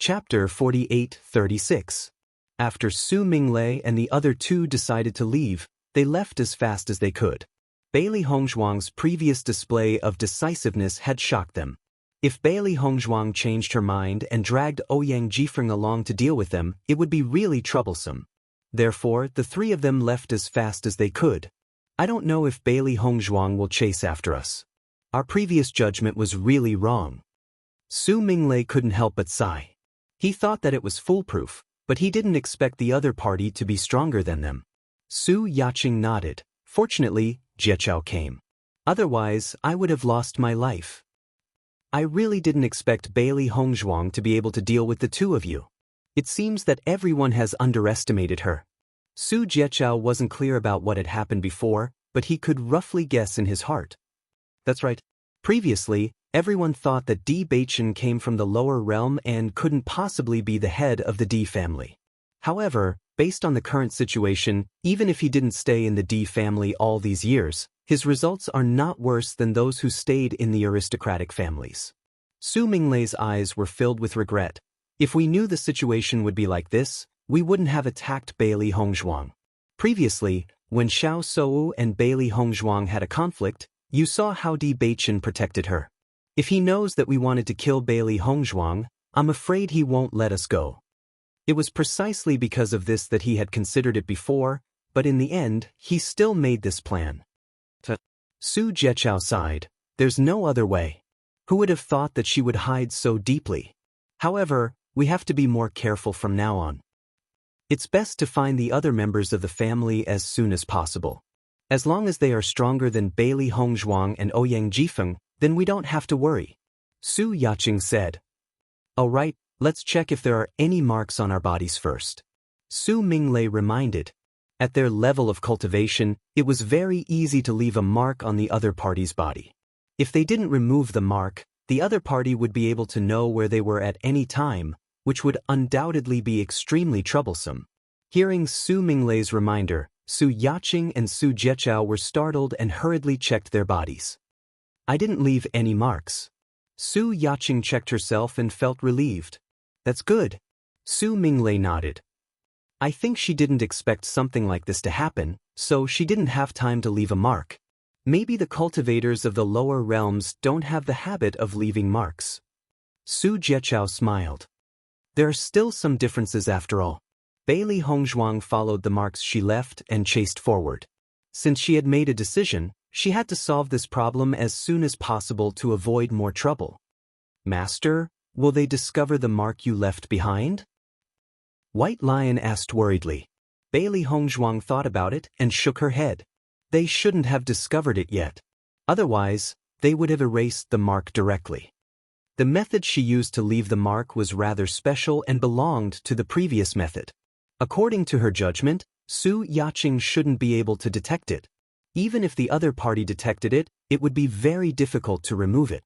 Chapter 48-36. After Su Minglei and the other two decided to leave, they left as fast as they could. Bailey Hongzhuang's previous display of decisiveness had shocked them. If Bailey Hongzhuang changed her mind and dragged Ouyang Jifeng along to deal with them, it would be really troublesome. Therefore, the three of them left as fast as they could. I don't know if Bailey Hongzhuang will chase after us. Our previous judgment was really wrong. Su Minglei couldn't help but sigh. He thought that it was foolproof, but he didn't expect the other party to be stronger than them. Su Yaqing nodded. Fortunately, Jieqiao came. Otherwise, I would have lost my life. I really didn't expect Bailey Hongzhuang to be able to deal with the two of you. It seems that everyone has underestimated her. Su Jieqiao wasn't clear about what had happened before, but he could roughly guess in his heart. That's right. Previously, everyone thought that Bewitching came from the lower realm and couldn't possibly be the head of the D family. However, based on the current situation, even if he didn't stay in the D family all these years, his results are not worse than those who stayed in the aristocratic families. Su Minglei's eyes were filled with regret. If we knew the situation would be like this, we wouldn't have attacked Bailey Hongzhuang. Previously, when Xiao Sou and Bailey Hongzhuang had a conflict, you saw how Bewitching protected her. If he knows that we wanted to kill Bailey Hongzhuang, I'm afraid he won't let us go. It was precisely because of this that he had considered it before, but in the end, he still made this plan. Su Jieqiao sighed. There's no other way. Who would have thought that she would hide so deeply? However, we have to be more careful from now on. It's best to find the other members of the family as soon as possible. As long as they are stronger than Bailey Hongzhuang and Ouyang Jifeng, then we don't have to worry. Su Yaqing said. All right, let's check if there are any marks on our bodies first. Su Minglei reminded. At their level of cultivation, it was very easy to leave a mark on the other party's body. If they didn't remove the mark, the other party would be able to know where they were at any time, which would undoubtedly be extremely troublesome. Hearing Su Minglei's reminder, Su Yaqing and Su Jieqiao were startled and hurriedly checked their bodies. I didn't leave any marks. Su Yaqing checked herself and felt relieved. That's good. Su Minglei nodded. I think she didn't expect something like this to happen, so she didn't have time to leave a mark. Maybe the cultivators of the lower realms don't have the habit of leaving marks. Su Jieqiao smiled. There are still some differences after all. Bailey Hongzhuang followed the marks she left and chased forward. Since she had made a decision, she had to solve this problem as soon as possible to avoid more trouble. Master, will they discover the mark you left behind? White Lion asked worriedly. Bailey Hongzhuang thought about it and shook her head. They shouldn't have discovered it yet. Otherwise, they would have erased the mark directly. The method she used to leave the mark was rather special and belonged to the previous method. According to her judgment, Su Yaqing shouldn't be able to detect it. Even if the other party detected it, it would be very difficult to remove it.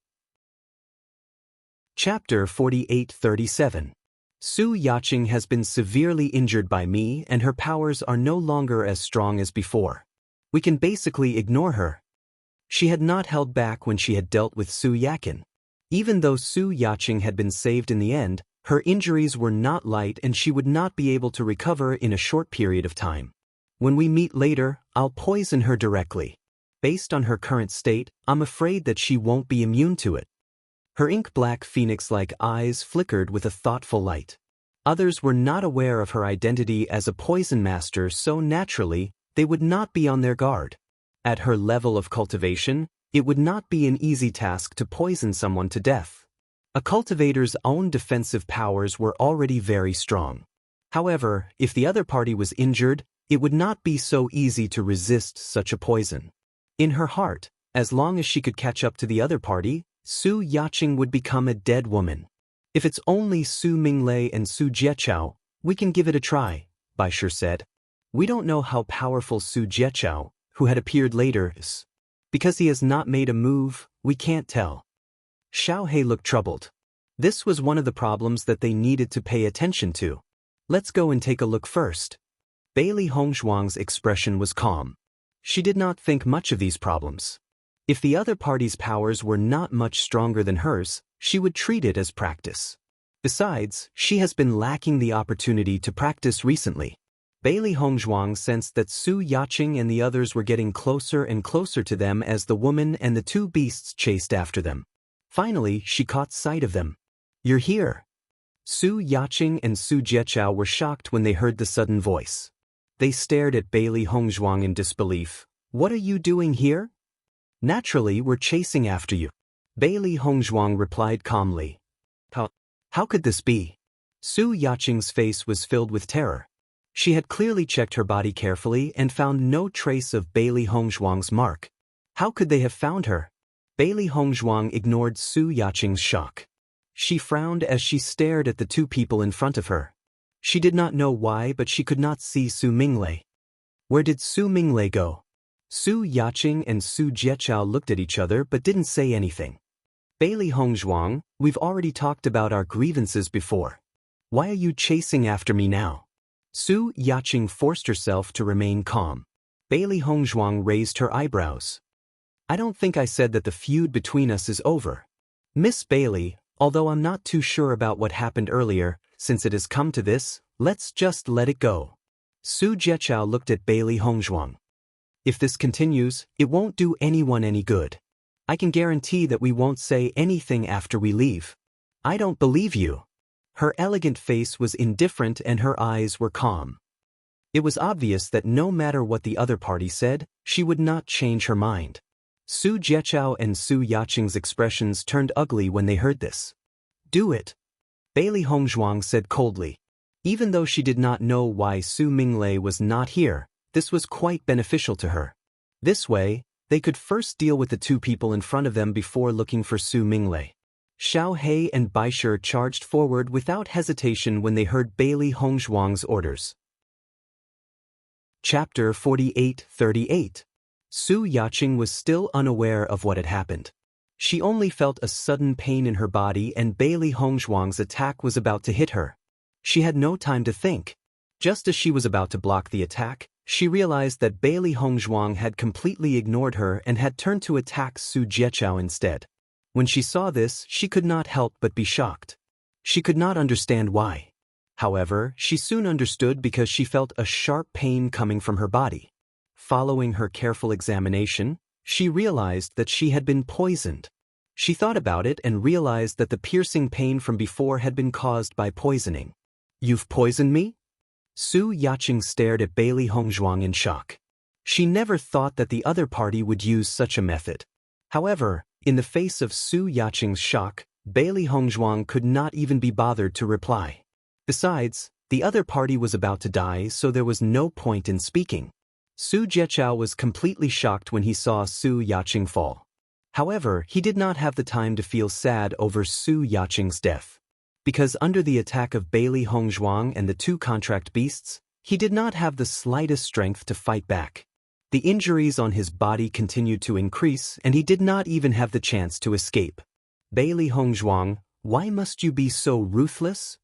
Chapter 48-37. Su Yaqing has been severely injured by me and her powers are no longer as strong as before. We can basically ignore her. She had not held back when she had dealt with Su Yaqing. Even though Su Yaqing had been saved in the end, her injuries were not light and she would not be able to recover in a short period of time. When we meet later, I'll poison her directly. Based on her current state, I'm afraid that she won't be immune to it. Her ink-black phoenix-like eyes flickered with a thoughtful light. Others were not aware of her identity as a poison master, so naturally, they would not be on their guard. At her level of cultivation, it would not be an easy task to poison someone to death. A cultivator's own defensive powers were already very strong. However, if the other party was injured, it would not be so easy to resist such a poison. In her heart, as long as she could catch up to the other party, Su Yaqing would become a dead woman. If it's only Su Minglei and Su Jieqiao, we can give it a try, Bai Shi said. We don't know how powerful Su Jieqiao, who had appeared later, is. Because he has not made a move, we can't tell. Xiao He looked troubled. This was one of the problems that they needed to pay attention to. Let's go and take a look first. Bailey Hongzhuang's expression was calm. She did not think much of these problems. If the other party's powers were not much stronger than hers, she would treat it as practice. Besides, she has been lacking the opportunity to practice recently. Bailey Hongzhuang sensed that Su Yaqing and the others were getting closer and closer to them as the woman and the two beasts chased after them. Finally, she caught sight of them. "You're here." Su Yaqing and Su Jieqiao were shocked when they heard the sudden voice. They stared at Bailey Hongzhuang in disbelief. "What are you doing here?" "Naturally, we're chasing after you," Bailey Hongzhuang replied calmly. How could this be?" Su Yaqing's face was filled with terror. She had clearly checked her body carefully and found no trace of Bailey Hongzhuang's mark. How could they have found her? Bailey Hongzhuang ignored Su Yaqing's shock. She frowned as she stared at the two people in front of her. She did not know why, but she could not see Su Minglei. Where did Su Minglei go? Su Yaqing and Su Jieqiao looked at each other but didn't say anything. "Bailey Hongzhuang, we've already talked about our grievances before. Why are you chasing after me now?" Su Yaqing forced herself to remain calm. Bailey Hongzhuang raised her eyebrows. "I don't think I said that the feud between us is over. Miss Bailey, although I'm not too sure about what happened earlier, since it has come to this, let's just let it go." Su Jieqiao looked at Bailey Hongzhuang. "If this continues, it won't do anyone any good. I can guarantee that we won't say anything after we leave." "I don't believe you." Her elegant face was indifferent and her eyes were calm. It was obvious that no matter what the other party said, she would not change her mind. Su Jieqiao and Su Yaqing's expressions turned ugly when they heard this. "Do it," Bailey Hongzhuang said coldly. Even though she did not know why Su Minglei was not here, this was quite beneficial to her. This way, they could first deal with the two people in front of them before looking for Su Minglei. Xiao He and Bai Shi charged forward without hesitation when they heard Bailey Hongzhuang's orders. Chapter 48-38. Su Yaqing was still unaware of what had happened. She only felt a sudden pain in her body and Bailey Hongzhuang's attack was about to hit her. She had no time to think. Just as she was about to block the attack, she realized that Bailey Hongzhuang had completely ignored her and had turned to attack Su Jieqiao instead. When she saw this, she could not help but be shocked. She could not understand why. However, she soon understood because she felt a sharp pain coming from her body. Following her careful examination, she realized that she had been poisoned. She thought about it and realized that the piercing pain from before had been caused by poisoning. "You've poisoned me?" Su Yaqing stared at Bailey Hongzhuang in shock. She never thought that the other party would use such a method. However, in the face of Su Yaqing's shock, Bailey Hongzhuang could not even be bothered to reply. Besides, the other party was about to die, so there was no point in speaking. Su Jieqiao was completely shocked when he saw Su Yaqing fall. However, he did not have the time to feel sad over Su Yaqing's death. Because under the attack of Bailey Hongzhuang and the two contract beasts, he did not have the slightest strength to fight back. The injuries on his body continued to increase and he did not even have the chance to escape. "Bailey Hongzhuang, why must you be so ruthless?"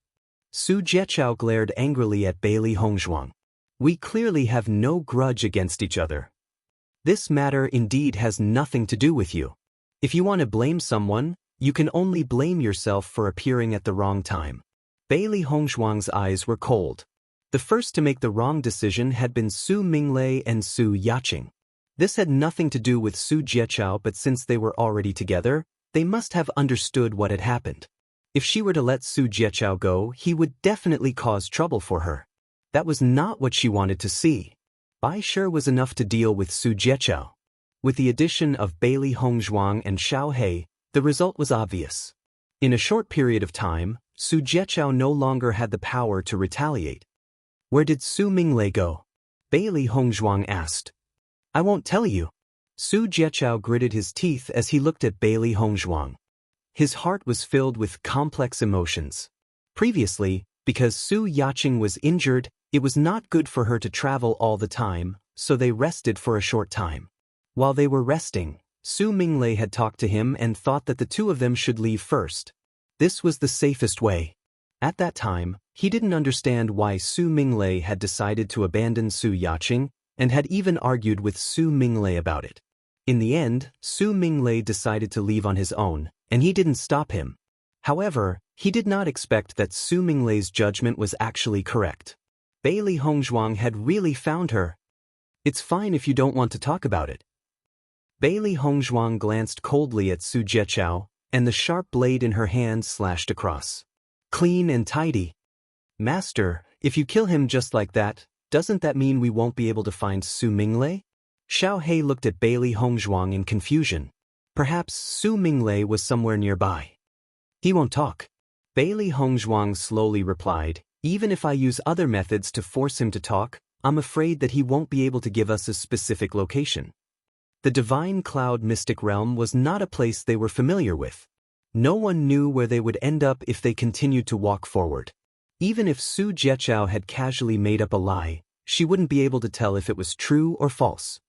Su Jieqiao glared angrily at Bailey Hongzhuang. "We clearly have no grudge against each other. This matter indeed has nothing to do with you. If you want to blame someone, you can only blame yourself for appearing at the wrong time." Bailey Hongzhuang's eyes were cold. The first to make the wrong decision had been Su Minglei and Su Yaqing. This had nothing to do with Su Jieqiao, but since they were already together, they must have understood what had happened. If she were to let Su Jieqiao go, he would definitely cause trouble for her. That was not what she wanted to see. Bai Shi was enough to deal with Su Jieqiao. With the addition of Bailey Hongzhuang and Xiao He, the result was obvious. In a short period of time, Su Jieqiao no longer had the power to retaliate. "Where did Su Minglei go?" Bailey Hongzhuang asked. "I won't tell you." Su Jieqiao gritted his teeth as he looked at Bailey Hongzhuang. His heart was filled with complex emotions. Previously, because Su Yaqing was injured, it was not good for her to travel all the time, so they rested for a short time. While they were resting, Su Minglei had talked to him and thought that the two of them should leave first. This was the safest way. At that time, he didn't understand why Su Minglei had decided to abandon Su Yaqing and had even argued with Su Minglei about it. In the end, Su Minglei decided to leave on his own, and he didn't stop him. However, he did not expect that Su Minglei's judgment was actually correct. Bailey Hongzhuang had really found her. It's fine if you don't want to talk about it. Bailey Hongzhuang glanced coldly at Su Jieqiao, and the sharp blade in her hand slashed across. Clean and tidy. Master, if you kill him just like that, doesn't that mean we won't be able to find Su Minglei? Xiao He looked at Bailey Hongzhuang in confusion. Perhaps Su Minglei was somewhere nearby. He won't talk. Bailey Hongzhuang slowly replied, even if I use other methods to force him to talk, I'm afraid that he won't be able to give us a specific location. The Divine Cloud Mystic Realm was not a place they were familiar with. No one knew where they would end up if they continued to walk forward. Even if Su Jieqiao had casually made up a lie, she wouldn't be able to tell if it was true or false.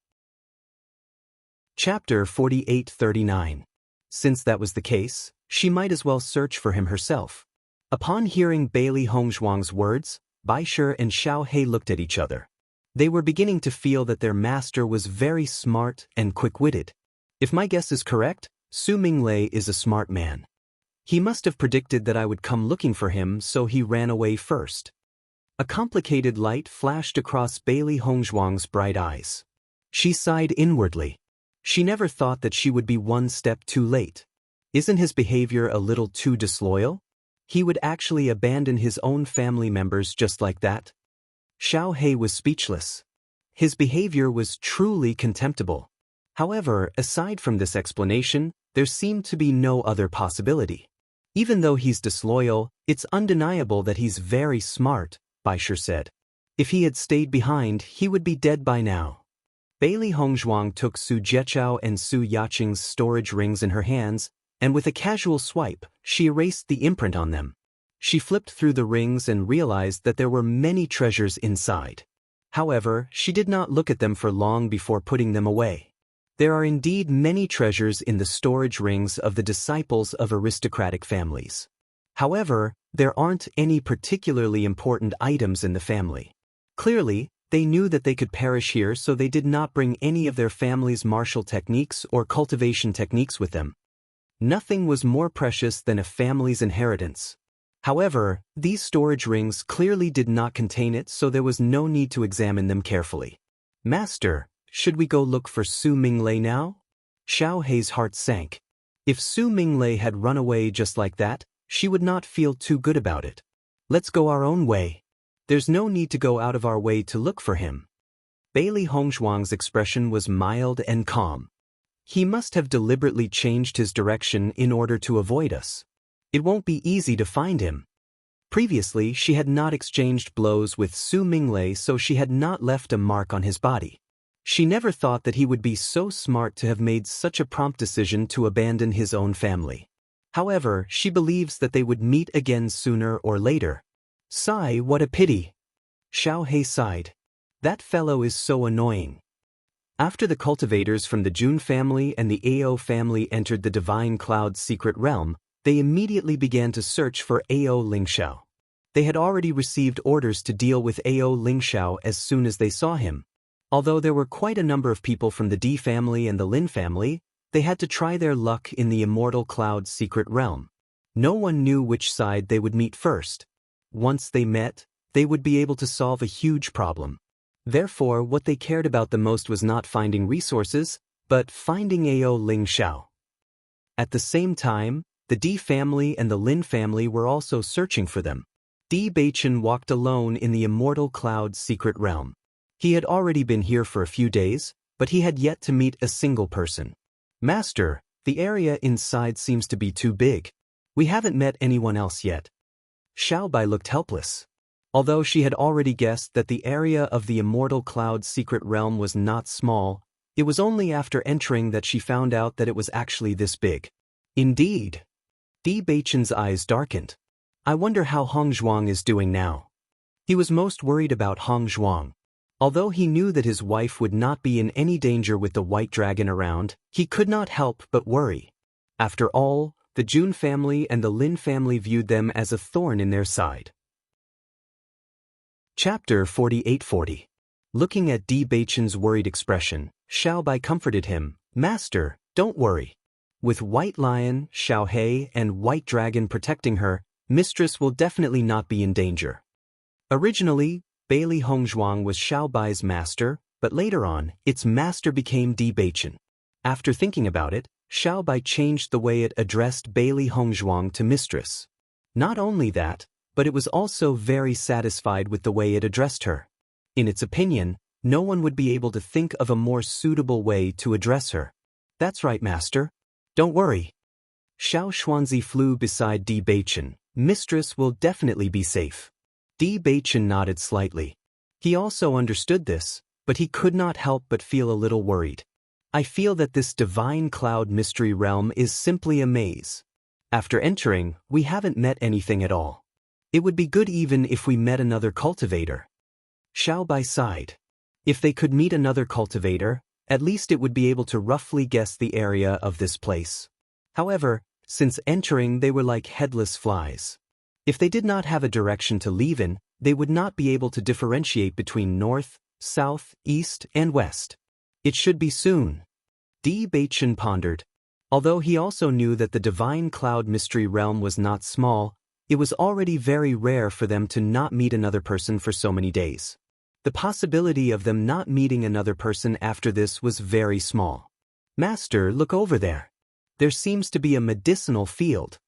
Chapter 48-39. Since that was the case, she might as well search for him herself. Upon hearing Bailey Hongzhuang's words, Baishe and Xiao He looked at each other. They were beginning to feel that their master was very smart and quick-witted. If my guess is correct, Su Minglei is a smart man. He must have predicted that I would come looking for him, so he ran away first. A complicated light flashed across Bailey Hongzhuang's bright eyes. She sighed inwardly. She never thought that she would be one step too late. Isn't his behavior a little too disloyal? He would actually abandon his own family members just like that? Xiao He was speechless. His behavior was truly contemptible. However, aside from this explanation, there seemed to be no other possibility. Even though he's disloyal, it's undeniable that he's very smart, Baishe said. If he had stayed behind, he would be dead by now. Bailey Hongzhuang took Su Jieqiao and Su Yaqing's storage rings in her hands, and with a casual swipe, she erased the imprint on them. She flipped through the rings and realized that there were many treasures inside. However, she did not look at them for long before putting them away. There are indeed many treasures in the storage rings of the disciples of aristocratic families. However, there aren't any particularly important items in the family. Clearly, they knew that they could perish here, so they did not bring any of their family's martial techniques or cultivation techniques with them. Nothing was more precious than a family's inheritance. However, these storage rings clearly did not contain it, so there was no need to examine them carefully. Master, should we go look for Su Minglei now? Xiao He's heart sank. If Su Minglei had run away just like that, she would not feel too good about it. Let's go our own way. There's no need to go out of our way to look for him. Bailey Hongzhuang's expression was mild and calm. He must have deliberately changed his direction in order to avoid us. It won't be easy to find him. Previously, she had not exchanged blows with Su Minglei, so she had not left a mark on his body. She never thought that he would be so smart to have made such a prompt decision to abandon his own family. However, she believes that they would meet again sooner or later. Sigh, what a pity. Xiao He sighed. That fellow is so annoying. After the cultivators from the Jun family and the Ao family entered the Divine Cloud's secret realm, they immediately began to search for Ao Lingxiao. They had already received orders to deal with Ao Lingxiao as soon as they saw him. Although there were quite a number of people from the Di family and the Lin family, they had to try their luck in the Immortal Cloud's secret realm. No one knew which side they would meet first. Once they met, they would be able to solve a huge problem. Therefore, what they cared about the most was not finding resources, but finding Ao Lingxiao. At the same time, the Di family and the Lin family were also searching for them. Di Beichen walked alone in the Immortal Cloud's secret realm. He had already been here for a few days, but he had yet to meet a single person. Master, the area inside seems to be too big. We haven't met anyone else yet. Xiaobai looked helpless. Although she had already guessed that the area of the Immortal Cloud's secret realm was not small, it was only after entering that she found out that it was actually this big. Indeed. Di Beichen's eyes darkened. I wonder how Hongzhuang is doing now. He was most worried about Hongzhuang. Although he knew that his wife would not be in any danger with the white dragon around, he could not help but worry. After all, the Jun family and the Lin family viewed them as a thorn in their side. Chapter 48-40. Looking at Di Beichen's worried expression, Xiaobai comforted him. Master, don't worry. With White Lion, Xiaohei, and White Dragon protecting her, Mistress will definitely not be in danger. Originally, Bailey Hongzhuang was Xiaobai's master, but later on, its master became Bewitching. After thinking about it, Xiaobai changed the way it addressed Bailey Hongzhuang to Mistress. Not only that, but it was also very satisfied with the way it addressed her. In its opinion, no one would be able to think of a more suitable way to address her. That's right, Master. Don't worry. Xiao Xuanzi flew beside Di Beichen. Mistress will definitely be safe. Di Beichen nodded slightly. He also understood this, but he could not help but feel a little worried. I feel that this divine cloud mystery realm is simply a maze. After entering, we haven't met anything at all. It would be good even if we met another cultivator. Xiaobai sighed. If they could meet another cultivator, at least it would be able to roughly guess the area of this place. However, since entering they were like headless flies. If they did not have a direction to leave in, they would not be able to differentiate between north, south, east, and west. It should be soon. Di Beichen pondered. Although he also knew that the divine cloud mystery realm was not small, it was already very rare for them to not meet another person for so many days. The possibility of them not meeting another person after this was very small. Master, look over there. There seems to be a medicinal field.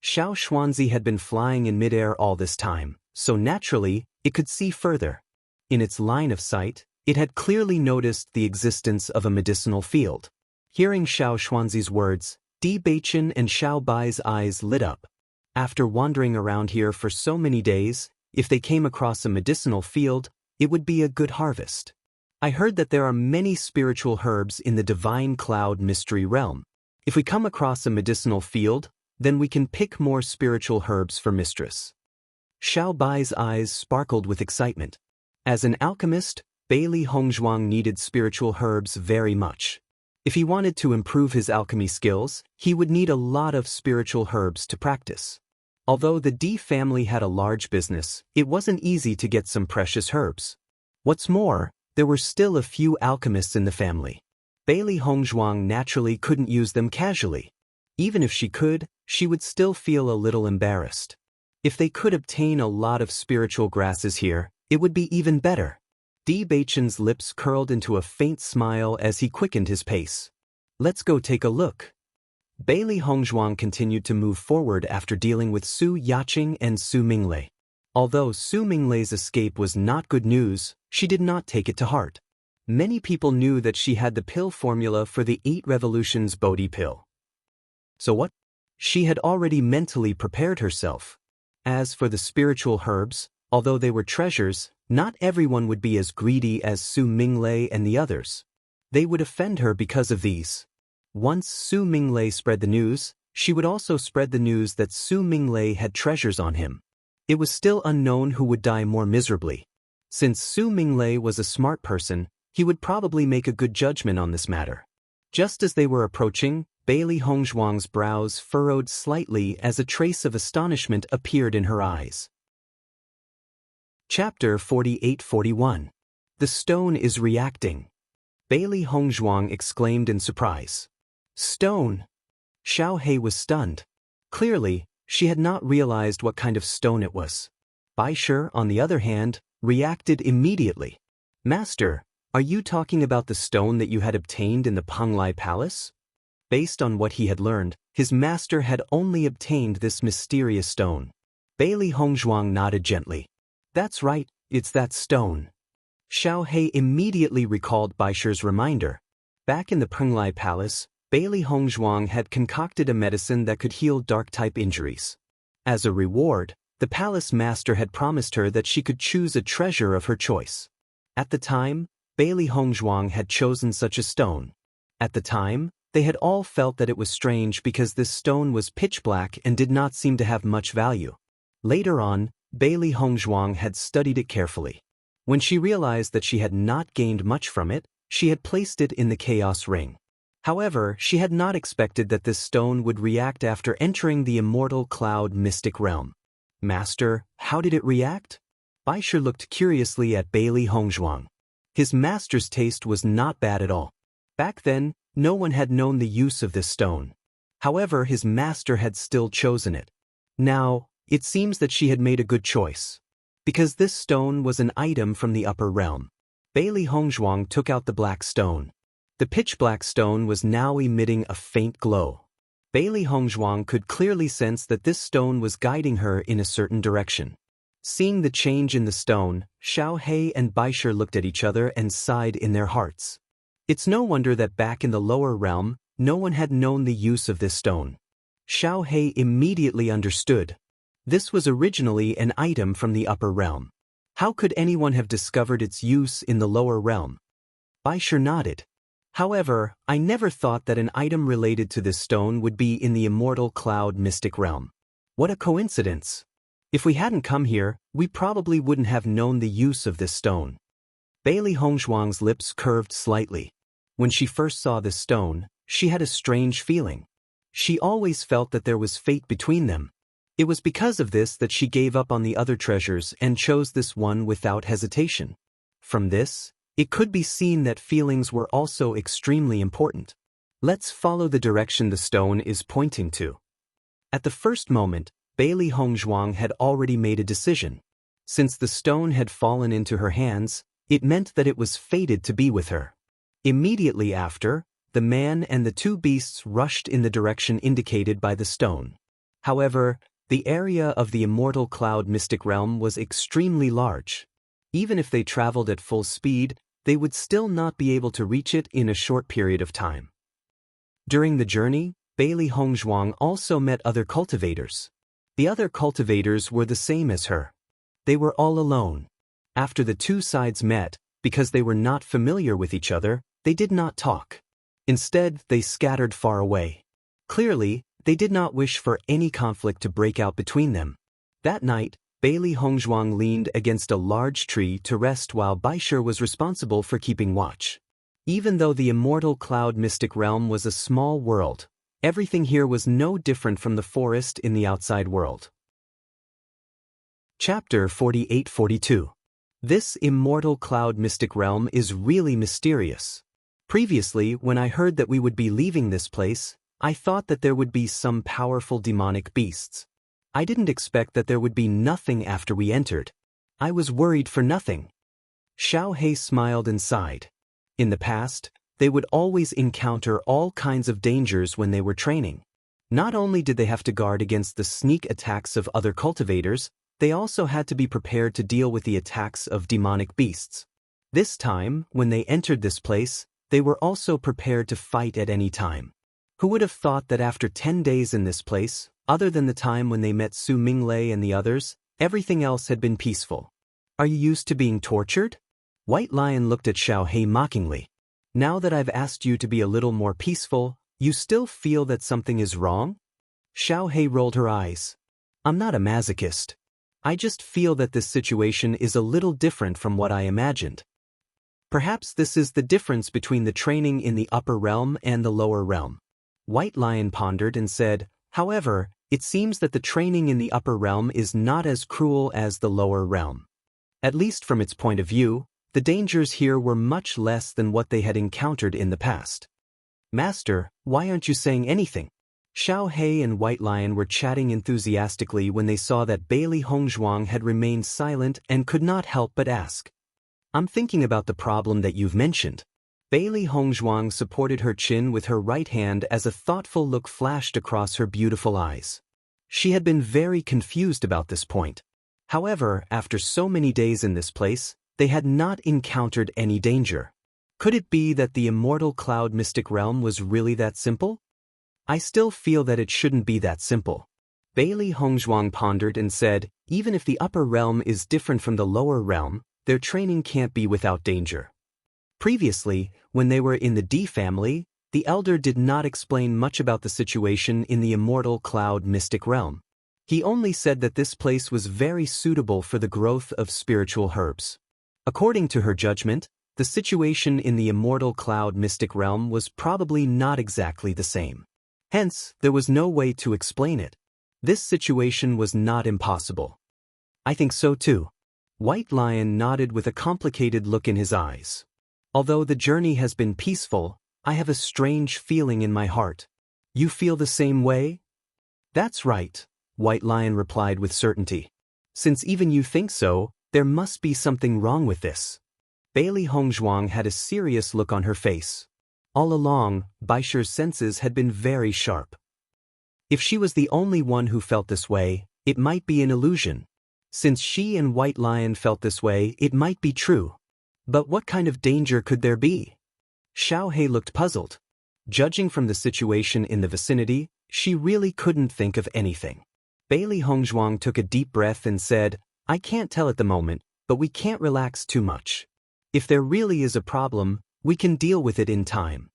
Xiao Xuanzi had been flying in midair all this time, so naturally, it could see further. In its line of sight, it had clearly noticed the existence of a medicinal field. Hearing Xiao Xuanzi's words, Di Beichen and Xiao Bai's eyes lit up. After wandering around here for so many days, if they came across a medicinal field, it would be a good harvest. I heard that there are many spiritual herbs in the divine cloud mystery realm. If we come across a medicinal field, then we can pick more spiritual herbs for Mistress. Xiao Bai's eyes sparkled with excitement. As an alchemist, Bailey Hongzhuang needed spiritual herbs very much. If he wanted to improve his alchemy skills, he would need a lot of spiritual herbs to practice. Although the Di family had a large business, it wasn't easy to get some precious herbs. What's more, there were still a few alchemists in the family. Bailey Hongzhuang naturally couldn't use them casually. Even if she could, she would still feel a little embarrassed. If they could obtain a lot of spiritual grasses here, it would be even better. Di Beichen's lips curled into a faint smile as he quickened his pace. Let's go take a look. Bailey Hongzhuang continued to move forward after dealing with Su Yaqing and Su Minglei. Although Su Minglei's escape was not good news, she did not take it to heart. Many people knew that she had the pill formula for the 8 Revolutions Bodhi pill. So what? She had already mentally prepared herself. As for the spiritual herbs, although they were treasures, not everyone would be as greedy as Su Minglei and the others. They would offend her because of these. Once Su Minglei spread the news, she would also spread the news that Su Minglei had treasures on him. It was still unknown who would die more miserably. Since Su Minglei was a smart person, he would probably make a good judgment on this matter. Just as they were approaching, Bailey Hongzhuang's brows furrowed slightly as a trace of astonishment appeared in her eyes. Chapter 48-41. The stone is reacting. Bailey Hongzhuang exclaimed in surprise. Stone! Xiaohei was stunned. Clearly, she had not realized what kind of stone it was. Baisher, on the other hand, reacted immediately. Master, are you talking about the stone that you had obtained in the Penglai Palace? Based on what he had learned, his master had only obtained this mysterious stone. Bailey Hongzhuang nodded gently. That's right, it's that stone. Xiaohei immediately recalled Baisher's reminder. Back in the Penglai Palace, Bailey Hongzhuang had concocted a medicine that could heal dark-type injuries. As a reward, the palace master had promised her that she could choose a treasure of her choice. At the time, Bailey Hongzhuang had chosen such a stone. At the time, they had all felt that it was strange because this stone was pitch black and did not seem to have much value. Later on, Bailey Hongzhuang had studied it carefully. When she realized that she had not gained much from it, she had placed it in the Chaos Ring. However, she had not expected that this stone would react after entering the immortal cloud mystic realm. Master, how did it react? Baisher looked curiously at Bailey Hongzhuang. His master's taste was not bad at all. Back then, no one had known the use of this stone. However, his master had still chosen it. Now, it seems that she had made a good choice. Because this stone was an item from the upper realm. Bailey Hongzhuang took out the black stone. The pitch-black stone was now emitting a faint glow. Bailey Hongzhuang could clearly sense that this stone was guiding her in a certain direction. Seeing the change in the stone, Xiao He and Baisher looked at each other and sighed in their hearts. It's no wonder that back in the lower realm, no one had known the use of this stone. Xiao He immediately understood. This was originally an item from the upper realm. How could anyone have discovered its use in the lower realm? Baisher nodded. However, I never thought that an item related to this stone would be in the immortal cloud mystic realm. What a coincidence! If we hadn't come here, we probably wouldn't have known the use of this stone. Bailey Hongzhuang's lips curved slightly. When she first saw this stone, she had a strange feeling. She always felt that there was fate between them. It was because of this that she gave up on the other treasures and chose this one without hesitation. From this, it could be seen that feelings were also extremely important. Let's follow the direction the stone is pointing to. At the first moment, Bailey Hongzhuang had already made a decision. Since the stone had fallen into her hands, it meant that it was fated to be with her. Immediately after, the man and the two beasts rushed in the direction indicated by the stone. However, the area of the immortal cloud mystic realm was extremely large. Even if they traveled at full speed, they would still not be able to reach it in a short period of time. During the journey, Bailey Hongzhuang also met other cultivators. The other cultivators were the same as her. They were all alone. After the two sides met, because they were not familiar with each other, they did not talk. Instead, they scattered far away. Clearly, they did not wish for any conflict to break out between them. That night, Bailey Hongzhuang leaned against a large tree to rest while Baisher was responsible for keeping watch. Even though the immortal cloud mystic realm was a small world, everything here was no different from the forest in the outside world. Chapter 48-42. This immortal cloud mystic realm is really mysterious. Previously, when I heard that we would be leaving this place, I thought that there would be some powerful demonic beasts. I didn't expect that there would be nothing after we entered. I was worried for nothing. Xiao He smiled and sighed. In the past, they would always encounter all kinds of dangers when they were training. Not only did they have to guard against the sneak attacks of other cultivators, they also had to be prepared to deal with the attacks of demonic beasts. This time, when they entered this place, they were also prepared to fight at any time. Who would have thought that after 10 days in this place, other than the time when they met Su Minglei and the others, everything else had been peaceful? Are you used to being tortured? White Lion looked at Xiao He mockingly. Now that I've asked you to be a little more peaceful, you still feel that something is wrong? Xiao He rolled her eyes. I'm not a masochist. I just feel that this situation is a little different from what I imagined. Perhaps this is the difference between the training in the upper realm and the lower realm. White Lion pondered and said, however, it seems that the training in the upper realm is not as cruel as the lower realm. At least from its point of view, the dangers here were much less than what they had encountered in the past. Master, why aren't you saying anything? Xiao He and White Lion were chatting enthusiastically when they saw that Bailey Hongzhuang had remained silent and could not help but ask. I'm thinking about the problem that you've mentioned. Bailey Hongzhuang supported her chin with her right hand as a thoughtful look flashed across her beautiful eyes. She had been very confused about this point. However, after so many days in this place, they had not encountered any danger. Could it be that the immortal cloud mystic realm was really that simple? I still feel that it shouldn't be that simple. Bailey Hongzhuang pondered and said, even if the upper realm is different from the lower realm, their training can't be without danger. Previously, when they were in the D family, the elder did not explain much about the situation in the immortal cloud mystic realm. He only said that this place was very suitable for the growth of spiritual herbs. According to her judgment, the situation in the immortal cloud mystic realm was probably not exactly the same. Hence, there was no way to explain it. This situation was not impossible. I think so too. White Lion nodded with a complicated look in his eyes. Although the journey has been peaceful, I have a strange feeling in my heart. You feel the same way? That's right, White Lion replied with certainty. Since even you think so, there must be something wrong with this. Bailey Hongzhuang had a serious look on her face. All along, Baisher's senses had been very sharp. If she was the only one who felt this way, it might be an illusion. Since she and White Lion felt this way, it might be true. But what kind of danger could there be? Xiao He looked puzzled. Judging from the situation in the vicinity, she really couldn't think of anything. Bailey Hongzhuang took a deep breath and said, I can't tell at the moment, but we can't relax too much. If there really is a problem, we can deal with it in time.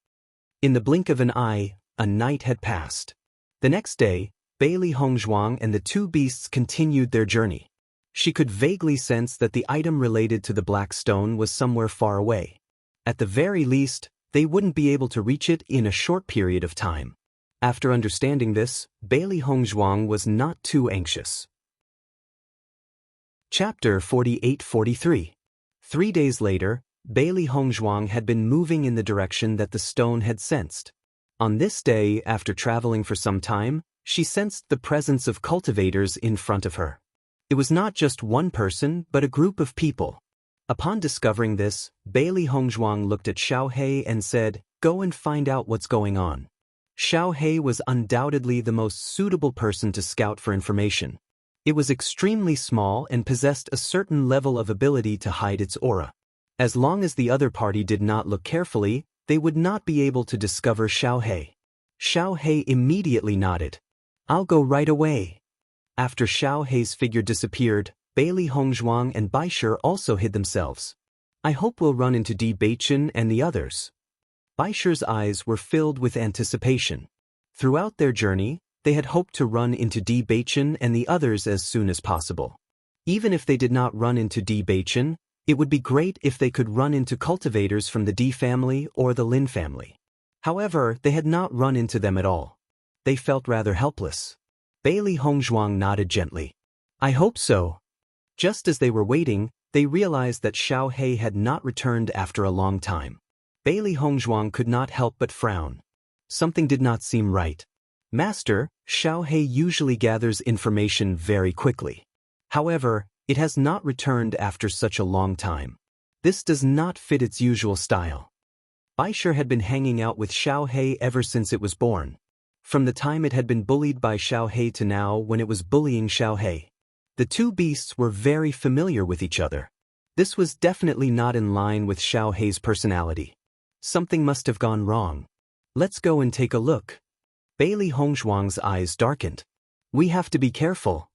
In the blink of an eye, a night had passed. The next day, Bailey Hongzhuang and the two beasts continued their journey. She could vaguely sense that the item related to the black stone was somewhere far away. At the very least, they wouldn't be able to reach it in a short period of time. After understanding this, Bailey Hongzhuang was not too anxious. Chapter 48-43. 3 days later, Bailey Hongzhuang had been moving in the direction that the stone had sensed. On this day, after traveling for some time, she sensed the presence of cultivators in front of her. It was not just one person, but a group of people. Upon discovering this, Bailey Hongzhuang looked at Xiao He and said, Go and find out what's going on. Xiao He was undoubtedly the most suitable person to scout for information. It was extremely small and possessed a certain level of ability to hide its aura. As long as the other party did not look carefully, they would not be able to discover Xiao He. Xiao He immediately nodded. I'll go right away. After Xiao He's figure disappeared, Bailey Hongzhuang and Baisher also hid themselves. I hope we'll run into Bewitching and the others. Baisher's eyes were filled with anticipation. Throughout their journey, they had hoped to run into Bewitching and the others as soon as possible. Even if they did not run into Bewitching, it would be great if they could run into cultivators from the D family or the Lin family. However, they had not run into them at all. They felt rather helpless. Bailey Hongzhuang nodded gently. I hope so. Just as they were waiting, they realized that Xiao He had not returned after a long time. Bailey Hongzhuang could not help but frown. Something did not seem right. Master, Xiao He usually gathers information very quickly. However, it has not returned after such a long time. This does not fit its usual style. Baisher had been hanging out with Xiao He ever since it was born. From the time it had been bullied by Xiao He to now when it was bullying Xiao He. The two beasts were very familiar with each other. This was definitely not in line with Xiao He's personality. Something must have gone wrong. Let's go and take a look. Bailey Hongzhuang's eyes darkened. We have to be careful.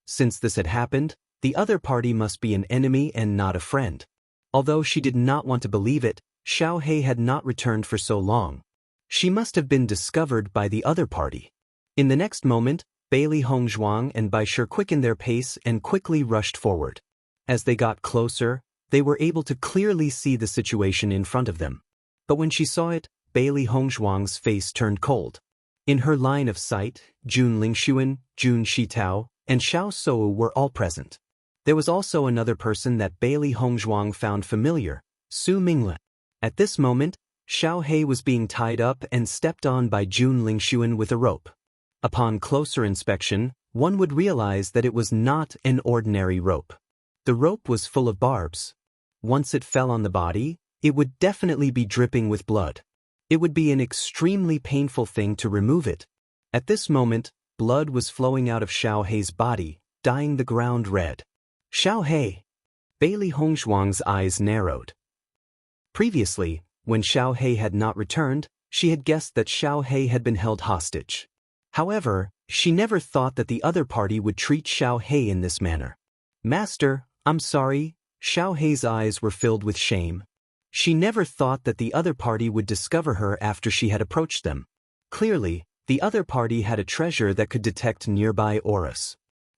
Since this had happened, the other party must be an enemy and not a friend. Although she did not want to believe it, Xiao He had not returned for so long. She must have been discovered by the other party. In the next moment, Bailey Hongzhuang and Baisher quickened their pace and quickly rushed forward. As they got closer, they were able to clearly see the situation in front of them. But when she saw it, Bailey Hongzhuang's face turned cold. In her line of sight, Jun Lingxuan, Jun Shitao, and Xiao Sou were all present. There was also another person that Bailey Hongzhuang found familiar, Su Mingle. At this moment, Xiao He was being tied up and stepped on by Jun Lingxuan with a rope. Upon closer inspection, one would realize that it was not an ordinary rope. The rope was full of barbs. Once it fell on the body, it would definitely be dripping with blood. It would be an extremely painful thing to remove it. At this moment, blood was flowing out of Xiao He's body, dyeing the ground red. Xiao He! Bailey Hongzhuang's eyes narrowed. Previously, when Xiao He had not returned, she had guessed that Xiao He had been held hostage. However, she never thought that the other party would treat Xiao He in this manner. Master, I'm sorry. Xiao He's eyes were filled with shame. She never thought that the other party would discover her after she had approached them. Clearly, the other party had a treasure that could detect nearby auras.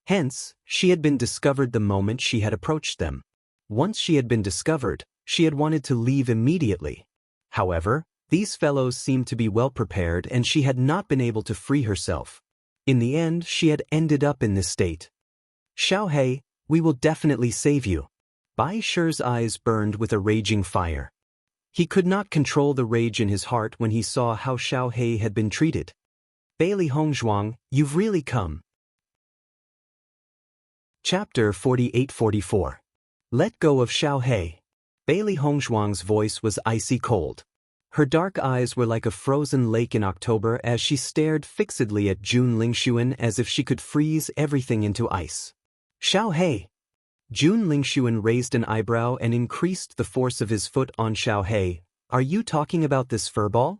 Hence, she had been discovered the moment she had approached them. Once she had been discovered, she had wanted to leave immediately. However, these fellows seemed to be well prepared and she had not been able to free herself. In the end, she had ended up in this state. Xiao He, we will definitely save you. Bai Shi's eyes burned with a raging fire. He could not control the rage in his heart when he saw how Xiao He had been treated. Bailey Hongzhuang, you've really come. Chapter 48-44. Let go of Xiaohei. Bailey Hongzhuang's voice was icy cold. Her dark eyes were like a frozen lake in October as she stared fixedly at Jun Lingxuan as if she could freeze everything into ice. Xiaohei. Jun Lingxuan raised an eyebrow and increased the force of his foot on Xiaohei. Are you talking about this furball?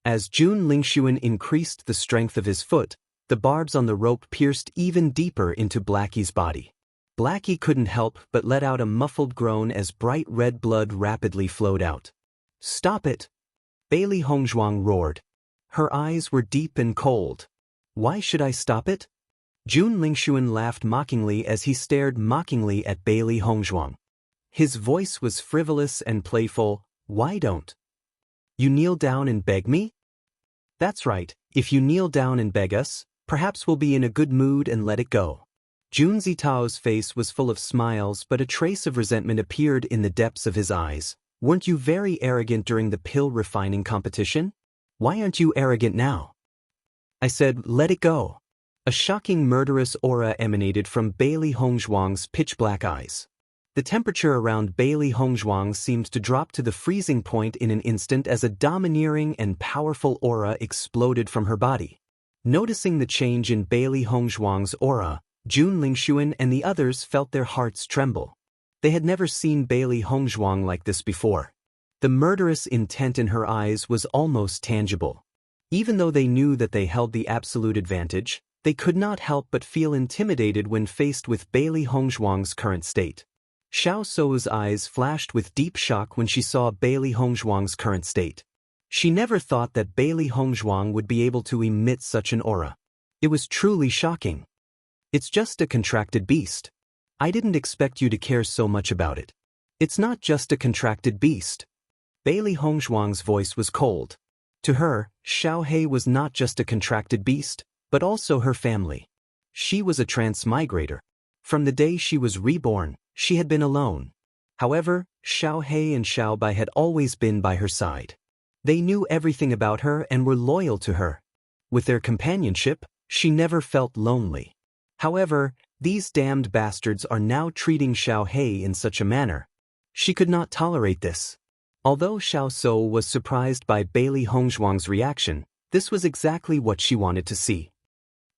As Jun Lingxuan increased the strength of his foot, the barbs on the rope pierced even deeper into Blackie's body. Blackie couldn't help but let out a muffled groan as bright red blood rapidly flowed out. Stop it! Bailey Hongzhuang roared. Her eyes were deep and cold. Why should I stop it? Jun Lingxuan laughed mockingly as he stared mockingly at Bailey Hongzhuang. His voice was frivolous and playful. Why don't you kneel down and beg me? That's right, if you kneel down and beg us, perhaps we'll be in a good mood and let it go. Jun Zitao's face was full of smiles, but a trace of resentment appeared in the depths of his eyes. Weren't you very arrogant during the pill refining competition? Why aren't you arrogant now? I said, let it go. A shocking murderous aura emanated from Bailey Hongzhuang's pitch-black eyes. The temperature around Bailey Hongzhuang seemed to drop to the freezing point in an instant as a domineering and powerful aura exploded from her body. Noticing the change in Bailey Hongzhuang's aura, Jun Lingxuan and the others felt their hearts tremble. They had never seen Bailey Hongzhuang like this before. The murderous intent in her eyes was almost tangible. Even though they knew that they held the absolute advantage, they could not help but feel intimidated when faced with Bailey Hongzhuang's current state. Xiao Sou's eyes flashed with deep shock when she saw Bailey Hongzhuang's current state. She never thought that Bailey Hongzhuang would be able to emit such an aura. It was truly shocking. It's just a contracted beast. I didn't expect you to care so much about it. It's not just a contracted beast. Bailey Hongzhuang's voice was cold. To her, Xiaohei was not just a contracted beast, but also her family. She was a transmigrator. From the day she was reborn, she had been alone. However, Xiaohei and Xiaobai had always been by her side. They knew everything about her and were loyal to her. With their companionship, she never felt lonely. However, these damned bastards are now treating Xiaohei in such a manner. She could not tolerate this. Although Xiao Sou was surprised by Bailey Hongzhuang's reaction, this was exactly what she wanted to see.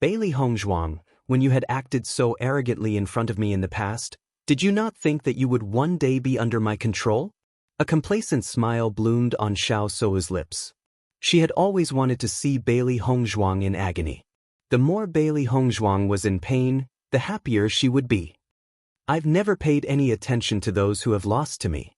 Bailey Hongzhuang, when you had acted so arrogantly in front of me in the past, did you not think that you would one day be under my control? A complacent smile bloomed on Xiao Sou's lips. She had always wanted to see Bailey Hongzhuang in agony. The more Bailey Hongzhuang was in pain, the happier she would be. I've never paid any attention to those who have lost to me.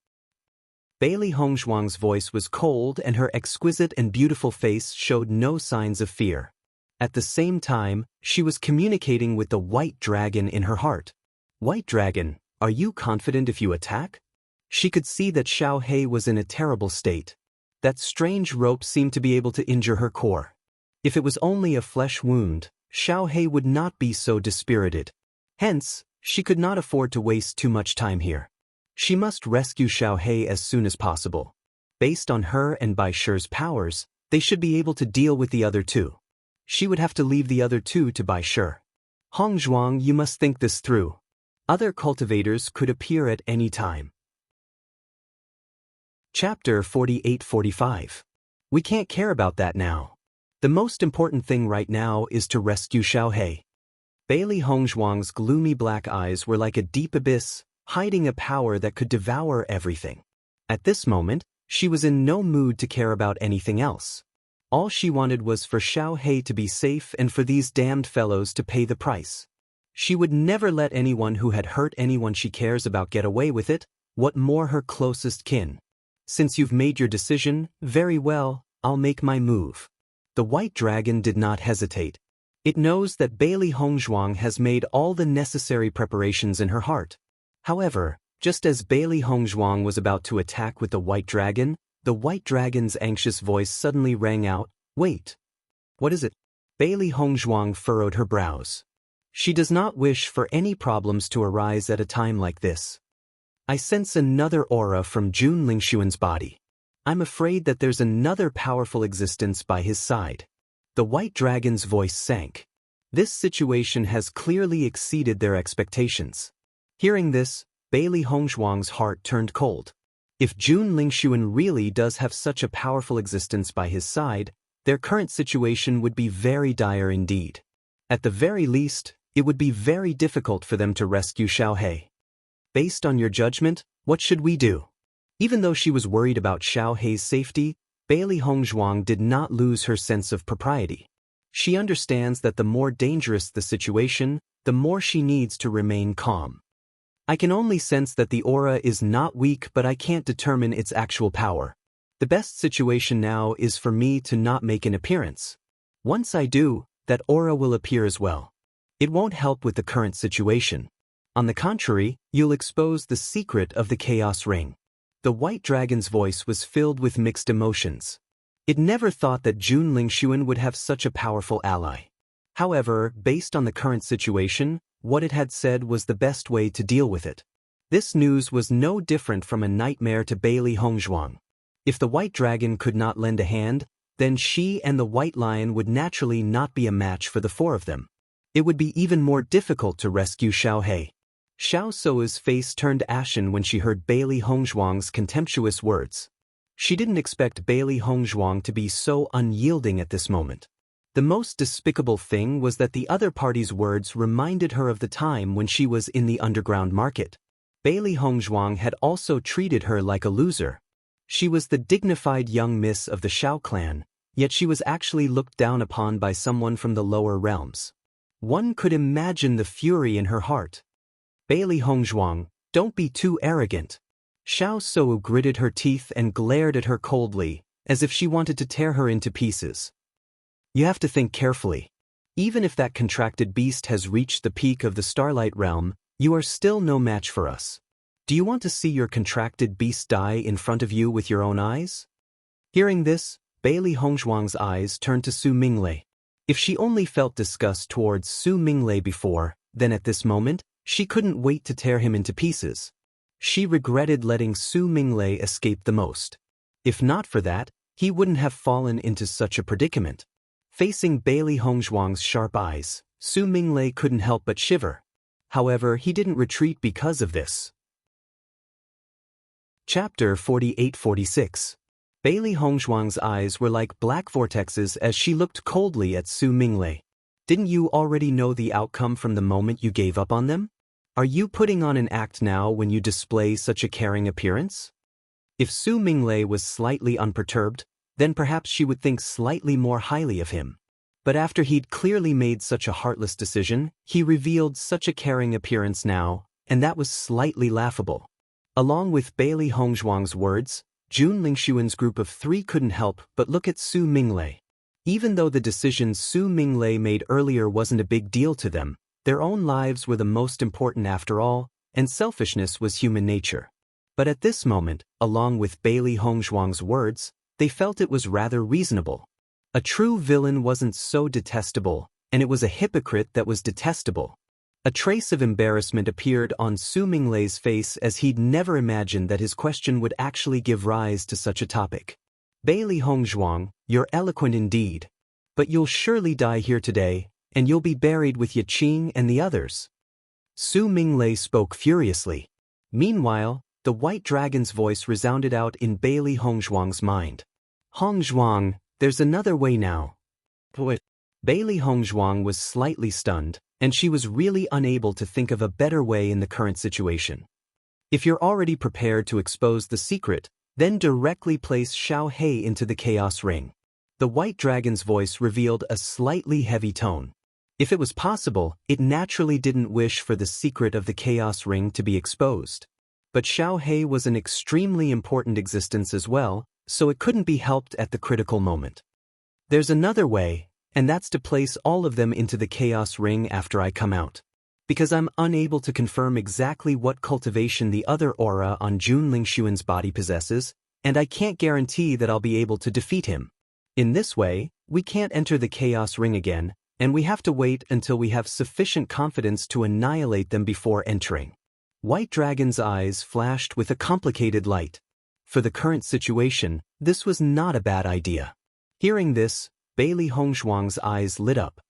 Bailey Hongzhuang's voice was cold and her exquisite and beautiful face showed no signs of fear. At the same time, she was communicating with the white dragon in her heart. White dragon, are you confident if you attack? She could see that Xiaohei was in a terrible state. That strange rope seemed to be able to injure her core. If it was only a flesh wound, Xiaohei would not be so dispirited. Hence, she could not afford to waste too much time here. She must rescue Xiaohei as soon as possible. Based on her and Bai Shi's powers, they should be able to deal with the other two. She would have to leave the other two to Bai Shi. Hongzhuang, you must think this through. Other cultivators could appear at any time. Chapter 48-45. We can't care about that now. The most important thing right now is to rescue Xiaohei. Bailey Hongzhuang's gloomy black eyes were like a deep abyss, hiding a power that could devour everything. At this moment, she was in no mood to care about anything else. All she wanted was for Xiaohei to be safe and for these damned fellows to pay the price. She would never let anyone who had hurt anyone she cares about get away with it, what more her closest kin. Since you've made your decision, very well, I'll make my move. The white dragon did not hesitate. It knows that Bailey Hongzhuang has made all the necessary preparations in her heart. However, just as Bailey Hongzhuang was about to attack with the white dragon's anxious voice suddenly rang out, "Wait. What is it?" Bailey Hongzhuang furrowed her brows. She does not wish for any problems to arise at a time like this. I sense another aura from Jun Lingxuan's body. I'm afraid that there's another powerful existence by his side. The white dragon's voice sank. This situation has clearly exceeded their expectations. Hearing this, Bailey Hongzhuang's heart turned cold. If Jun Lingxuan really does have such a powerful existence by his side, their current situation would be very dire indeed. At the very least, it would be very difficult for them to rescue Xiaohe. Based on your judgment, what should we do? Even though she was worried about Xiaohe's safety, Bailey Hongzhuang did not lose her sense of propriety. She understands that the more dangerous the situation, the more she needs to remain calm. I can only sense that the aura is not weak, but I can't determine its actual power. The best situation now is for me to not make an appearance. Once I do, that aura will appear as well. It won't help with the current situation. On the contrary, you'll expose the secret of the Chaos Ring. The white dragon's voice was filled with mixed emotions. It never thought that Jun Lingxuan would have such a powerful ally. However, based on the current situation, what it had said was the best way to deal with it. This news was no different from a nightmare to Bailey Hongzhuang. If the white dragon could not lend a hand, then she and the white lion would naturally not be a match for the four of them. It would be even more difficult to rescue Xiaohe. Xiao Sou's face turned ashen when she heard Bailey Hongzhuang's contemptuous words. She didn't expect Bailey Hongzhuang to be so unyielding at this moment. The most despicable thing was that the other party's words reminded her of the time when she was in the underground market. Bailey Hongzhuang had also treated her like a loser. She was the dignified young miss of the Xiao clan, yet she was actually looked down upon by someone from the lower realms. One could imagine the fury in her heart. Bailey Hongzhuang, don't be too arrogant. Xiao Sou gritted her teeth and glared at her coldly, as if she wanted to tear her into pieces. You have to think carefully. Even if that contracted beast has reached the peak of the Starlight Realm, you are still no match for us. Do you want to see your contracted beast die in front of you with your own eyes? Hearing this, Bailey Hongzhuang's eyes turned to Su Minglei. If she only felt disgust towards Su Minglei before, then at this moment, she couldn't wait to tear him into pieces. She regretted letting Su Minglei escape the most. If not for that, he wouldn't have fallen into such a predicament. Facing Bailey Hongzhuang's sharp eyes, Su Minglei couldn't help but shiver. However, he didn't retreat because of this. Chapter 48-46. Bailey Hongzhuang's eyes were like black vortexes as she looked coldly at Su Minglei. Didn't you already know the outcome from the moment you gave up on them? Are you putting on an act now when you display such a caring appearance? If Su Minglei was slightly unperturbed, then perhaps she would think slightly more highly of him. But after he'd clearly made such a heartless decision, he revealed such a caring appearance now, and that was slightly laughable. Along with Bailey Hongzhuang's words, Jun Lingxuan's group of three couldn't help but look at Su Minglei. Even though the decision Su Minglei made earlier wasn't a big deal to them, their own lives were the most important after all, and selfishness was human nature. But at this moment, along with Bailey Hongzhuang's words, they felt it was rather reasonable. A true villain wasn't so detestable, and it was a hypocrite that was detestable. A trace of embarrassment appeared on Su Minglei's face as he'd never imagined that his question would actually give rise to such a topic. Bailey Hongzhuang, you're eloquent indeed. But you'll surely die here today, and you'll be buried with Yiqing and the others. Su Minglei spoke furiously. Meanwhile, the white dragon's voice resounded out in Bailey Hongzhuang's mind. Hongzhuang, there's another way now. Bailey Hongzhuang was slightly stunned, and she was really unable to think of a better way in the current situation. If you're already prepared to expose the secret, then directly place Xiaohe into the Chaos Ring. The white dragon's voice revealed a slightly heavy tone. If it was possible, it naturally didn't wish for the secret of the Chaos Ring to be exposed. But Xiaohe was an extremely important existence as well, so it couldn't be helped at the critical moment. There's another way, and that's to place all of them into the Chaos Ring after I come out. Because I'm unable to confirm exactly what cultivation the other aura on Jun Lingxuan's body possesses, and I can't guarantee that I'll be able to defeat him. In this way, we can't enter the Chaos Ring again, and we have to wait until we have sufficient confidence to annihilate them before entering. White Dragon's eyes flashed with a complicated light. For the current situation, this was not a bad idea. Hearing this, Bailey Hongzhuang's eyes lit up.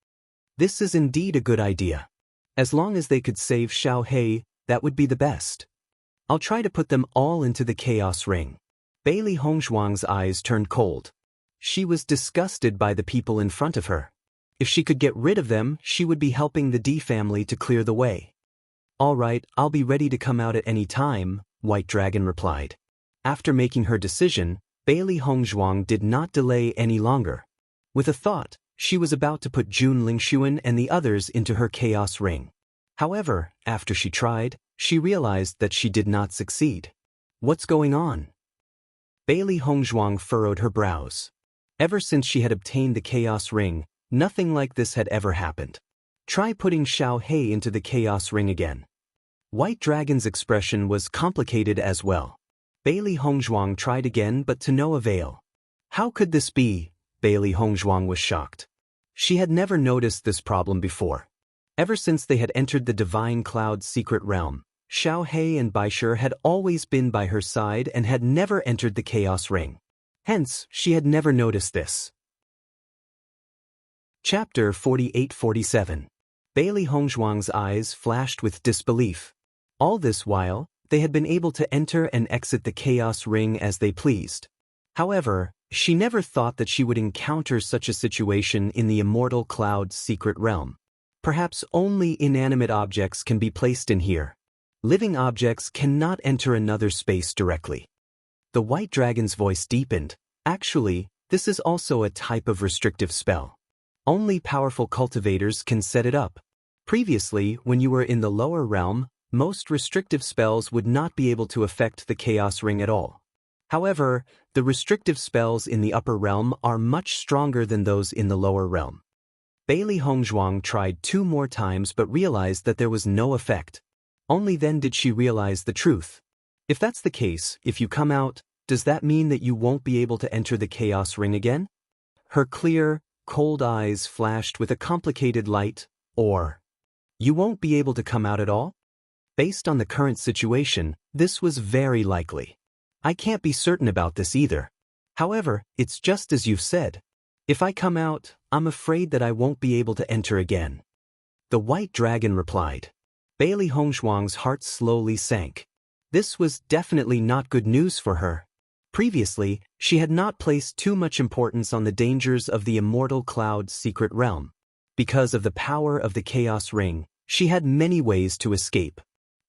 This is indeed a good idea. As long as they could save Xiao He, that would be the best. I'll try to put them all into the chaos ring. Bailey Hongzhuang's eyes turned cold. She was disgusted by the people in front of her. If she could get rid of them, she would be helping the D family to clear the way. All right, I'll be ready to come out at any time, White Dragon replied. After making her decision, Bailey Hongzhuang did not delay any longer. With a thought, she was about to put Jun Lingxuan and the others into her chaos ring. However, after she tried, she realized that she did not succeed. What's going on? Bailey Hongzhuang furrowed her brows. Ever since she had obtained the chaos ring, nothing like this had ever happened. Try putting Xiao He into the chaos ring again. White Dragon's expression was complicated as well. Bailey Hongzhuang tried again but to no avail. How could this be? Bailey Hongzhuang was shocked. She had never noticed this problem before. Ever since they had entered the Divine Cloud's secret realm, Xiao He and Baisher had always been by her side and had never entered the Chaos Ring. Hence, she had never noticed this. Chapter 48-47. Bailey Hongzhuang's eyes flashed with disbelief. All this while, they had been able to enter and exit the Chaos Ring as they pleased. However, she never thought that she would encounter such a situation in the Immortal Cloud's secret realm. Perhaps only inanimate objects can be placed in here. Living objects cannot enter another space directly. The White Dragon's voice deepened. Actually, this is also a type of restrictive spell. Only powerful cultivators can set it up. Previously, when you were in the lower realm, most restrictive spells would not be able to affect the Chaos Ring at all. However, the restrictive spells in the upper realm are much stronger than those in the lower realm. Bailey Hongzhuang tried 2 more times but realized that there was no effect. Only then did she realize the truth. If that's the case, if you come out, does that mean that you won't be able to enter the Chaos Ring again? Her clear, cold eyes flashed with a complicated light, or you won't be able to come out at all? Based on the current situation, this was very likely. I can't be certain about this either. However, it's just as you've said. If I come out, I'm afraid that I won't be able to enter again. The White Dragon replied. Bailey Hongzhuang's heart slowly sank. This was definitely not good news for her. Previously, she had not placed too much importance on the dangers of the Immortal Cloud's secret realm. Because of the power of the Chaos Ring, she had many ways to escape.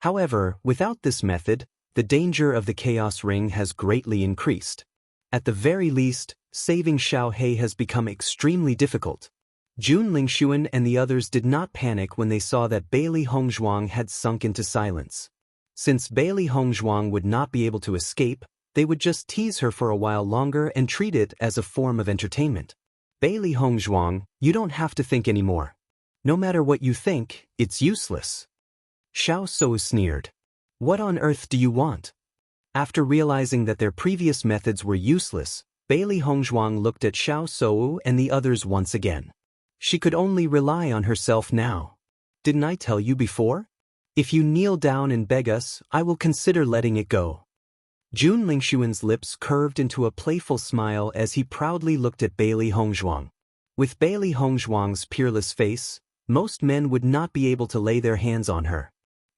However, without this method, the danger of the Chaos Ring has greatly increased. At the very least, saving Xiao He has become extremely difficult. Jun Lingxuan and the others did not panic when they saw that Bailey Hongzhuang had sunk into silence. Since Bailey Hongzhuang would not be able to escape, they would just tease her for a while longer and treat it as a form of entertainment. Bailey Hongzhuang, you don't have to think anymore. No matter what you think, it's useless. Xiao Sou sneered. What on earth do you want? After realizing that their previous methods were useless, Bailey Hongzhuang looked at Xiao Sou and the others once again. She could only rely on herself now. Didn't I tell you before? If you kneel down and beg us, I will consider letting it go. Jun Lingxuan's lips curved into a playful smile as he proudly looked at Bailey Hongzhuang. With Bailey Hongzhuang's peerless face, most men would not be able to lay their hands on her.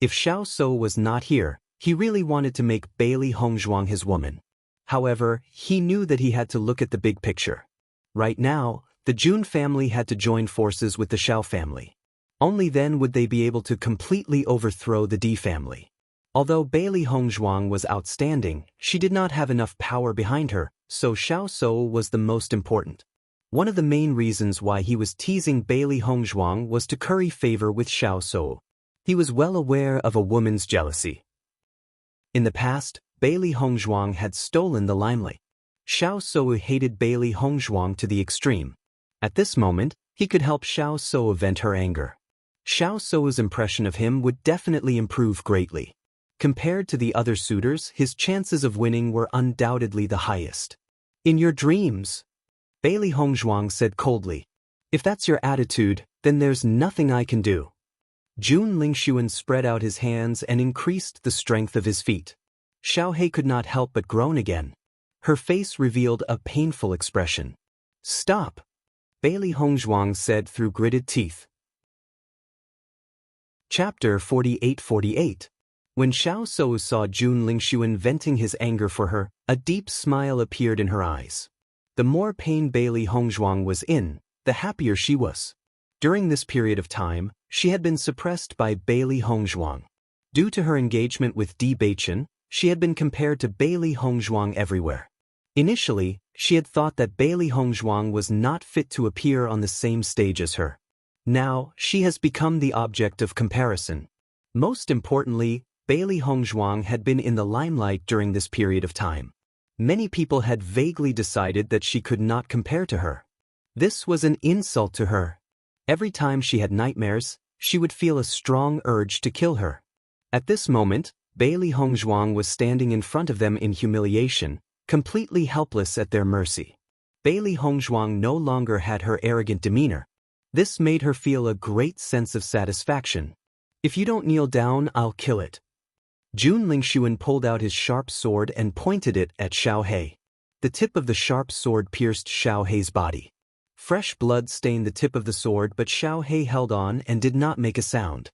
If Xiao Sou was not here, he really wanted to make Bailey Hongzhuang his woman. However, he knew that he had to look at the big picture. Right now, the Jun family had to join forces with the Xiao family. Only then would they be able to completely overthrow the D family. Although Bailey Hongzhuang was outstanding, she did not have enough power behind her, so Xiao Sou was the most important. One of the main reasons why he was teasing Bailey Hongzhuang was to curry favor with Xiao Sou. He was well aware of a woman's jealousy. In the past, Bailey Hongzhuang had stolen the limelight. Xiao Sou hated Bailey Hongzhuang to the extreme. At this moment, he could help Xiao Sou vent her anger. Xiao Sou's impression of him would definitely improve greatly. Compared to the other suitors, his chances of winning were undoubtedly the highest. In your dreams, Bailey Hongzhuang said coldly. If that's your attitude, then there's nothing I can do. Jun Lingxuan spread out his hands and increased the strength of his feet. Xiao He could not help but groan again. Her face revealed a painful expression. Stop! Bailey Hongzhuang said through gritted teeth. Chapter 48-48. When Xiao Sou saw Jun Lingxuan venting his anger for her, a deep smile appeared in her eyes. The more pain Bailey Hongzhuang was in, the happier she was. During this period of time, she had been suppressed by Bailey Hongzhuang. Due to her engagement with Bewitching, she had been compared to Bailey Hongzhuang everywhere. Initially, she had thought that Bailey Hongzhuang was not fit to appear on the same stage as her. Now, she has become the object of comparison. Most importantly, Bailey Hongzhuang had been in the limelight during this period of time. Many people had vaguely decided that she could not compare to her. This was an insult to her. Every time she had nightmares, she would feel a strong urge to kill her. At this moment, Bailey Hongzhuang was standing in front of them in humiliation, completely helpless at their mercy. Bailey Hongzhuang no longer had her arrogant demeanor. This made her feel a great sense of satisfaction. If you don't kneel down, I'll kill it. Jun Lingxuan pulled out his sharp sword and pointed it at Xiao He. The tip of the sharp sword pierced Xiao He's body. Fresh blood stained the tip of the sword, but Xiao He held on and did not make a sound.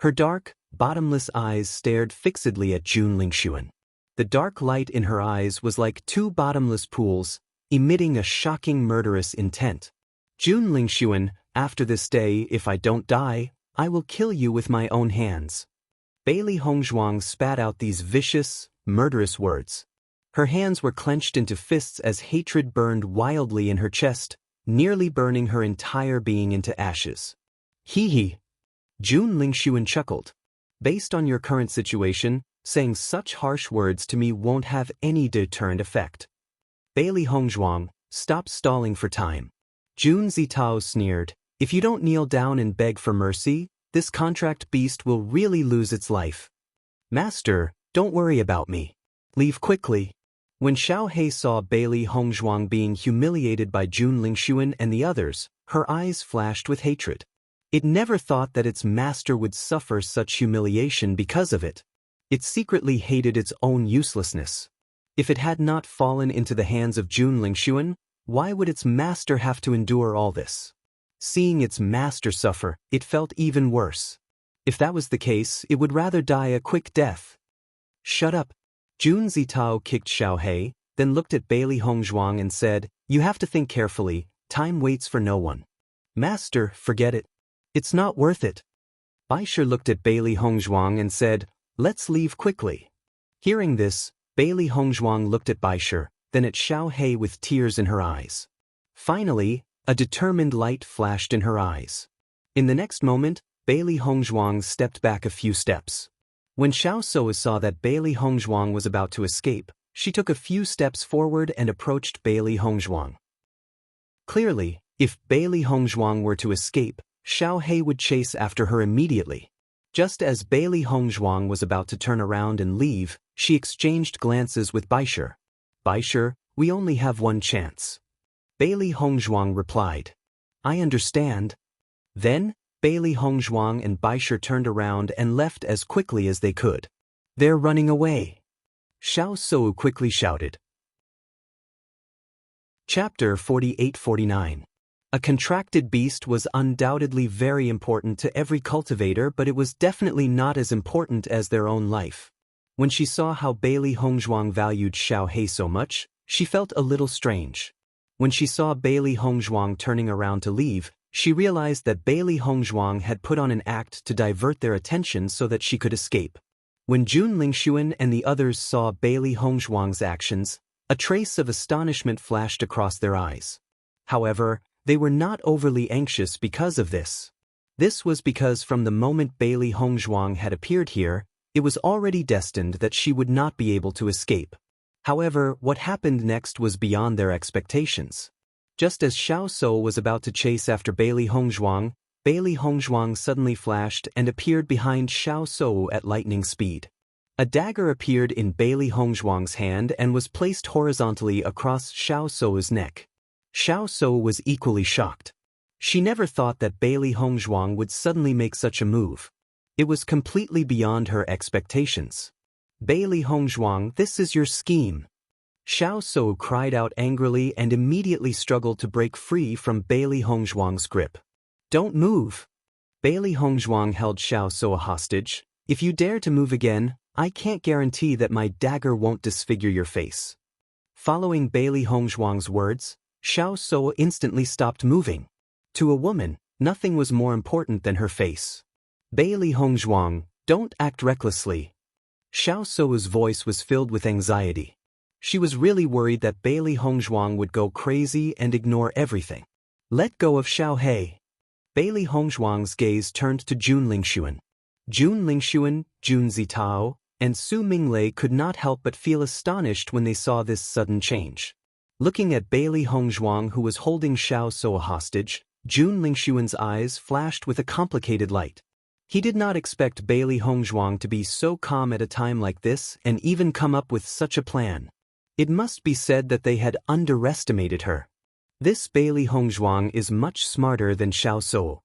Her dark, bottomless eyes stared fixedly at Jun Lingxuan. The dark light in her eyes was like two bottomless pools, emitting a shocking murderous intent. Jun Lingxuan, after this day, if I don't die, I will kill you with my own hands. Bailey Hongzhuang spat out these vicious, murderous words. Her hands were clenched into fists as hatred burned wildly in her chest, nearly burning her entire being into ashes. Hee hee. Jun Lingxuan chuckled. Based on your current situation, saying such harsh words to me won't have any deterrent effect. Bailey Hongzhuang, stop stalling for time. Jun Zitao sneered, if you don't kneel down and beg for mercy, this contract beast will really lose its life. Master, don't worry about me. Leave quickly. When Xiao He saw Bailey Hongzhuang being humiliated by Jun Lingxuan and the others, her eyes flashed with hatred. It never thought that its master would suffer such humiliation because of it. It secretly hated its own uselessness. If it had not fallen into the hands of Jun Lingxuan, why would its master have to endure all this? Seeing its master suffer, it felt even worse. If that was the case, it would rather die a quick death. Shut up. Jun Zitao kicked Xiao He, then looked at Bailey Hongzhuang and said, you have to think carefully, time waits for no one. Master, forget it. It's not worth it. Baisha looked at Bailey Hongzhuang and said, let's leave quickly. Hearing this, Bailey Hongzhuang looked at Baisha, then at Xiao He with tears in her eyes. Finally, a determined light flashed in her eyes. In the next moment, Bailey Hongzhuang stepped back a few steps. When Xiao Sou saw that Bailey Hongzhuang was about to escape, she took a few steps forward and approached Bailey Hongzhuang. Clearly, if Bailey Hongzhuang were to escape, Xiao He would chase after her immediately. Just as Bailey Hongzhuang was about to turn around and leave, she exchanged glances with Baisha. Baisha, we only have one chance. Bailey Hongzhuang replied. I understand. Then, Bailey Hongzhuang and Baisha turned around and left as quickly as they could. They're running away. Xiao Sou quickly shouted. Chapter 48-49. A contracted beast was undoubtedly very important to every cultivator, but it was definitely not as important as their own life. When she saw how Bailey Hongzhuang valued Xiao He so much, she felt a little strange. When she saw Bailey Hongzhuang turning around to leave, she realized that Bailey Hongzhuang had put on an act to divert their attention so that she could escape. When Jun Lingxuan and the others saw Bailey Hongzhuang's actions, a trace of astonishment flashed across their eyes. However, they were not overly anxious because of this. This was because from the moment Bailey Hongzhuang had appeared here, it was already destined that she would not be able to escape. However, what happened next was beyond their expectations. Just as Xiao Sou was about to chase after Bailey Hongzhuang suddenly flashed and appeared behind Xiao Sou at lightning speed. A dagger appeared in Bailey Hongzhuang's hand and was placed horizontally across Xiao Sou's neck. Xiao Sou was equally shocked. She never thought that Bailey Hongzhuang would suddenly make such a move. It was completely beyond her expectations. Bailey Hongzhuang, this is your scheme. Xiao So cried out angrily and immediately struggled to break free from Bailey Hongzhuang's grip. Don't move! Bailey Hongzhuang held Xiao So hostage. If you dare to move again, I can't guarantee that my dagger won't disfigure your face. Following Bailey Hongzhuang's words, Xiao So instantly stopped moving. To a woman, nothing was more important than her face. Bailey Hongzhuang, don't act recklessly. Xiao So's voice was filled with anxiety. She was really worried that Bailey Hongzhuang would go crazy and ignore everything. Let go of Xiao He. Bailey Hongzhuang's gaze turned to Jun Lingxuan. Jun Lingxuan, Jun Zitao, and Su Minglei could not help but feel astonished when they saw this sudden change. Looking at Bailey Hongzhuang, who was holding Xiao So hostage, Jun Lingxuan's eyes flashed with a complicated light. He did not expect Bailey Hongzhuang to be so calm at a time like this and even come up with such a plan. It must be said that they had underestimated her. This Bailey Hongzhuang is much smarter than Xiao So.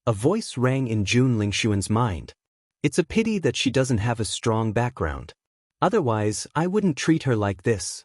A voice rang in Jun Lingxuan's mind. It's a pity that she doesn't have a strong background. Otherwise, I wouldn't treat her like this.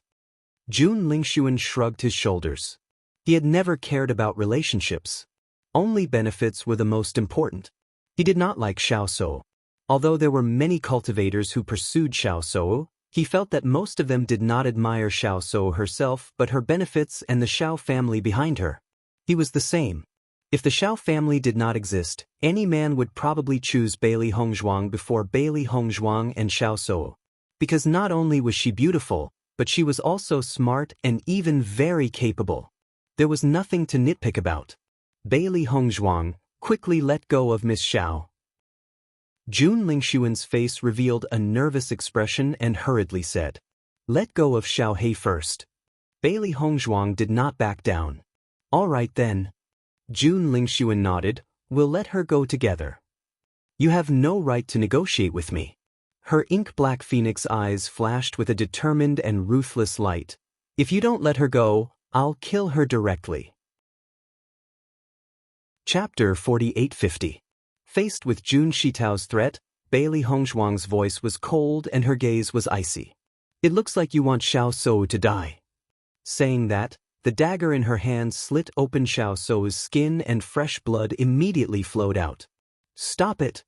Jun Lingxuan shrugged his shoulders. He had never cared about relationships. Only benefits were the most important. He did not like Xiao So. Although there were many cultivators who pursued Xiao So, he felt that most of them did not admire Xiao So herself but her benefits and the Xiao family behind her. He was the same. If the Xiao family did not exist, any man would probably choose Bailey Hongzhuang before Bailey Hongzhuang and Xiao So. Because not only was she beautiful, but she was also smart and even very capable. There was nothing to nitpick about. Bailey Hongzhuang quickly let go of Miss Xiao. Jun Lingxuan's face revealed a nervous expression and hurriedly said, "Let go of Xiao He first." Bailey Hongzhuang did not back down. "All right then." Jun Lingxuan nodded, "We'll let her go together. You have no right to negotiate with me." Her ink-black phoenix eyes flashed with a determined and ruthless light. "If you don't let her go, I'll kill her directly." Chapter 4850. Faced with Jun Shitao's threat, Bailey Hongzhuang's voice was cold and her gaze was icy. "It looks like you want Xiao So to die." Saying that, the dagger in her hand slit open Xiao So's skin and fresh blood immediately flowed out. "Stop it!"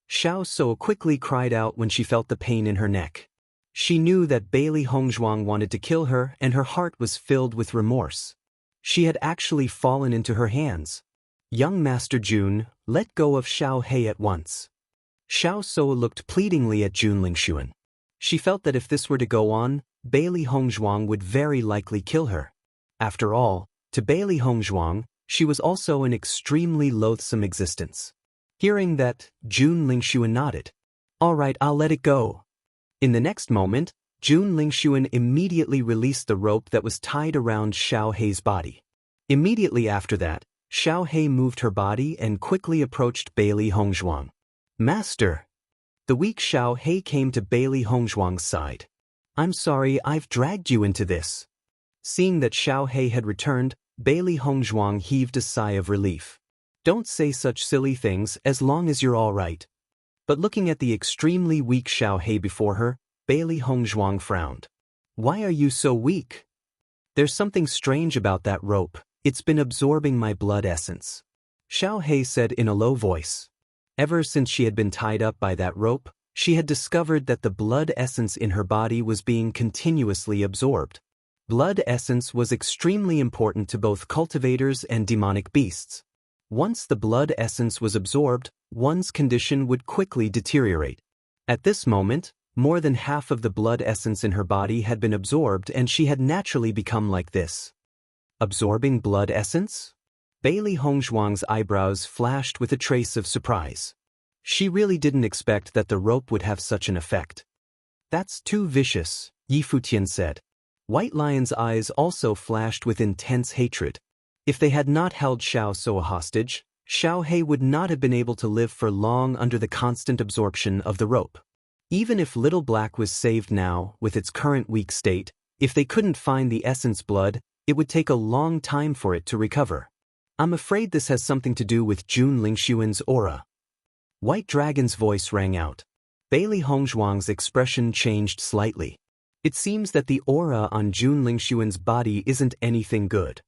Xiao So quickly cried out when she felt the pain in her neck. She knew that Bailey Hongzhuang wanted to kill her and her heart was filled with remorse. She had actually fallen into her hands. "Young Master Jun, let go of Xiao He at once." Xiao So looked pleadingly at Jun Lingxuan. She felt that if this were to go on, Bailey Hongzhuang would very likely kill her. After all, to Bailey Hongzhuang, she was also an extremely loathsome existence. Hearing that, Jun Lingxuan nodded. "All right, I'll let it go." In the next moment, Jun Lingxuan immediately released the rope that was tied around Xiao He's body. Immediately after that, Xiao He moved her body and quickly approached Bailey Hongzhuang. "Master!" The weak Xiao He came to Bailey Hongzhuang's side. "I'm sorry I've dragged you into this." Seeing that Xiao He had returned, Bailey Hongzhuang heaved a sigh of relief. "Don't say such silly things as long as you're all right." But looking at the extremely weak Xiao He before her, Bailey Hongzhuang frowned. "Why are you so weak?" "There's something strange about that rope. It's been absorbing my blood essence," Xiao He said in a low voice. Ever since she had been tied up by that rope, she had discovered that the blood essence in her body was being continuously absorbed. Blood essence was extremely important to both cultivators and demonic beasts. Once the blood essence was absorbed, one's condition would quickly deteriorate. At this moment, more than half of the blood essence in her body had been absorbed and she had naturally become like this. Absorbing blood essence? Bailey Hongzhuang's eyebrows flashed with a trace of surprise. She really didn't expect that the rope would have such an effect. "That's too vicious," Yi Futian said. White Lion's eyes also flashed with intense hatred. If they had not held Xiao So hostage, Xiao He would not have been able to live for long under the constant absorption of the rope. Even if Little Black was saved now, with its current weak state, if they couldn't find the essence blood, it would take a long time for it to recover. "I'm afraid this has something to do with Jun Lingxuan's aura." White Dragon's voice rang out. Bailey Hongzhuang's expression changed slightly. It seems that the aura on Jun Lingshuan's body isn't anything good.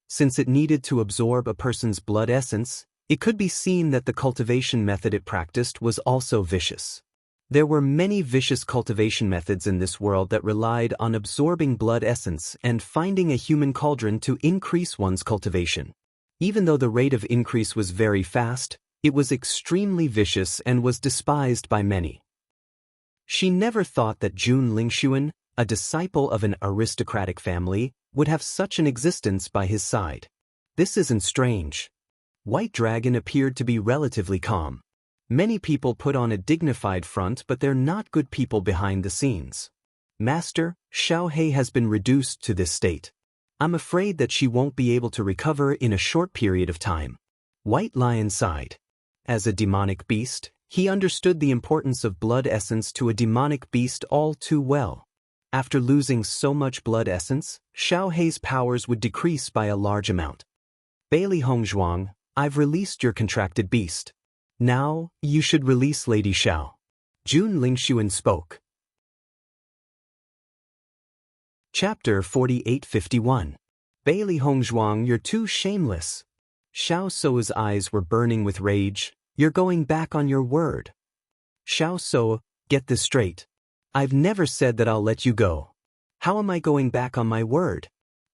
Since it needed to absorb a person's blood essence, it could be seen that the cultivation method it practiced was also vicious. There were many vicious cultivation methods in this world that relied on absorbing blood essence and finding a human cauldron to increase one's cultivation. Even though the rate of increase was very fast, it was extremely vicious and was despised by many. She never thought that Jun Lingshuan, a disciple of an aristocratic family, would have such an existence by his side. This isn't strange. White Dragon appeared to be relatively calm. Many people put on a dignified front, but they're not good people behind the scenes. Master, Xiaohei has been reduced to this state. I'm afraid that she won't be able to recover in a short period of time. White Lion sighed. As a demonic beast, he understood the importance of blood essence to a demonic beast all too well. After losing so much blood essence, Xiaohei's powers would decrease by a large amount. Bailey Hongzhuang, I've released your contracted beast. Now, you should release Lady Xiao. Jun Lingshuan spoke. Chapter 4851. Bailey Hongzhuang, you're too shameless. Xiao Sou's eyes were burning with rage. You're going back on your word. Xiao Sou, get this straight. I've never said that I'll let you go. How am I going back on my word?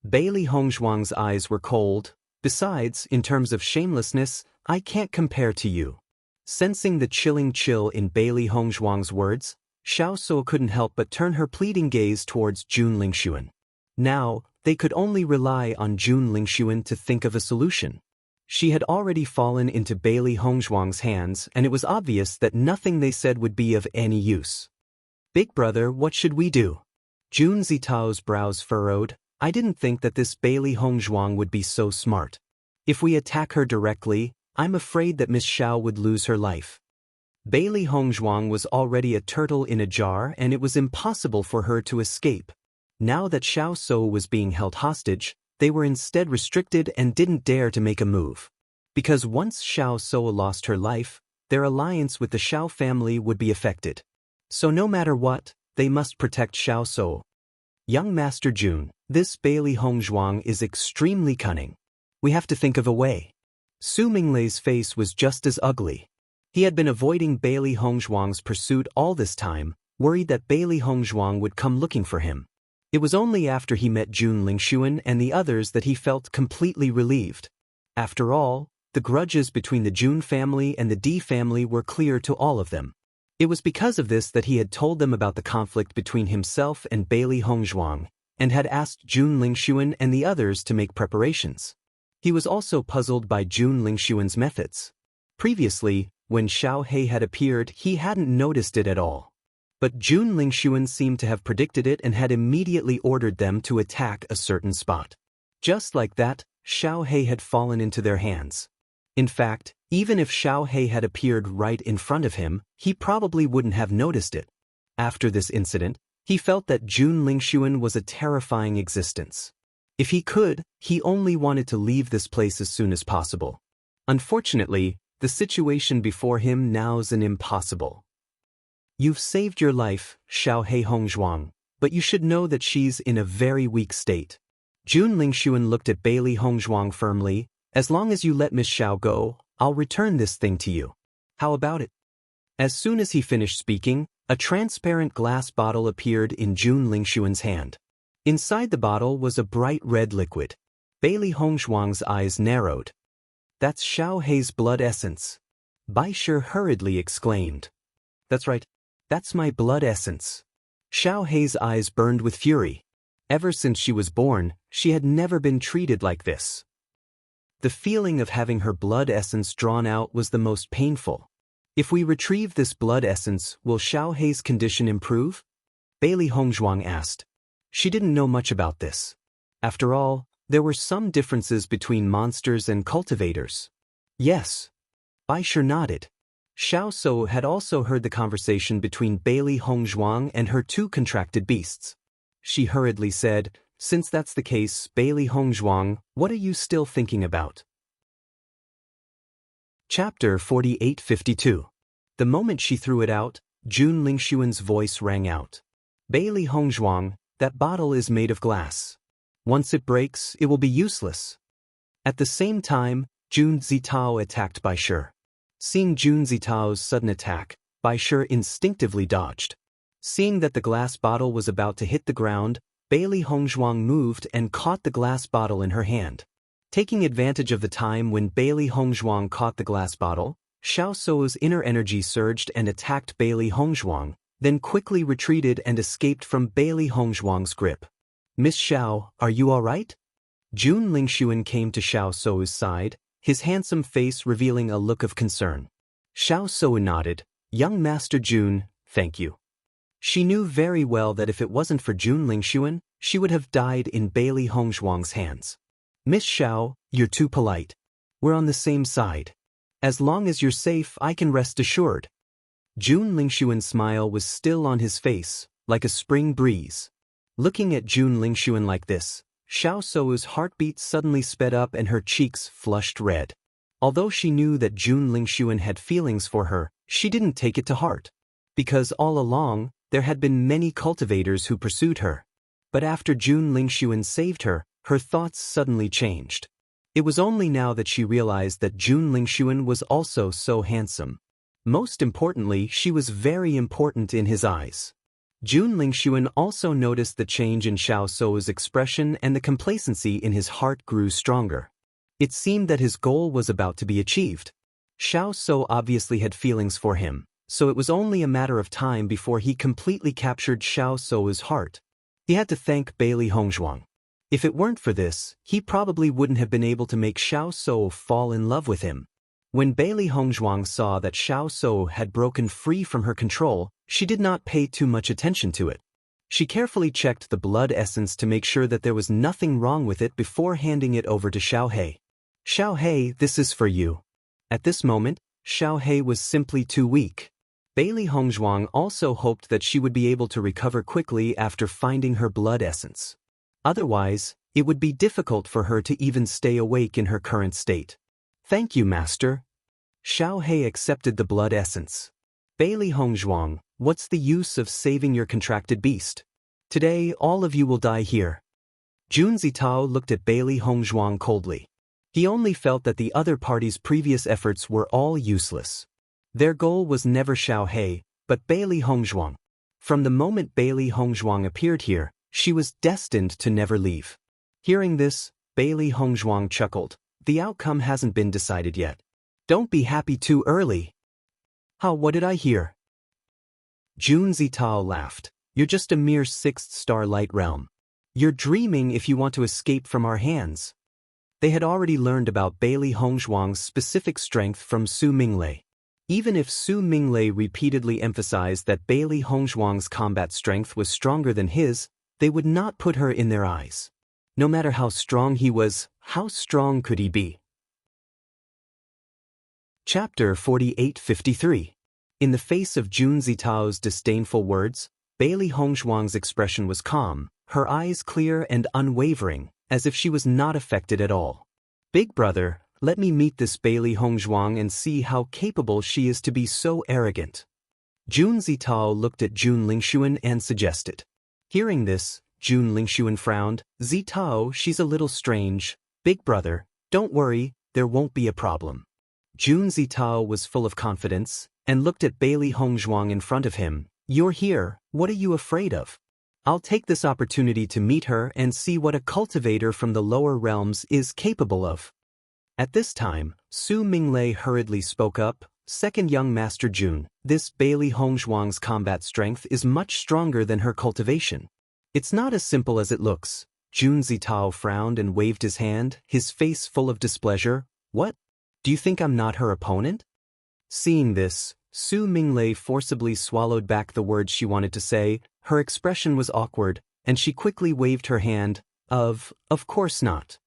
Bailey Hongzhuang's eyes were cold. Besides, in terms of shamelessness, I can't compare to you. Sensing the chilling chill in Bailey Hongzhuang's words, Xiao Sou couldn't help but turn her pleading gaze towards Jun Lingshuan. Now, they could only rely on Jun Lingshuan to think of a solution. She had already fallen into Bailey Hongzhuang's hands, and it was obvious that nothing they said would be of any use. Big brother, what should we do? Jun Zitao's brows furrowed. I didn't think that this Bailey Hongzhuang would be so smart. If we attack her directly, I'm afraid that Miss Xiao would lose her life. Bailey Hongzhuang was already a turtle in a jar, and it was impossible for her to escape. Now that Xiao Sou was being held hostage, they were instead restricted and didn't dare to make a move. Because once Xiao Sou lost her life, their alliance with the Xiao family would be affected. So no matter what, they must protect Xiao Sou. Young Master Jun, this Bailey Hongzhuang is extremely cunning. We have to think of a way. Su Minglei's face was just as ugly. He had been avoiding Bailey Hongzhuang's pursuit all this time, worried that Bailey Hongzhuang would come looking for him. It was only after he met Jun Lingshuan and the others that he felt completely relieved. After all, the grudges between the Jun family and the Di family were clear to all of them. It was because of this that he had told them about the conflict between himself and Bailey Hongzhuang, and had asked Jun Lingshuan and the others to make preparations. He was also puzzled by Jun Lingshuan's methods. Previously, when Xiaohei had appeared, he hadn't noticed it at all. But Jun Lingshuan seemed to have predicted it and had immediately ordered them to attack a certain spot. Just like that, Xiaohei had fallen into their hands. In fact, even if Xiaohei had appeared right in front of him, he probably wouldn't have noticed it. After this incident, he felt that Jun Lingshuan was a terrifying existence. If he could, he only wanted to leave this place as soon as possible. Unfortunately, the situation before him now's an impossible. You've saved your life, Xiaohei Hongzhuang, but you should know that she's in a very weak state. Jun Lingshuan looked at Bailey Hongzhuang firmly. As long as you let Miss Xiao go, I'll return this thing to you. How about it? As soon as he finished speaking, a transparent glass bottle appeared in Jun Lingshuan's hand. Inside the bottle was a bright red liquid. Bailey Hongzhuang's eyes narrowed. That's Xiaohei's blood essence. Bai Shi hurriedly exclaimed. That's right. That's my blood essence. Xiaohei's eyes burned with fury. Ever since she was born, she had never been treated like this. The feeling of having her blood essence drawn out was the most painful. If we retrieve this blood essence, will Xiaohei's condition improve? Bailey Hongzhuang asked. She didn't know much about this. After all, there were some differences between monsters and cultivators. Yes. Bai Shi nodded. Xiao Sou had also heard the conversation between Bailey Hongzhuang and her two contracted beasts. She hurriedly said, since that's the case, Bailey Hongzhuang, what are you still thinking about? Chapter 4852. The moment she threw it out, Jun Lingshuan's voice rang out. Bailey Hongzhuang, that bottle is made of glass. Once it breaks, it will be useless. At the same time, Jun Zitao attacked Bai Shi. Seeing Jun Zitao's sudden attack, Bai Shi instinctively dodged. Seeing that the glass bottle was about to hit the ground, Bailey Hongzhuang moved and caught the glass bottle in her hand. Taking advantage of the time when Bailey Hongzhuang caught the glass bottle, Xiao Sou's inner energy surged and attacked Bailey Hongzhuang, then quickly retreated and escaped from Bailey Hongzhuang's grip. Miss Xiao, are you all right? Jun Lingxuan came to Xiao Sou's side, his handsome face revealing a look of concern. Xiao Sou nodded. Young Master Jun, thank you. She knew very well that if it wasn't for Jun Lingxuan, she would have died in Bailey Hongzhuang's hands. Miss Xiao, you're too polite. We're on the same side. As long as you're safe, I can rest assured. Jun Lingxuan's smile was still on his face, like a spring breeze. Looking at Jun Lingxuan like this, Xiao Sou's heartbeat suddenly sped up and her cheeks flushed red. Although she knew that Jun Lingxuan had feelings for her, she didn't take it to heart. Because all along, there had been many cultivators who pursued her. But after Jun Lingxuan saved her, her thoughts suddenly changed. It was only now that she realized that Jun Lingxuan was also so handsome. Most importantly, she was very important in his eyes. Jun Lingxuan also noticed the change in Xiao Sou's expression, and the complacency in his heart grew stronger. It seemed that his goal was about to be achieved. Xiao Sou obviously had feelings for him, so it was only a matter of time before he completely captured Xiao Sou's heart. He had to thank Bailey Hongzhuang. If it weren't for this, he probably wouldn't have been able to make Xiao Sou fall in love with him. When Bailey Hongzhuang saw that Xiao Sou had broken free from her control, she did not pay too much attention to it. She carefully checked the blood essence to make sure that there was nothing wrong with it before handing it over to Xiao He. Xiao He, this is for you. At this moment, Xiao He was simply too weak. Bailey Hongzhuang also hoped that she would be able to recover quickly after finding her blood essence. Otherwise, it would be difficult for her to even stay awake in her current state. Thank you, Master. Xiao He accepted the blood essence. Bailey Hongzhuang, what's the use of saving your contracted beast? Today, all of you will die here. Jun Zitao looked at Bailey Hongzhuang coldly. He only felt that the other party's previous efforts were all useless. Their goal was never Xiao He, but Bailey Hongzhuang. From the moment Bailey Hongzhuang appeared here, she was destined to never leave. Hearing this, Bailey Hongzhuang chuckled. The outcome hasn't been decided yet. Don't be happy too early. How, what did I hear? Jun Zitao laughed. You're just a mere 6th-star light realm. You're dreaming if you want to escape from our hands. They had already learned about Bailey Hongzhuang's specific strength from Su Minglei. Even if Su Minglei repeatedly emphasized that Bailey Hongzhuang's combat strength was stronger than his, they would not put her in their eyes. No matter how strong he was, how strong could he be? Chapter 4853. In the face of Jun Zitao's disdainful words, Bailey Hongzhuang's expression was calm, her eyes clear and unwavering, as if she was not affected at all. Big brother, let me meet this Bailey Hongzhuang and see how capable she is to be so arrogant. Jun Zitao looked at Jun Lingxuan and suggested. Hearing this, Jun Lingxuan frowned. Zitao, she's a little strange. Big brother, don't worry, there won't be a problem. Jun Zitao was full of confidence, and looked at Bailey Hongzhuang in front of him. You're here, what are you afraid of? I'll take this opportunity to meet her and see what a cultivator from the lower realms is capable of. At this time, Su Minglei hurriedly spoke up. Second young Master Jun, this Bailey Hongzhuang's combat strength is much stronger than her cultivation. It's not as simple as it looks. Jun Zitao frowned and waved his hand, his face full of displeasure. What? Do you think I'm not her opponent? Seeing this, Su Minglei forcibly swallowed back the words she wanted to say. Her expression was awkward, and she quickly waved her hand. Of course not.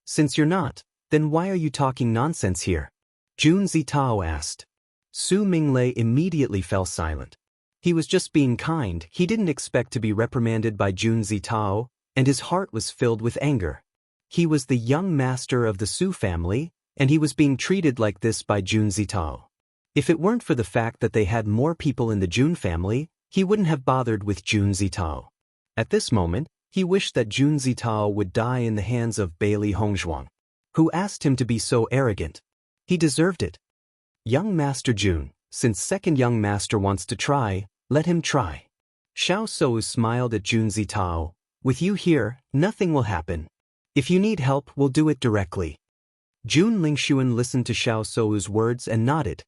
Since you're not, then why are you talking nonsense here? Jun Zitao asked. Su Minglei immediately fell silent. He was just being kind, he didn't expect to be reprimanded by Jun Zitao, and his heart was filled with anger. He was the young master of the Su family, and he was being treated like this by Jun Zitao. If it weren't for the fact that they had more people in the Jun family, he wouldn't have bothered with Jun Zitao. At this moment, he wished that Jun Zitao would die in the hands of Bailey Hongzhuang, who asked him to be so arrogant. He deserved it. Young Master Jun, since second young master wants to try, let him try. Xiao Sou smiled at Jun Zitao. With you here, nothing will happen. If you need help, we'll do it directly. Jun Lingxuan listened to Xiao Sou's words and nodded.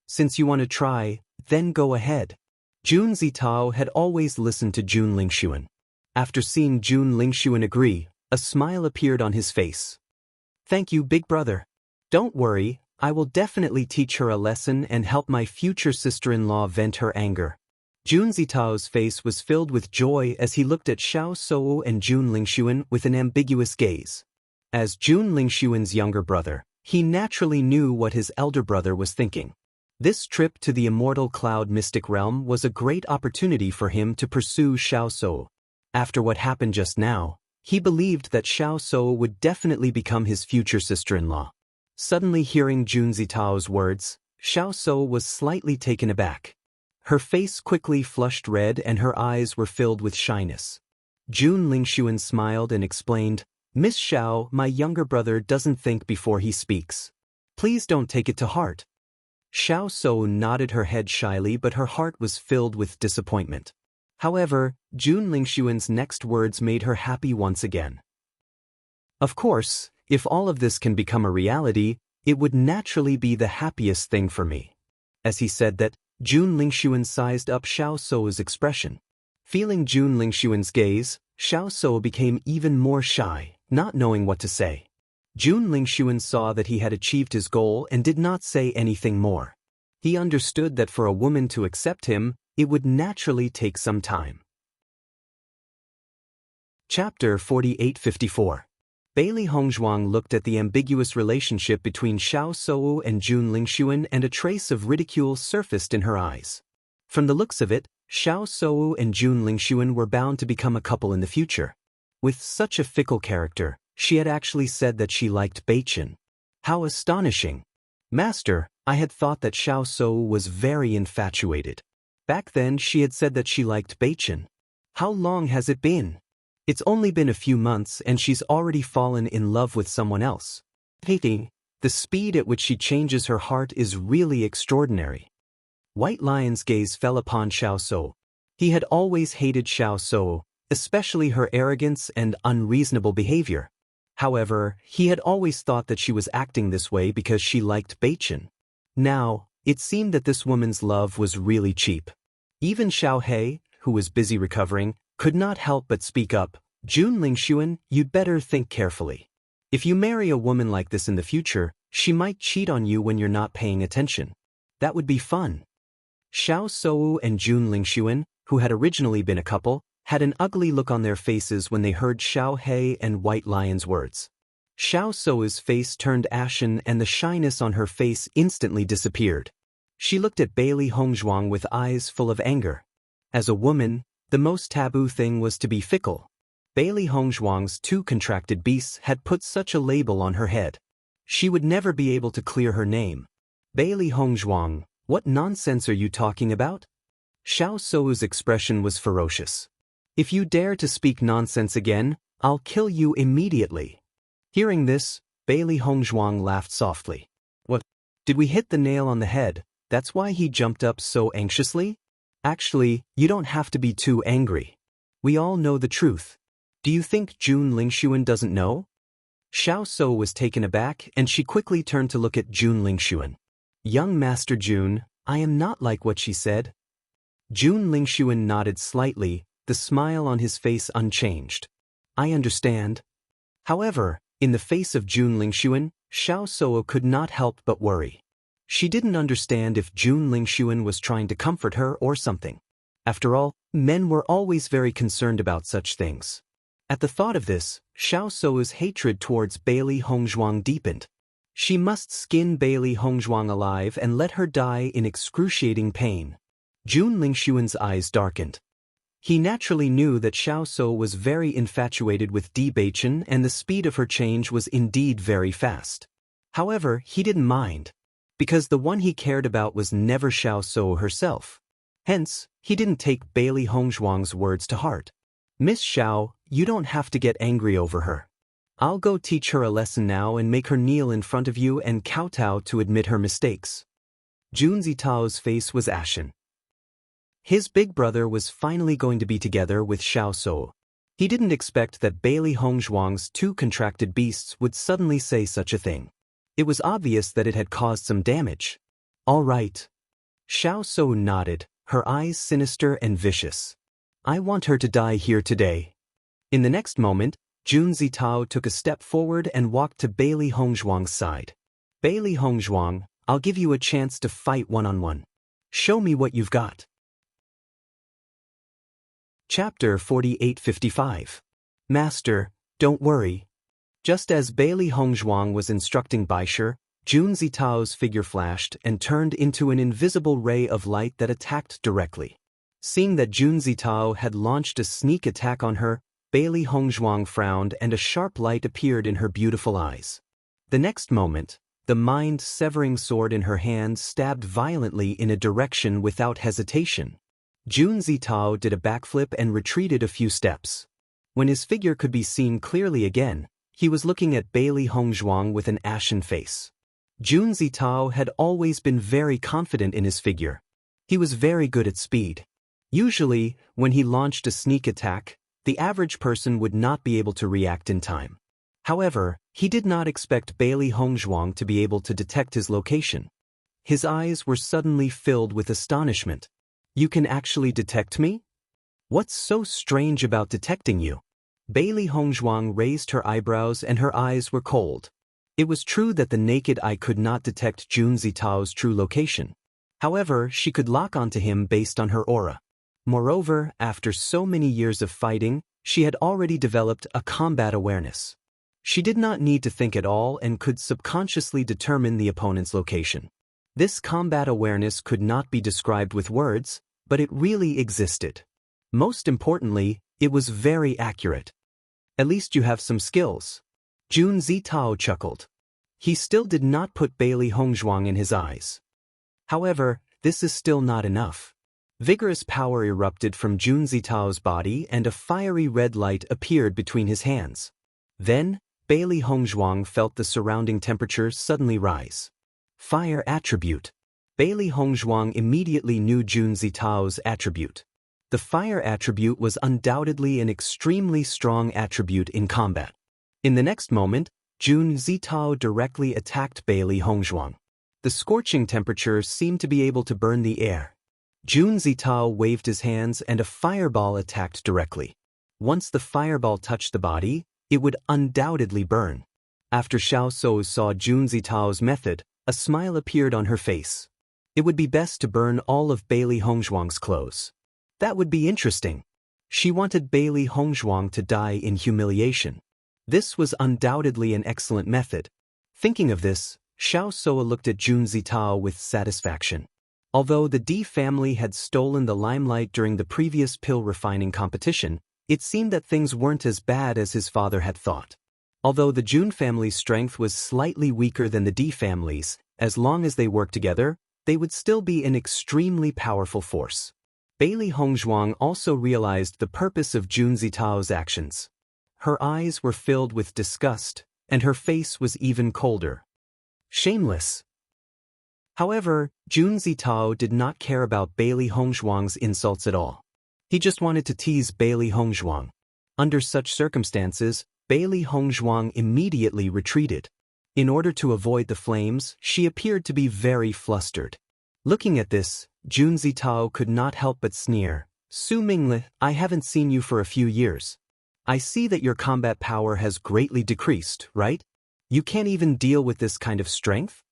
Since you want to try, then go ahead. Jun Zitao had always listened to Jun Lingxuan. After seeing Jun Lingxuan agree, a smile appeared on his face. Thank you, big brother. Don't worry, I will definitely teach her a lesson and help my future sister-in-law vent her anger. Jun Zitao's face was filled with joy as he looked at Xiao Sou and Jun Lingxuan with an ambiguous gaze. As Jun Lingxuan's younger brother, he naturally knew what his elder brother was thinking. This trip to the immortal cloud mystic realm was a great opportunity for him to pursue Xiao Sou. After what happened just now, he believed that Xiao Sou would definitely become his future sister-in-law. Suddenly hearing Jun Zitao's words, Xiao Sou was slightly taken aback. Her face quickly flushed red and her eyes were filled with shyness. Jun Lingxuan smiled and explained, Miss Xiao, my younger brother doesn't think before he speaks. Please don't take it to heart. Xiao Sou nodded her head shyly, but her heart was filled with disappointment. However, Jun Lingxuan's next words made her happy once again. Of course, if all of this can become a reality, it would naturally be the happiest thing for me. As he said that, Jun Lingxuan sized up Xiao Sou's expression. Feeling Jun Lingxuan's gaze, Xiao Sou became even more shy, not knowing what to say. Jun Lingxuan saw that he had achieved his goal and did not say anything more. He understood that for a woman to accept him, it would naturally take some time. Chapter 4854. Bailey Hongzhuang looked at the ambiguous relationship between Xiao Sou and Jun Lingxuan, and a trace of ridicule surfaced in her eyes. From the looks of it, Xiao Sou and Jun Lingxuan were bound to become a couple in the future. With such a fickle character, she had actually said that she liked Bewitching. How astonishing! Master, I had thought that Xiao Sou was very infatuated. Back then she had said that she liked Bewitching. How long has it been? It's only been a few months and she's already fallen in love with someone else. Hating, the speed at which she changes her heart is really extraordinary. White Lion's gaze fell upon Xiao Sou. He had always hated Xiao Sou, especially her arrogance and unreasonable behavior. However, he had always thought that she was acting this way because she liked Bewitching. Now, it seemed that this woman's love was really cheap. Even Xiao He, who was busy recovering, could not help but speak up. Jun Lingxuan, you'd better think carefully. If you marry a woman like this in the future, she might cheat on you when you're not paying attention. That would be fun. Xiao Sou and Jun Lingxuan, who had originally been a couple, had an ugly look on their faces when they heard Xiao He and White Lion's words. Xiao Sou's face turned ashen and the shyness on her face instantly disappeared. She looked at Bailey Hongzhuang with eyes full of anger. As a woman, the most taboo thing was to be fickle. Bailey Hongzhuang's two contracted beasts had put such a label on her head. She would never be able to clear her name. Bailey Hongzhuang, what nonsense are you talking about? Xiao Sou's expression was ferocious. If you dare to speak nonsense again, I'll kill you immediately. Hearing this, Bailey Hongzhuang laughed softly. What? Did we hit the nail on the head? That's why he jumped up so anxiously? Actually, you don't have to be too angry. We all know the truth. Do you think Jun Lingxuan doesn't know? Xiao Sou was taken aback and she quickly turned to look at Jun Lingxuan. Young Master Jun, I am not like what she said. Jun Lingxuan nodded slightly, the smile on his face unchanged. I understand. However, in the face of Jun Lingxuan, Xiao Sou could not help but worry. She didn't understand if Jun Lingxuan was trying to comfort her or something. After all, men were always very concerned about such things. At the thought of this, Xiao Sou's hatred towards Bailey Hongzhuang deepened. She must skin Bailey Hongzhuang alive and let her die in excruciating pain. Jun Lingxuan's eyes darkened. He naturally knew that Xiao Sou was very infatuated with Bewitching and the speed of her change was indeed very fast. However, he didn't mind, because the one he cared about was never Xiao Sou herself. Hence, he didn't take Bailey Hongzhuang's words to heart. Miss Xiao, you don't have to get angry over her. I'll go teach her a lesson now and make her kneel in front of you and kowtow to admit her mistakes. Jun Zitao's face was ashen. His big brother was finally going to be together with Xiao Souo. He didn't expect that Bailey Hongzhuang's two contracted beasts would suddenly say such a thing. It was obvious that it had caused some damage. All right. Xiao Souo nodded, her eyes sinister and vicious. I want her to die here today. In the next moment, Jun Zitao took a step forward and walked to Bailey Hongzhuang's side. Bailey Hongzhuang, I'll give you a chance to fight one-on-one. Show me what you've got. Chapter 4855. Master, don't worry. Just as Bailey Hongzhuang was instructing Baisher, Jun Zitao's figure flashed and turned into an invisible ray of light that attacked directly. Seeing that Jun Zitao had launched a sneak attack on her, Bailey Hongzhuang frowned and a sharp light appeared in her beautiful eyes. The next moment, the mind-severing sword in her hand stabbed violently in a direction without hesitation. Jun Zitao did a backflip and retreated a few steps. When his figure could be seen clearly again, he was looking at Bailey Hongzhuang with an ashen face. Jun Zitao had always been very confident in his figure. He was very good at speed. Usually, when he launched a sneak attack, the average person would not be able to react in time. However, he did not expect Bailey Hongzhuang to be able to detect his location. His eyes were suddenly filled with astonishment. You can actually detect me? What's so strange about detecting you? Bailey Hongzhuang raised her eyebrows and her eyes were cold. It was true that the naked eye could not detect Jun Zitao's true location. However, she could lock onto him based on her aura. Moreover, after so many years of fighting, she had already developed a combat awareness. She did not need to think at all and could subconsciously determine the opponent's location. This combat awareness could not be described with words, but it really existed. Most importantly, it was very accurate. At least you have some skills. Jun Zitao chuckled. He still did not put Bailey Hongzhuang in his eyes. However, this is still not enough. Vigorous power erupted from Jun Zitao's body and a fiery red light appeared between his hands. Then, Bailey Hongzhuang felt the surrounding temperature suddenly rise. Fire attribute. Bailey Hongzhuang immediately knew Jun Zitao's attribute. The fire attribute was undoubtedly an extremely strong attribute in combat. In the next moment, Jun Zitao directly attacked Bailey Hongzhuang. The scorching temperature seemed to be able to burn the air. Jun Zitao waved his hands and a fireball attacked directly. Once the fireball touched the body, it would undoubtedly burn. After Xiao Souo saw Jun Zitao's method, a smile appeared on her face. It would be best to burn all of Bailey Hongzhuang's clothes. That would be interesting. She wanted Bailey Hongzhuang to die in humiliation. This was undoubtedly an excellent method. Thinking of this, Xiao Souo looked at Jun Zitao with satisfaction. Although the D family had stolen the limelight during the previous pill refining competition, it seemed that things weren't as bad as his father had thought. Although the Jun family's strength was slightly weaker than the D family's, as long as they worked together, they would still be an extremely powerful force. Bailey Hongzhuang also realized the purpose of Jun Zitao's actions. Her eyes were filled with disgust, and her face was even colder. Shameless. However, Jun Zitao did not care about Bailey Hongzhuang's insults at all. He just wanted to tease Bailey Hongzhuang. Under such circumstances, Bailey Hongzhuang immediately retreated. In order to avoid the flames, she appeared to be very flustered. Looking at this, Jun Zitao could not help but sneer. Su Mingle, I haven't seen you for a few years. I see that your combat power has greatly decreased, right? You can't even deal with this kind of strength?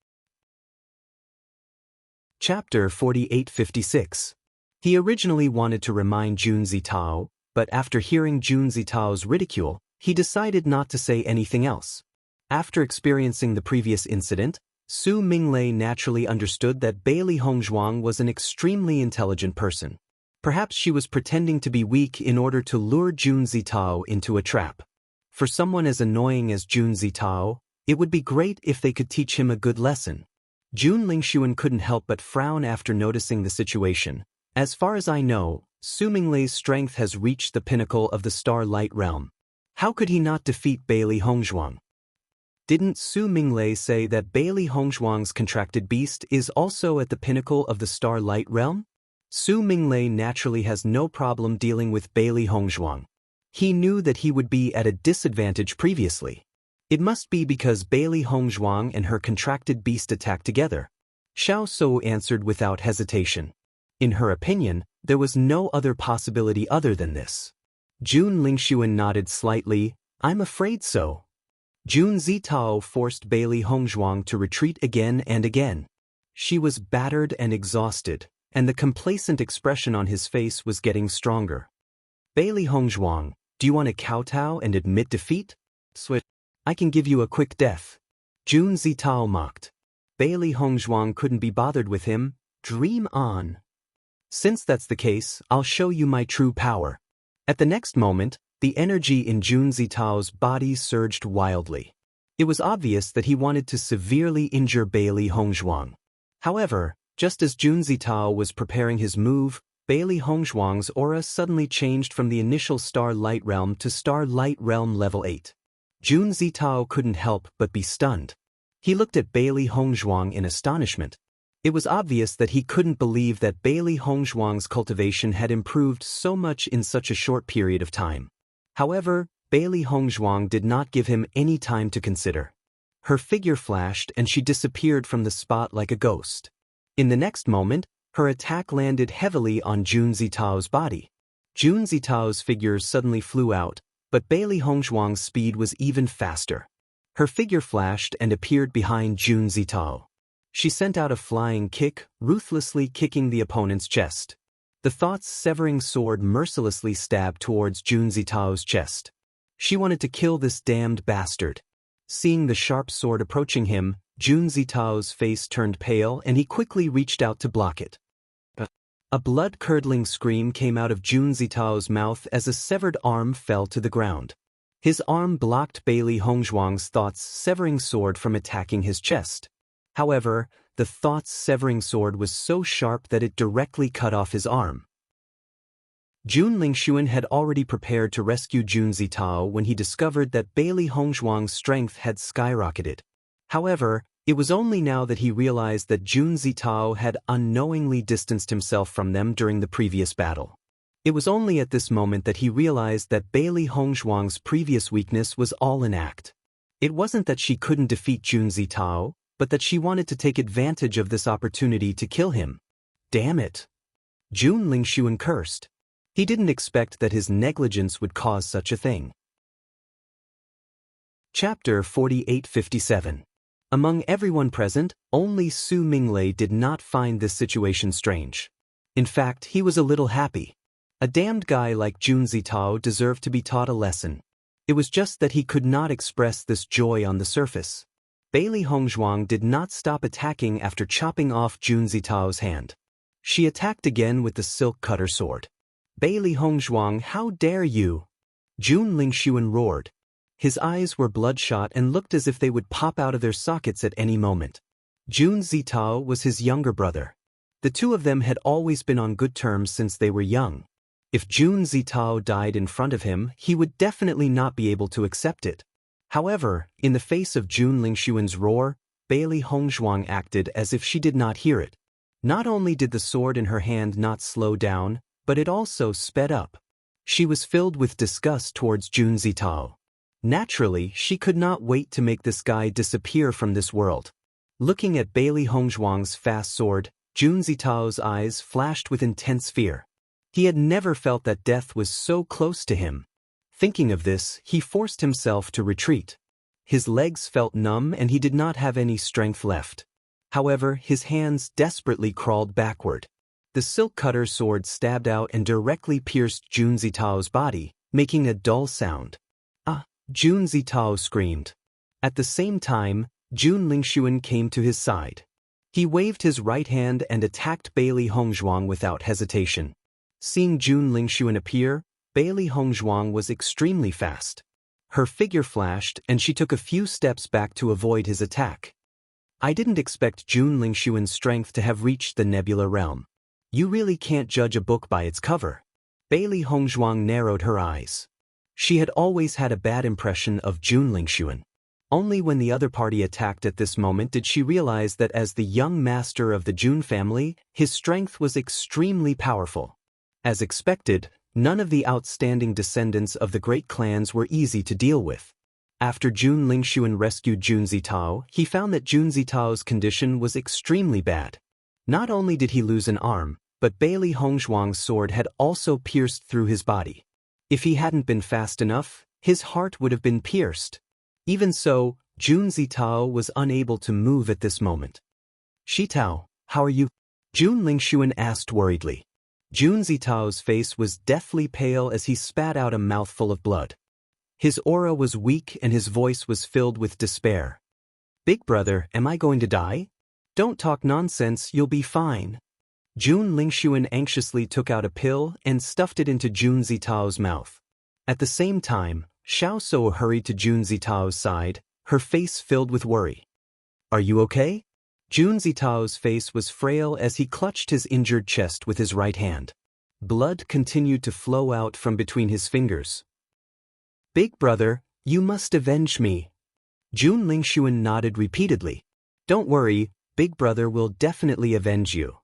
Chapter 4856. He originally wanted to remind Jun Zitao, but after hearing Jun Zitao's ridicule, he decided not to say anything else. After experiencing the previous incident, Su Mingle naturally understood that Bailey Hongzhuang was an extremely intelligent person. Perhaps she was pretending to be weak in order to lure Jun Zitao into a trap. For someone as annoying as Jun Zitao, it would be great if they could teach him a good lesson. Jun Lingxuan couldn't help but frown after noticing the situation, As far as I know, Su Minglei's strength has reached the pinnacle of the Starlight Realm. How could he not defeat Bailey Hongzhuang? Didn't Su Minglei say that Bailey Hongzhuang's contracted beast is also at the pinnacle of the Starlight Realm? Su Minglei naturally has no problem dealing with Bailey Hongzhuang. He knew that he would be at a disadvantage previously. It must be because Bailey Hongzhuang and her contracted beast attacked together. Xiao Su answered without hesitation. In her opinion, there was no other possibility other than this. Jun Lingxuan nodded slightly. I'm afraid so. Jun Zitao forced Bailey Hongzhuang to retreat again and again. She was battered and exhausted, and the complacent expression on his face was getting stronger. Bailey Hongzhuang, do you want to kowtow and admit defeat? Switch. I can give you a quick death. Jun Zitao mocked. Bailey Hongzhuang couldn't be bothered with him. Dream on. Since that's the case, I'll show you my true power. At the next moment, the energy in Jun Zitao's body surged wildly. It was obvious that he wanted to severely injure Bailey Hongzhuang. However, just as Jun Zitao was preparing his move, Bailey Hongzhuang's aura suddenly changed from the initial Starlight Realm to Starlight Realm Level 8. Jun Zitao couldn't help but be stunned. He looked at Bailey Hongzhuang in astonishment. It was obvious that he couldn't believe that Bailey Hongzhuang's cultivation had improved so much in such a short period of time. However, Bailey Hongzhuang did not give him any time to consider. Her figure flashed and she disappeared from the spot like a ghost. In the next moment, her attack landed heavily on Jun Zitao's body. Jun Zitao's figure suddenly flew out, but Bailey Hongzhuang's speed was even faster. Her figure flashed and appeared behind Jun Zitao. She sent out a flying kick, ruthlessly kicking the opponent's chest. The thought-severing sword mercilessly stabbed towards Jun Zitao's chest. She wanted to kill this damned bastard. Seeing the sharp sword approaching him, Jun Zitao's face turned pale and he quickly reached out to block it. A blood-curdling scream came out of Jun Zitao's mouth as a severed arm fell to the ground. His arm blocked Bailey Hongzhuang's thought-severing sword from attacking his chest. However, the thought-severing sword was so sharp that it directly cut off his arm. Jun Lingxuan had already prepared to rescue Jun Zitao when he discovered that Bailey Hongzhuang's strength had skyrocketed. However, it was only now that he realized that Jun Zitao had unknowingly distanced himself from them during the previous battle. It was only at this moment that he realized that Bailey Hongzhuang's previous weakness was all an act. It wasn't that she couldn't defeat Jun Zitao, but that she wanted to take advantage of this opportunity to kill him. Damn it! Jun Lingxuan cursed. He didn't expect that his negligence would cause such a thing. Chapter 4857. Among everyone present, only Su Minglei did not find this situation strange. In fact, he was a little happy. A damned guy like Jun Zitao deserved to be taught a lesson. It was just that he could not express this joy on the surface. Bailey Hongzhuang did not stop attacking after chopping off Jun Zitao's hand. She attacked again with the silk cutter sword. Bailey Hongzhuang, how dare you! Jun Lingxuan roared. His eyes were bloodshot and looked as if they would pop out of their sockets at any moment. Jun Zitao was his younger brother. The two of them had always been on good terms since they were young. If Jun Zitao died in front of him, he would definitely not be able to accept it. However, in the face of Jun Lingxuan's roar, Bailey Hongzhuang acted as if she did not hear it. Not only did the sword in her hand not slow down, but it also sped up. She was filled with disgust towards Jun Zitao. Naturally, she could not wait to make this guy disappear from this world. Looking at Bailey Hongzhuang's fast sword, Jun Zitao's eyes flashed with intense fear. He had never felt that death was so close to him. Thinking of this, he forced himself to retreat. His legs felt numb and he did not have any strength left. However, his hands desperately crawled backward. The silk cutter sword stabbed out and directly pierced Jun Zitao's body, making a dull sound. Ah! Jun Zitao screamed. At the same time, Jun Lingxuan came to his side. He waved his right hand and attacked Bailey Hongzhuang without hesitation. Seeing Jun Lingxuan appear, Bailey Hongzhuang was extremely fast. Her figure flashed and she took a few steps back to avoid his attack. I didn't expect Jun Lingxuan's strength to have reached the nebula realm. You really can't judge a book by its cover. Bailey Hongzhuang narrowed her eyes. She had always had a bad impression of Jun Lingxuan. Only when the other party attacked at this moment did she realize that as the young master of the Jun family, his strength was extremely powerful. As expected, none of the outstanding descendants of the great clans were easy to deal with. After Jun Lingxuan rescued Jun Zitao, he found that Jun Zitao's condition was extremely bad. Not only did he lose an arm, but Bailey Hongzhuang's sword had also pierced through his body. If he hadn't been fast enough, his heart would have been pierced. Even so, Jun Zitao was unable to move at this moment. "Shitao, how are you?" Jun Lingxuan asked worriedly. Jun Zitao's face was deathly pale as he spat out a mouthful of blood. His aura was weak and his voice was filled with despair. "Big brother, am I going to die?" "Don't talk nonsense, you'll be fine." Jun Lingxuan anxiously took out a pill and stuffed it into Jun Zitao's mouth. At the same time, Xiao So hurried to Jun Zitao's side, her face filled with worry. "Are you okay?" Jun Zitao's face was frail as he clutched his injured chest with his right hand. Blood continued to flow out from between his fingers. "Big brother, you must avenge me." Jun Lingxuan nodded repeatedly. "Don't worry, Big brother will definitely avenge you.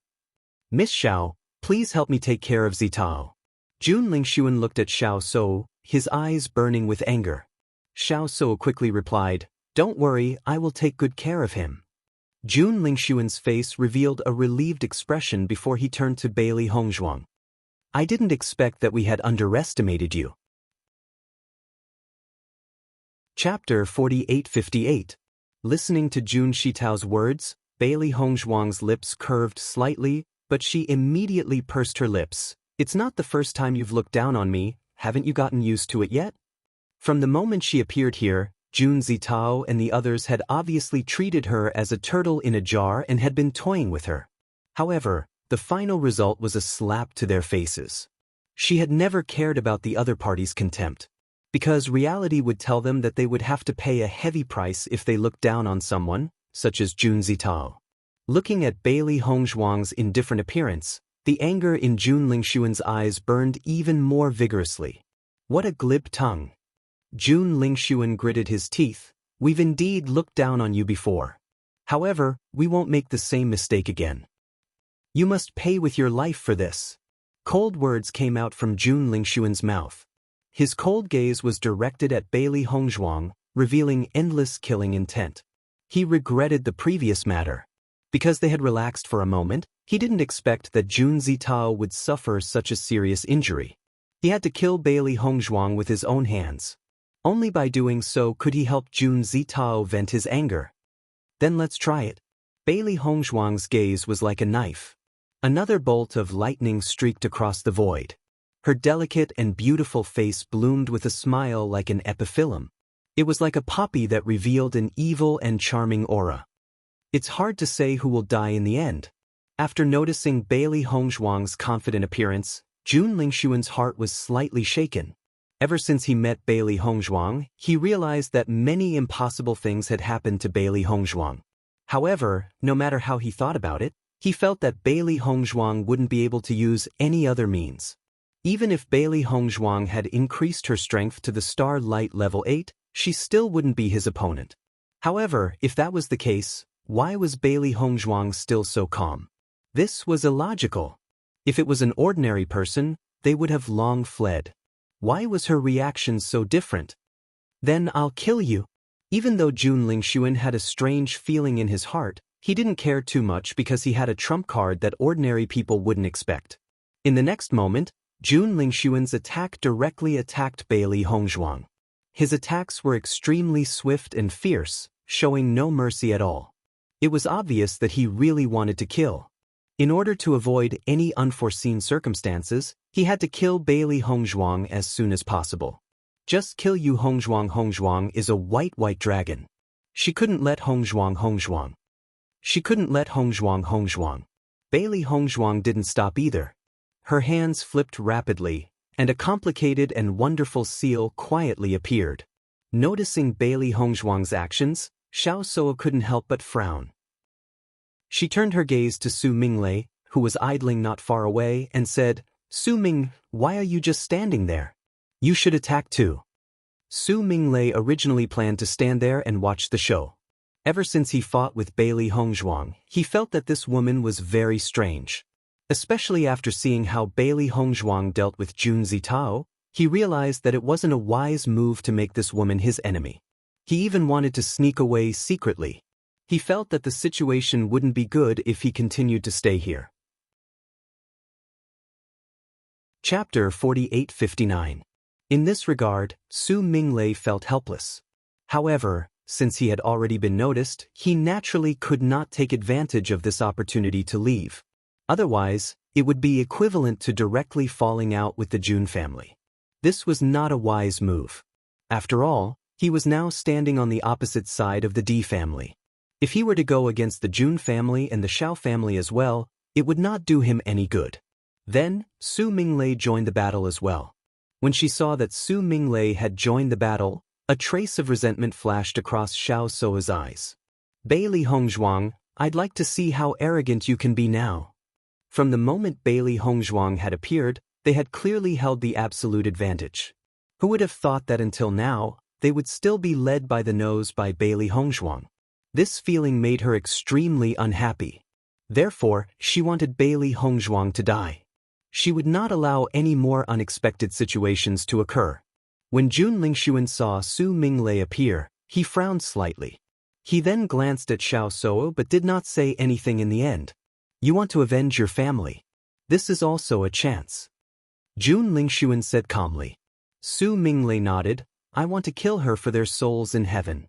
Miss Xiao, please help me take care of Zitao." Jun Lingxuan looked at Xiao So, his eyes burning with anger. Xiao So quickly replied, "Don't worry, I will take good care of him." Jun Lingxuan's face revealed a relieved expression before he turned to Bailey Hongzhuang. "I didn't expect that we had underestimated you." Chapter 48-58. Listening to Jun Shitao's words, Bailey Hongzhuang's lips curved slightly, but she immediately pursed her lips. "It's not the first time you've looked down on me, haven't you gotten used to it yet?" From the moment she appeared here, Jun Zitao and the others had obviously treated her as a turtle in a jar and had been toying with her. However, the final result was a slap to their faces. She had never cared about the other party's contempt, because reality would tell them that they would have to pay a heavy price if they looked down on someone, such as Jun Zitao. Looking at Bailey Hongzhuang's indifferent appearance, the anger in Jun Lingxuan's eyes burned even more vigorously. What a glib tongue. Jun Lingxuan gritted his teeth. "We've indeed looked down on you before. However, we won't make the same mistake again. You must pay with your life for this." Cold words came out from Jun Lingxuan's mouth. His cold gaze was directed at Bailey Hongzhuang, revealing endless killing intent. He regretted the previous matter. Because they had relaxed for a moment, he didn't expect that Jun Zitao would suffer such a serious injury. He had to kill Bailey Hongzhuang with his own hands. Only by doing so could he help Jun Zitao vent his anger. "Then let's try it." Bailey Hongzhuang's gaze was like a knife. Another bolt of lightning streaked across the void. Her delicate and beautiful face bloomed with a smile like an epiphyllum. It was like a poppy that revealed an evil and charming aura. It's hard to say who will die in the end. After noticing Bailey Hongzhuang's confident appearance, Jun Lingxuan's heart was slightly shaken. Ever since he met Bailey Hongzhuang, he realized that many impossible things had happened to Bailey Hongzhuang. However, no matter how he thought about it, he felt that Bailey Hongzhuang wouldn't be able to use any other means. Even if Bailey Hongzhuang had increased her strength to the Star Light level 8, she still wouldn't be his opponent. However, if that was the case, why was Bailey Hongzhuang still so calm? This was illogical. If it was an ordinary person, they would have long fled. Why was her reaction so different? "Then I'll kill you." Even though Jun Lingxuan had a strange feeling in his heart, he didn't care too much because he had a trump card that ordinary people wouldn't expect. In the next moment, Jun Lingxuan's attack directly attacked Bailey Hongzhuang. His attacks were extremely swift and fierce, showing no mercy at all. It was obvious that he really wanted to kill. In order to avoid any unforeseen circumstances, he had to kill Bailey Hongzhuang as soon as possible. Just kill you Hongzhuang. Hongzhuang is a white dragon. She couldn't let Hongzhuang. She couldn't let Hongzhuang. Bailey Hongzhuang didn't stop either. Her hands flipped rapidly, and a complicated and wonderful seal quietly appeared. Noticing Bailey Hongzhuang's actions, Xiao So couldn't help but frown. She turned her gaze to Su Minglei, who was idling not far away, and said, "Su Ming, why are you just standing there? You should attack too." Su Minglei originally planned to stand there and watch the show. Ever since he fought with Bailey Hongzhuang, he felt that this woman was very strange. Especially after seeing how Bailey Hongzhuang dealt with Jun Zitao, he realized that it wasn't a wise move to make this woman his enemy. He even wanted to sneak away secretly. He felt that the situation wouldn't be good if he continued to stay here. Chapter 4859. In this regard, Su Minglei felt helpless. However, since he had already been noticed, he naturally could not take advantage of this opportunity to leave. Otherwise, it would be equivalent to directly falling out with the Jun family. This was not a wise move. After all, he was now standing on the opposite side of the D family. If he were to go against the Jun family and the Xiao family as well, it would not do him any good. Then, Su Minglei joined the battle as well. When she saw that Su Minglei had joined the battle, a trace of resentment flashed across Xiao Soa's eyes. "Bailey Hongzhuang, I'd like to see how arrogant you can be now." From the moment Bailey Hongzhuang had appeared, they had clearly held the absolute advantage. Who would have thought that until now, they would still be led by the nose by Bailey Hongzhuang? This feeling made her extremely unhappy. Therefore, she wanted Bailey Hongzhuang to die. She would not allow any more unexpected situations to occur. When Jun Lingxuan saw Su Minglei appear, he frowned slightly. He then glanced at Xiao Soa but did not say anything in the end. "You want to avenge your family. This is also a chance." Jun Lingxuan said calmly. Su Minglei nodded, "I want to kill her for their souls in heaven."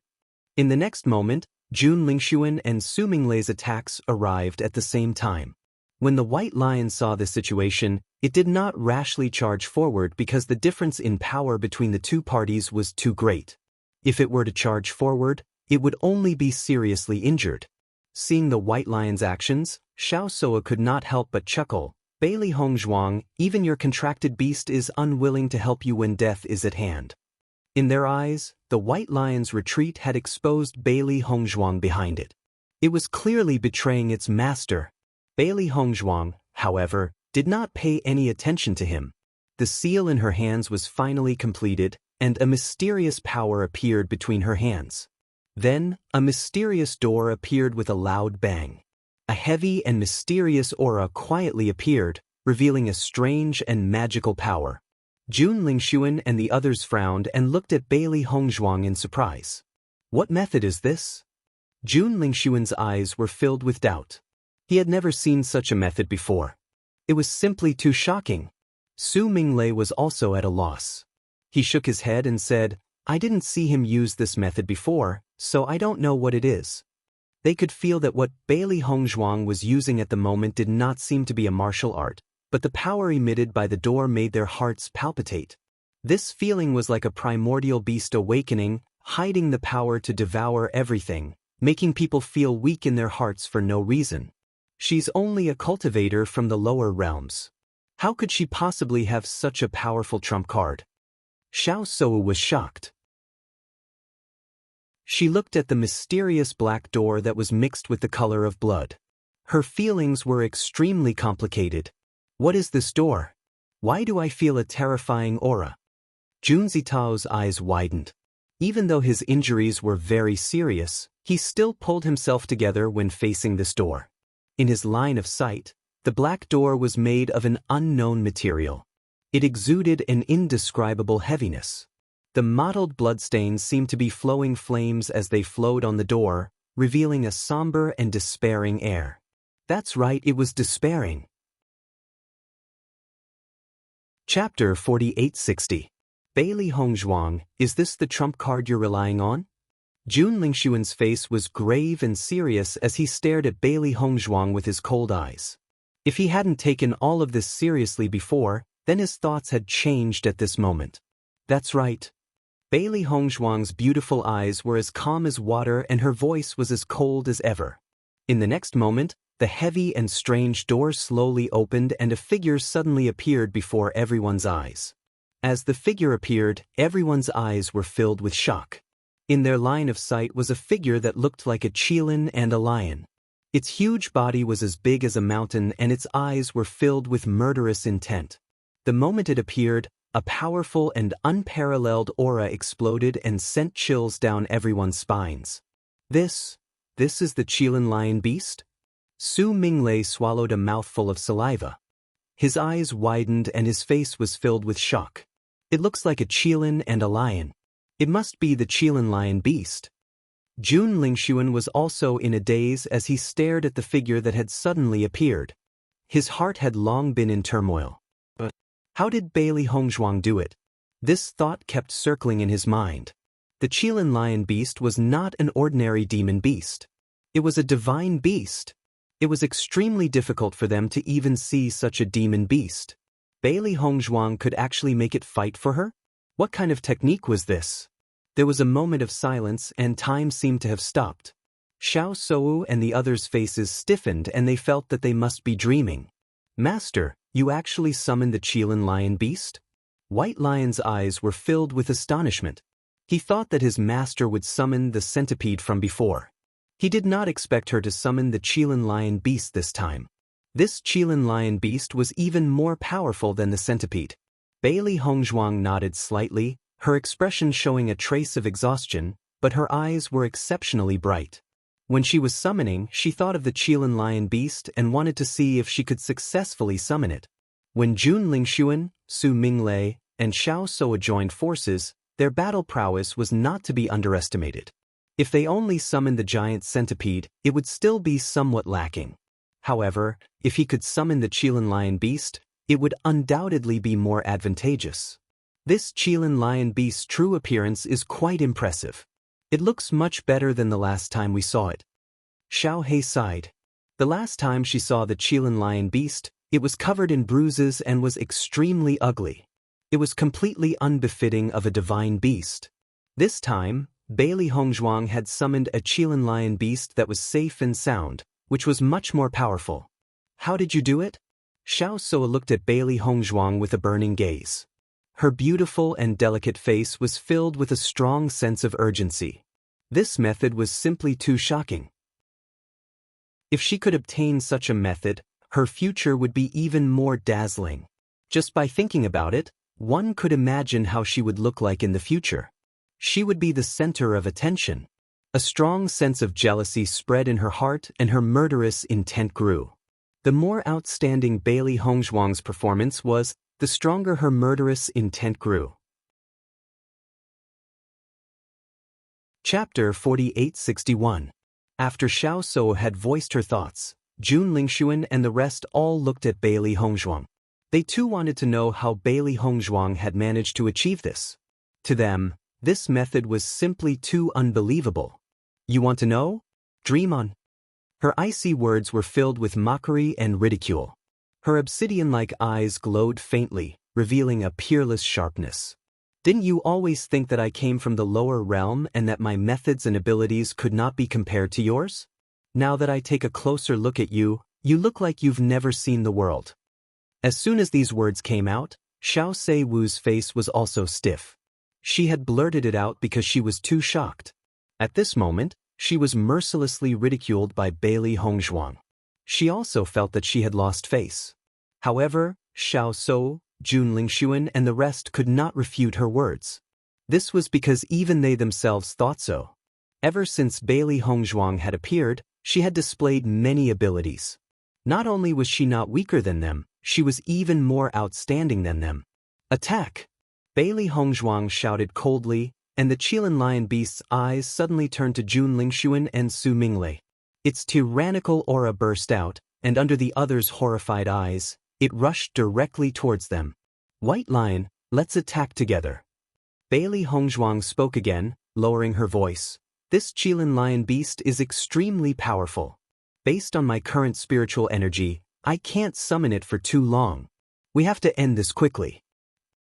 In the next moment, Jun Lingxuan and Su Minglei's attacks arrived at the same time. When the White Lion saw this situation, it did not rashly charge forward because the difference in power between the two parties was too great. If it were to charge forward, it would only be seriously injured. Seeing the White Lion's actions, Xiao Soa could not help but chuckle. "Bailey Hongzhuang, even your contracted beast is unwilling to help you when death is at hand." In their eyes, the White Lion's retreat had exposed Bailey Hongzhuang behind it. It was clearly betraying its master. Bailey Hongzhuang, however, did not pay any attention to him. The seal in her hands was finally completed, and a mysterious power appeared between her hands. Then, a mysterious door appeared with a loud bang. A heavy and mysterious aura quietly appeared, revealing a strange and magical power. Jun Lingxuan and the others frowned and looked at Bailey Hongzhuang in surprise. "What method is this?" Jun Lingxuan's eyes were filled with doubt. He had never seen such a method before. It was simply too shocking. Su Minglei was also at a loss. He shook his head and said, "I didn't see him use this method before, so I don't know what it is." They could feel that what Bailey Hongzhuang was using at the moment did not seem to be a martial art, but the power emitted by the door made their hearts palpitate. This feeling was like a primordial beast awakening, hiding the power to devour everything, making people feel weak in their hearts for no reason. She's only a cultivator from the lower realms. How could she possibly have such a powerful trump card? Xiao Soa was shocked. She looked at the mysterious black door that was mixed with the color of blood. Her feelings were extremely complicated. What is this door? Why do I feel a terrifying aura? Jun Zitao's eyes widened. Even though his injuries were very serious, he still pulled himself together when facing this door. In his line of sight, the black door was made of an unknown material. It exuded an indescribable heaviness. The mottled bloodstains seemed to be flowing flames as they flowed on the door, revealing a somber and despairing air. That's right, it was despairing. Chapter 4860. Bailey Hongzhuang, is this the trump card you're relying on? Jun Lingxuan's face was grave and serious as he stared at Bailey Hongzhuang with his cold eyes. If he hadn't taken all of this seriously before, then his thoughts had changed at this moment. That's right. Bailey Hongzhuang's beautiful eyes were as calm as water and her voice was as cold as ever. In the next moment, the heavy and strange door slowly opened and a figure suddenly appeared before everyone's eyes. As the figure appeared, everyone's eyes were filled with shock. In their line of sight was a figure that looked like a qilin and a lion. Its huge body was as big as a mountain and its eyes were filled with murderous intent. The moment it appeared, a powerful and unparalleled aura exploded and sent chills down everyone's spines. This is the Qilin lion beast? Su Minglei swallowed a mouthful of saliva. His eyes widened and his face was filled with shock. It looks like a Qilin and a lion. It must be the Qilin lion beast. Jun Lingxuan was also in a daze as he stared at the figure that had suddenly appeared. His heart had long been in turmoil. But how did Bailey Hongzhuang do it? This thought kept circling in his mind. The Qilin lion beast was not an ordinary demon beast. It was a divine beast. It was extremely difficult for them to even see such a demon beast. Bailey Hongzhuang could actually make it fight for her? What kind of technique was this? There was a moment of silence and time seemed to have stopped. Xiao Sou and the others' faces stiffened and they felt that they must be dreaming. Master, you actually summoned the Qilin lion beast? White Lion's eyes were filled with astonishment. He thought that his master would summon the centipede from before. He did not expect her to summon the Qilin lion beast this time. This Qilin lion beast was even more powerful than the centipede. Bailey Hongzhuang nodded slightly, her expression showing a trace of exhaustion, but her eyes were exceptionally bright. When she was summoning, she thought of the Qilin lion beast and wanted to see if she could successfully summon it. When Jun Lingxuan, Su Minglei, and Xiao Sou joined forces, their battle prowess was not to be underestimated. If they only summoned the giant centipede, it would still be somewhat lacking. However, if he could summon the Qilin lion beast, it would undoubtedly be more advantageous. This Qilin lion beast's true appearance is quite impressive. It looks much better than the last time we saw it. Xiao He sighed. The last time she saw the Qilin lion beast, it was covered in bruises and was extremely ugly. It was completely unbefitting of a divine beast. This time, Bailey Hongzhuang had summoned a Qilin lion beast that was safe and sound, which was much more powerful. How did you do it? Xiao Sou looked at Bailey Hongzhuang with a burning gaze. Her beautiful and delicate face was filled with a strong sense of urgency. This method was simply too shocking. If she could obtain such a method, her future would be even more dazzling. Just by thinking about it, one could imagine how she would look like in the future. She would be the center of attention. A strong sense of jealousy spread in her heart and her murderous intent grew. The more outstanding Bailey Hongzhuang's performance was, the stronger her murderous intent grew. Chapter 4861. After Xiao Sou had voiced her thoughts, Jun Lingxuan and the rest all looked at Bailey Hongzhuang. They too wanted to know how Bailey Hongzhuang had managed to achieve this. To them, this method was simply too unbelievable. You want to know? Dream on. Her icy words were filled with mockery and ridicule. Her obsidian-like eyes glowed faintly, revealing a peerless sharpness. Didn't you always think that I came from the lower realm and that my methods and abilities could not be compared to yours? Now that I take a closer look at you, you look like you've never seen the world. As soon as these words came out, Xiao Seiwu's face was also stiff. She had blurted it out because she was too shocked. At this moment, she was mercilessly ridiculed by Bailey Hongzhuang. She also felt that she had lost face. However, Xiao Sou, Jun Lingxuan and the rest could not refute her words. This was because even they themselves thought so. Ever since Bailey Hongzhuang had appeared, she had displayed many abilities. Not only was she not weaker than them, she was even more outstanding than them. Attack! Bailey Hongzhuang shouted coldly, and the Qilin lion beast's eyes suddenly turned to Jun Lingxuan and Su Minglei. Its tyrannical aura burst out, and under the others' horrified eyes, it rushed directly towards them. White Lion, let's attack together. Bailey Hongzhuang spoke again, lowering her voice. This Qilin lion beast is extremely powerful. Based on my current spiritual energy, I can't summon it for too long. We have to end this quickly.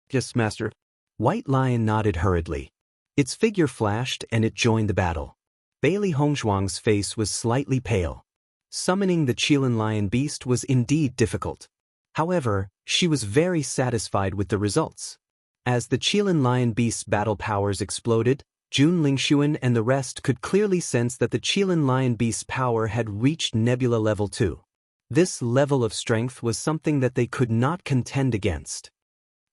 Yes, Master. White Lion nodded hurriedly. Its figure flashed and it joined the battle. Bailey Hongzhuang's face was slightly pale. Summoning the Qilin lion beast was indeed difficult. However, she was very satisfied with the results. As the Qilin lion beast's battle powers exploded, Jun Lingxuan and the rest could clearly sense that the Qilin Lion Beast's power had reached Nebula Level 2. This level of strength was something that they could not contend against.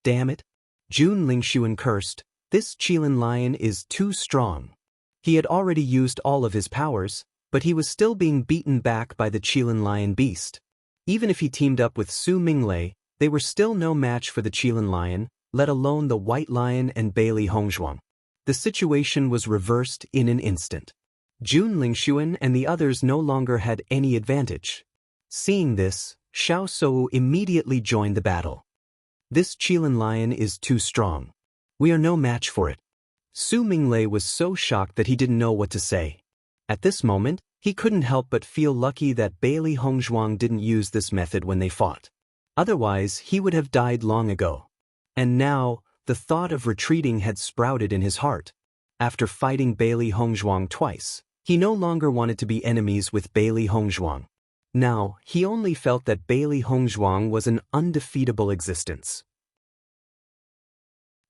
Damn it! Jun Lingxuan cursed, this Qilin Lion is too strong. He had already used all of his powers, but he was still being beaten back by the Qilin Lion Beast. Even if he teamed up with Su Minglei, they were still no match for the Qilin Lion, let alone the White Lion and Bailey Hongzhuang. The situation was reversed in an instant. Jun Lingxuan and the others no longer had any advantage. Seeing this, Xiao Sou immediately joined the battle. This Qilin Lion is too strong. We are no match for it. Su Minglei was so shocked that he didn't know what to say. At this moment, he couldn't help but feel lucky that Bailey Hongzhuang didn't use this method when they fought. Otherwise, he would have died long ago. And now, the thought of retreating had sprouted in his heart. After fighting Bailey Hongzhuang twice, he no longer wanted to be enemies with Bailey Hongzhuang. Now, he only felt that Bailey Hongzhuang was an undefeatable existence.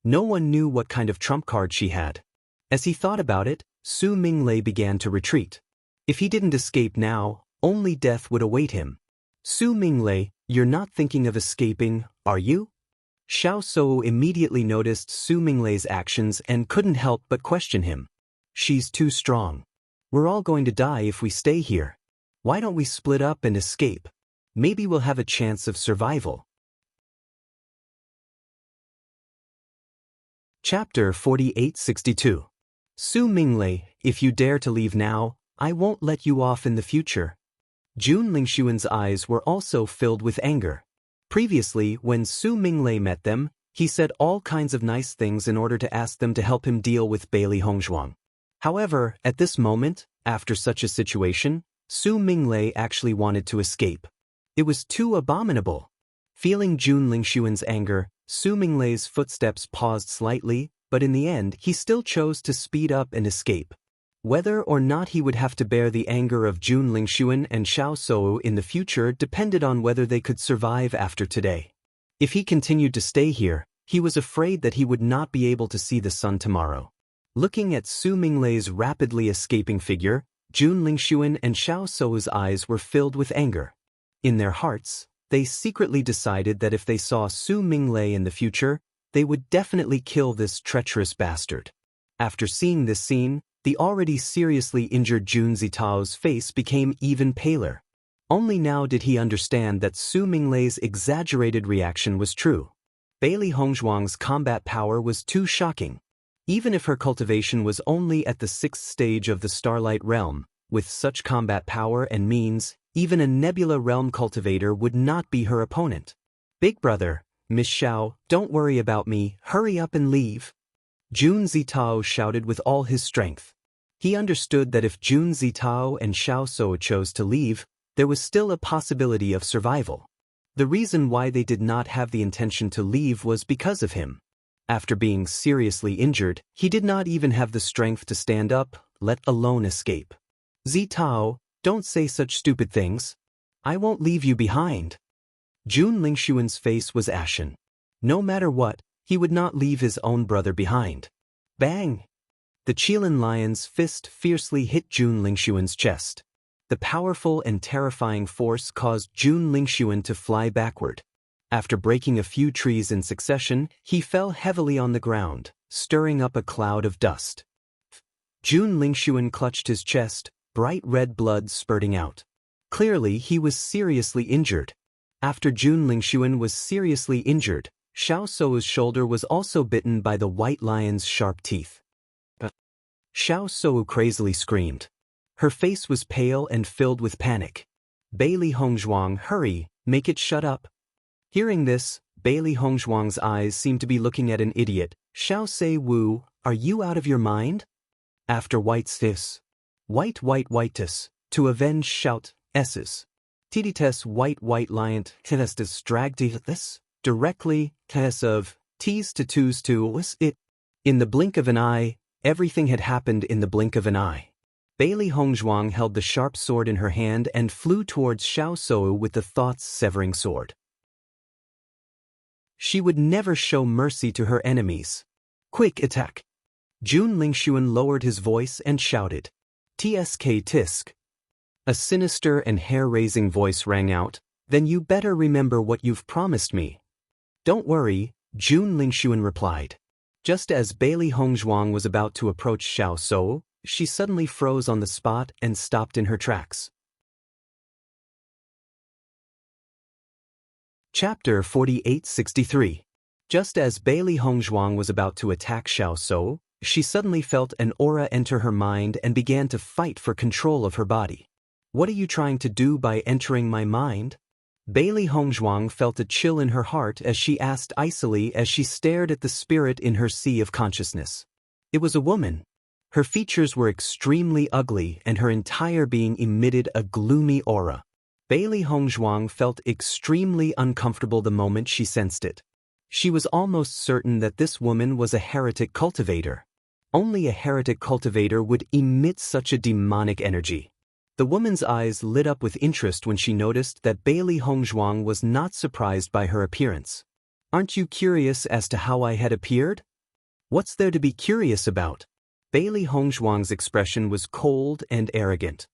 No one knew what kind of trump card she had. As he thought about it, Su Minglei began to retreat. If he didn't escape now, only death would await him. Su Minglei, you're not thinking of escaping, are you? Xiao Sou immediately noticed Su Minglei's actions and couldn't help but question him. She's too strong. We're all going to die if we stay here. Why don't we split up and escape? Maybe we'll have a chance of survival. Chapter 4862. Su Minglei, if you dare to leave now, I won't let you off in the future. Jun Lingxuan's eyes were also filled with anger. Previously, when Su Minglei met them, he said all kinds of nice things in order to ask them to help him deal with Bailey Hongzhuang. However, at this moment, after such a situation, Su Minglei actually wanted to escape. It was too abominable. Feeling Jun Lingxuan's anger, Su Minglei's footsteps paused slightly, but in the end he still chose to speed up and escape. Whether or not he would have to bear the anger of Jun Lingxuan and Xiao Sou in the future depended on whether they could survive after today. If he continued to stay here, he was afraid that he would not be able to see the sun tomorrow. Looking at Su Minglei's rapidly escaping figure, Jun Lingxuan and Xiao Sou's eyes were filled with anger. In their hearts, they secretly decided that if they saw Su Minglei in the future, they would definitely kill this treacherous bastard. After seeing this scene, the already seriously injured Jun Zitao's face became even paler. Only now did he understand that Su Minglei's exaggerated reaction was true. Bailey Hongzhuang's combat power was too shocking. Even if her cultivation was only at the 6th stage of the Starlight Realm, with such combat power and means, even a Nebula Realm cultivator would not be her opponent. Big brother, Miss Xiao, don't worry about me, hurry up and leave. Jun Zitao shouted with all his strength. He understood that if Jun Zitao and Xiao Sou chose to leave, there was still a possibility of survival. The reason why they did not have the intention to leave was because of him. After being seriously injured, he did not even have the strength to stand up, let alone escape. Zitao, don't say such stupid things. I won't leave you behind. Jun Lingxuan's face was ashen. No matter what, he would not leave his own brother behind. Bang! The Qilin Lion's fist fiercely hit Jun Lingxuan's chest. The powerful and terrifying force caused Jun Lingxuan to fly backward. After breaking a few trees in succession, he fell heavily on the ground, stirring up a cloud of dust. Jun Lingxuan clutched his chest, bright red blood spurting out. Clearly, he was seriously injured. After Jun Lingxuan was seriously injured, Xiao Sou's shoulder was also bitten by the white lion's sharp teeth. Xiao Sou crazily screamed. Her face was pale and filled with panic. Bailey Hongzhuang, hurry, make it shut up. Hearing this, Bailey Hongzhuang's eyes seemed to be looking at an idiot. Xiao Sei Wu, are you out of your mind? After white's hiss. White-white-white-tis, to avenge shout, s's. Tidites white lion, testis dragtitis, directly, tes of, ts to twos to was it. In the blink of an eye, everything had happened in the blink of an eye. Bailey Hongzhuang held the sharp sword in her hand and flew towards Xiao Sou with the thoughts-severing sword. She would never show mercy to her enemies. Quick attack! Jun Lingxuan lowered his voice and shouted, "Tsk tisk." A sinister and hair-raising voice rang out, "Then you better remember what you've promised me." "Don't worry," Jun Lingxuan replied. Just as Bailey Hongzhuang was about to approach Xiao Souo, she suddenly froze on the spot and stopped in her tracks. Chapter 4863. Just as Bailey Hongzhuang was about to attack Xiao Souo, she suddenly felt an aura enter her mind and began to fight for control of her body. "What are you trying to do by entering my mind?" Bailey Hongzhuang felt a chill in her heart as she asked icily as she stared at the spirit in her sea of consciousness. It was a woman. Her features were extremely ugly and her entire being emitted a gloomy aura. Bailey Hongzhuang felt extremely uncomfortable the moment she sensed it. She was almost certain that this woman was a heretic cultivator. Only a heretic cultivator would emit such a demonic energy. The woman's eyes lit up with interest when she noticed that Bailey Hongzhuang was not surprised by her appearance. "Aren't you curious as to how I had appeared?" "What's there to be curious about?" Bailey Hongzhuang's expression was cold and arrogant.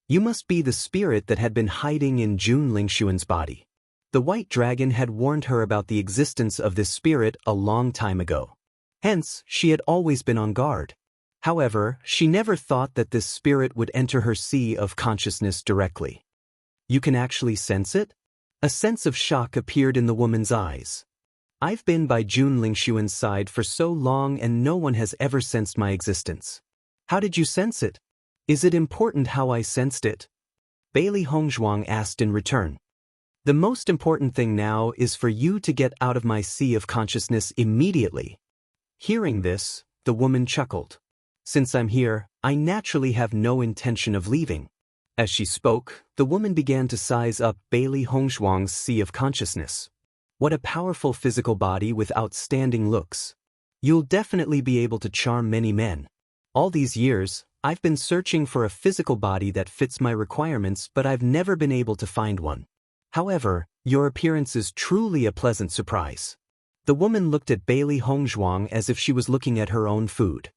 "You must be the spirit that had been hiding in Jun Lingxuan's body." The white dragon had warned her about the existence of this spirit a long time ago. Hence, she had always been on guard. However, she never thought that this spirit would enter her sea of consciousness directly. "You can actually sense it?" A sense of shock appeared in the woman's eyes. "I've been by Jun Lingxuan's side for so long and no one has ever sensed my existence." "How did you sense it? Is it important how I sensed it?" Bailey Hongzhuang asked in return. "The most important thing now is for you to get out of my sea of consciousness immediately." Hearing this, the woman chuckled. "Since I'm here, I naturally have no intention of leaving." As she spoke, the woman began to size up Bailey Hongzhuang's sea of consciousness. "What a powerful physical body with outstanding looks. You'll definitely be able to charm many men. All these years, I've been searching for a physical body that fits my requirements, but I've never been able to find one. However, your appearance is truly a pleasant surprise." The woman looked at Bailey Hongzhuang as if she was looking at her own food.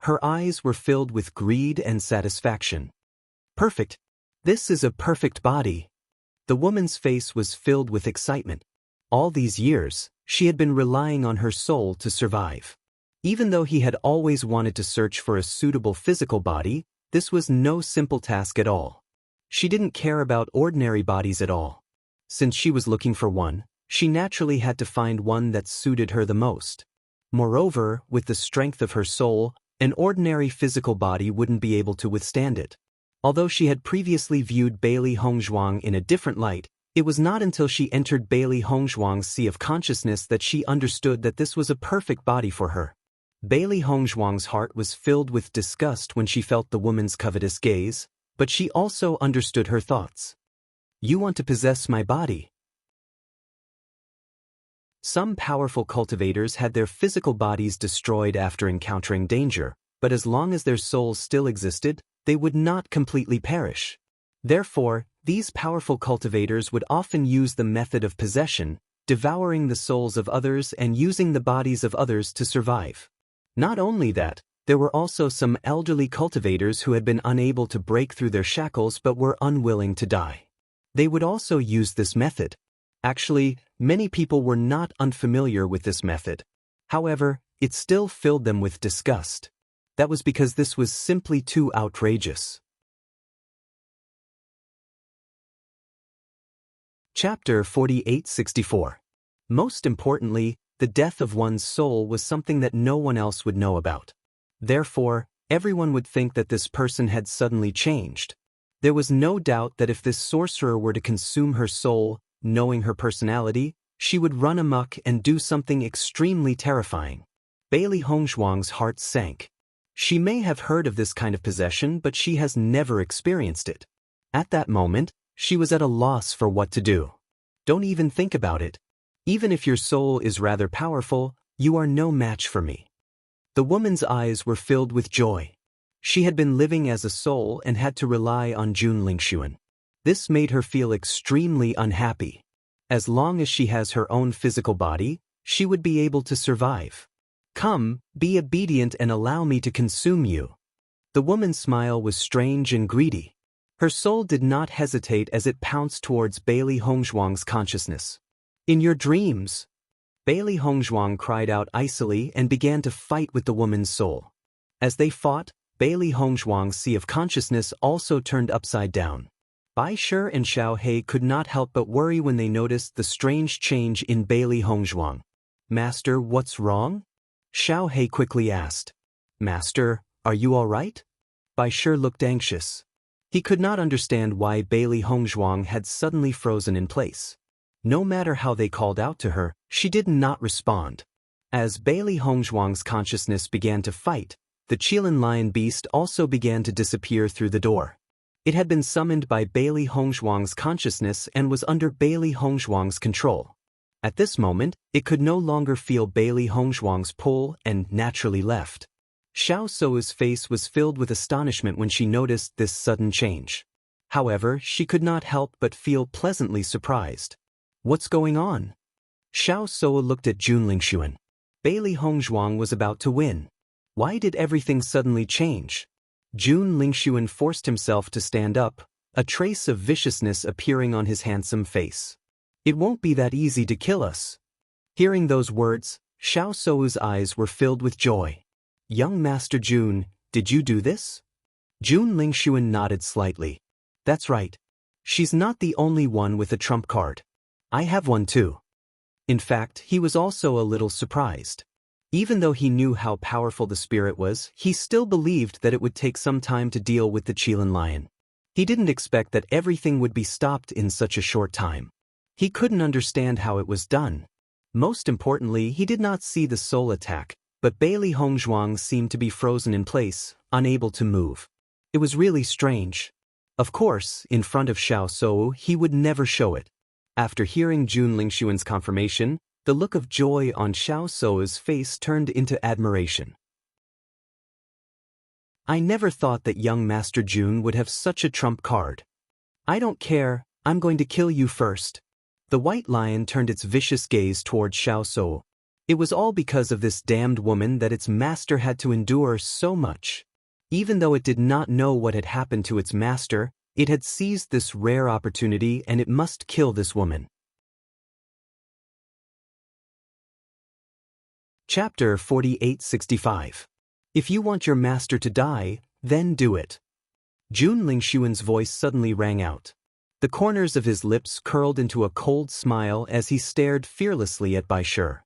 Her eyes were filled with greed and satisfaction. "Perfect. This is a perfect body." The woman's face was filled with excitement. All these years, she had been relying on her soul to survive. Even though he had always wanted to search for a suitable physical body, this was no simple task at all. She didn't care about ordinary bodies at all. Since she was looking for one, she naturally had to find one that suited her the most. Moreover, with the strength of her soul, an ordinary physical body wouldn't be able to withstand it. Although she had previously viewed Bailey Hongzhuang in a different light, it was not until she entered Bailey Hongzhuang's sea of consciousness that she understood that this was a perfect body for her. Bailey Hongzhuang's heart was filled with disgust when she felt the woman's covetous gaze, but she also understood her thoughts. "You want to possess my body?" Some powerful cultivators had their physical bodies destroyed after encountering danger, but as long as their souls still existed, they would not completely perish. Therefore, these powerful cultivators would often use the method of possession, devouring the souls of others and using the bodies of others to survive. Not only that, there were also some elderly cultivators who had been unable to break through their shackles but were unwilling to die. They would also use this method. Actually, many people were not unfamiliar with this method. However, it still filled them with disgust. That was because this was simply too outrageous. Chapter 4864. Most importantly, the death of one's soul was something that no one else would know about. Therefore, everyone would think that this person had suddenly changed. There was no doubt that if this sorcerer were to consume her soul, knowing her personality, she would run amok and do something extremely terrifying. Bailey Hongzhuang's heart sank. She may have heard of this kind of possession, but she has never experienced it. At that moment, she was at a loss for what to do. Don't even think about it. Even if your soul is rather powerful, you are no match for me. The woman's eyes were filled with joy. She had been living as a soul and had to rely on Jun Lingxuan. This made her feel extremely unhappy. As long as she has her own physical body, she would be able to survive. Come, be obedient and allow me to consume you. The woman's smile was strange and greedy. Her soul did not hesitate as it pounced towards Bailey Hongzhuang's consciousness. In your dreams, Bailey Hongzhuang cried out icily and began to fight with the woman's soul. As they fought, Bailey Hongzhuang's sea of consciousness also turned upside down. Bai Shi and Xiao He could not help but worry when they noticed the strange change in Bailey Hongzhuang. Master, what's wrong? Xiao He quickly asked. Master, are you all right? Bai Shi looked anxious. He could not understand why Bailey Hongzhuang had suddenly frozen in place. No matter how they called out to her, she did not respond. As Bailey Hongzhuang's consciousness began to fight, the Qilin lion beast also began to disappear through the door. It had been summoned by Bailey Hongzhuang's consciousness and was under Bailey Hongzhuang's control. At this moment, it could no longer feel Bailey Hongzhuang's pull and naturally left. Xiao Sou's face was filled with astonishment when she noticed this sudden change. However, she could not help but feel pleasantly surprised. What's going on? Xiao Sou looked at Jun Lingxuan. Bailey Hongzhuang was about to win. Why did everything suddenly change? Jun Lingxuan forced himself to stand up, a trace of viciousness appearing on his handsome face. It won't be that easy to kill us. Hearing those words, Xiao Sou's eyes were filled with joy. Young Master Jun, did you do this? Jun Lingxuan nodded slightly. That's right. She's not the only one with a trump card. I have one too. In fact, he was also a little surprised. Even though he knew how powerful the spirit was, he still believed that it would take some time to deal with the Qilin lion. He didn't expect that everything would be stopped in such a short time. He couldn't understand how it was done. Most importantly, he did not see the soul attack, but Bailey Hongzhuang seemed to be frozen in place, unable to move. It was really strange. Of course, in front of Xiao Sou, he would never show it. After hearing Jun Lingxuan's confirmation, the look of joy on Xiao Sou's face turned into admiration. I never thought that young Master Jun would have such a trump card. I don't care, I'm going to kill you first. The white lion turned its vicious gaze toward Xiao Sou. It was all because of this damned woman that its master had to endure so much. Even though it did not know what had happened to its master, it had seized this rare opportunity and it must kill this woman. Chapter 4865. If you want your master to die, then do it. Jun Lingxuan's voice suddenly rang out. The corners of his lips curled into a cold smile as he stared fearlessly at Bai Shi.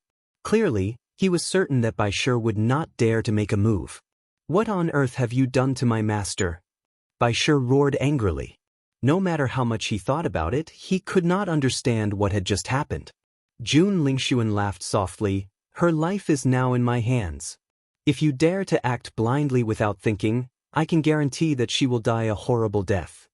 Clearly, he was certain that Bai Shi would not dare to make a move. What on earth have you done to my master? Bai Shi roared angrily. No matter how much he thought about it, he could not understand what had just happened. Jun Lingxuan laughed softly. Her life is now in my hands. If you dare to act blindly without thinking, I can guarantee that she will die a horrible death.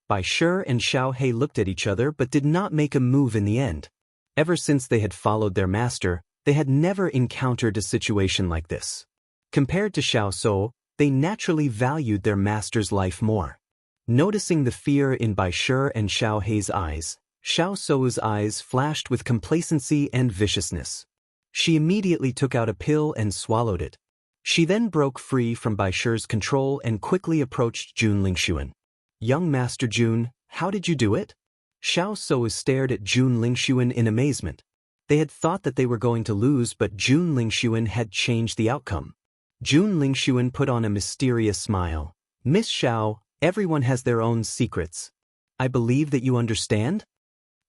Bai Shi and Xiao He looked at each other but did not make a move in the end. Ever since they had followed their master, they had never encountered a situation like this. Compared to Xiao Sou, they naturally valued their master's life more. Noticing the fear in Bai Shi and Xiao He's eyes, Xiao Sou's eyes flashed with complacency and viciousness. She immediately took out a pill and swallowed it. She then broke free from Bai Shi's control and quickly approached Jun Lingxuan. Young Master Jun, how did you do it? Xiao Sou stared at Jun Lingxuan in amazement. They had thought that they were going to lose, but Jun Lingxuan had changed the outcome. Jun Lingxuan put on a mysterious smile. Miss Xiao, everyone has their own secrets. I believe that you understand?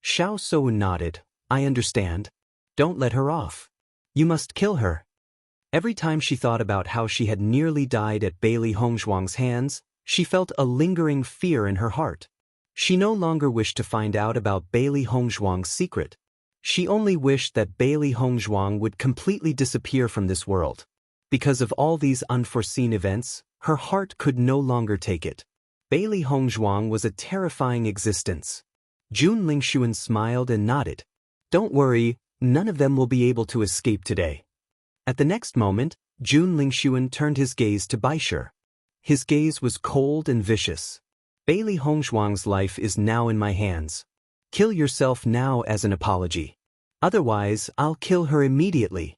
Xiao Sou nodded. I understand. Don't let her off. You must kill her. Every time she thought about how she had nearly died at Bailey Hongzhuang's hands, she felt a lingering fear in her heart. She no longer wished to find out about Bailey Hongzhuang's secret. She only wished that Bailey Hongzhuang would completely disappear from this world. Because of all these unforeseen events, her heart could no longer take it. Bailey Hongzhuang was a terrifying existence. Jun Lingxuan smiled and nodded. Don't worry, none of them will be able to escape today. At the next moment, Jun Lingxuan turned his gaze to Bai Shi. His gaze was cold and vicious. Bailey Hongzhuang's life is now in my hands. Kill yourself now as an apology. Otherwise, I'll kill her immediately.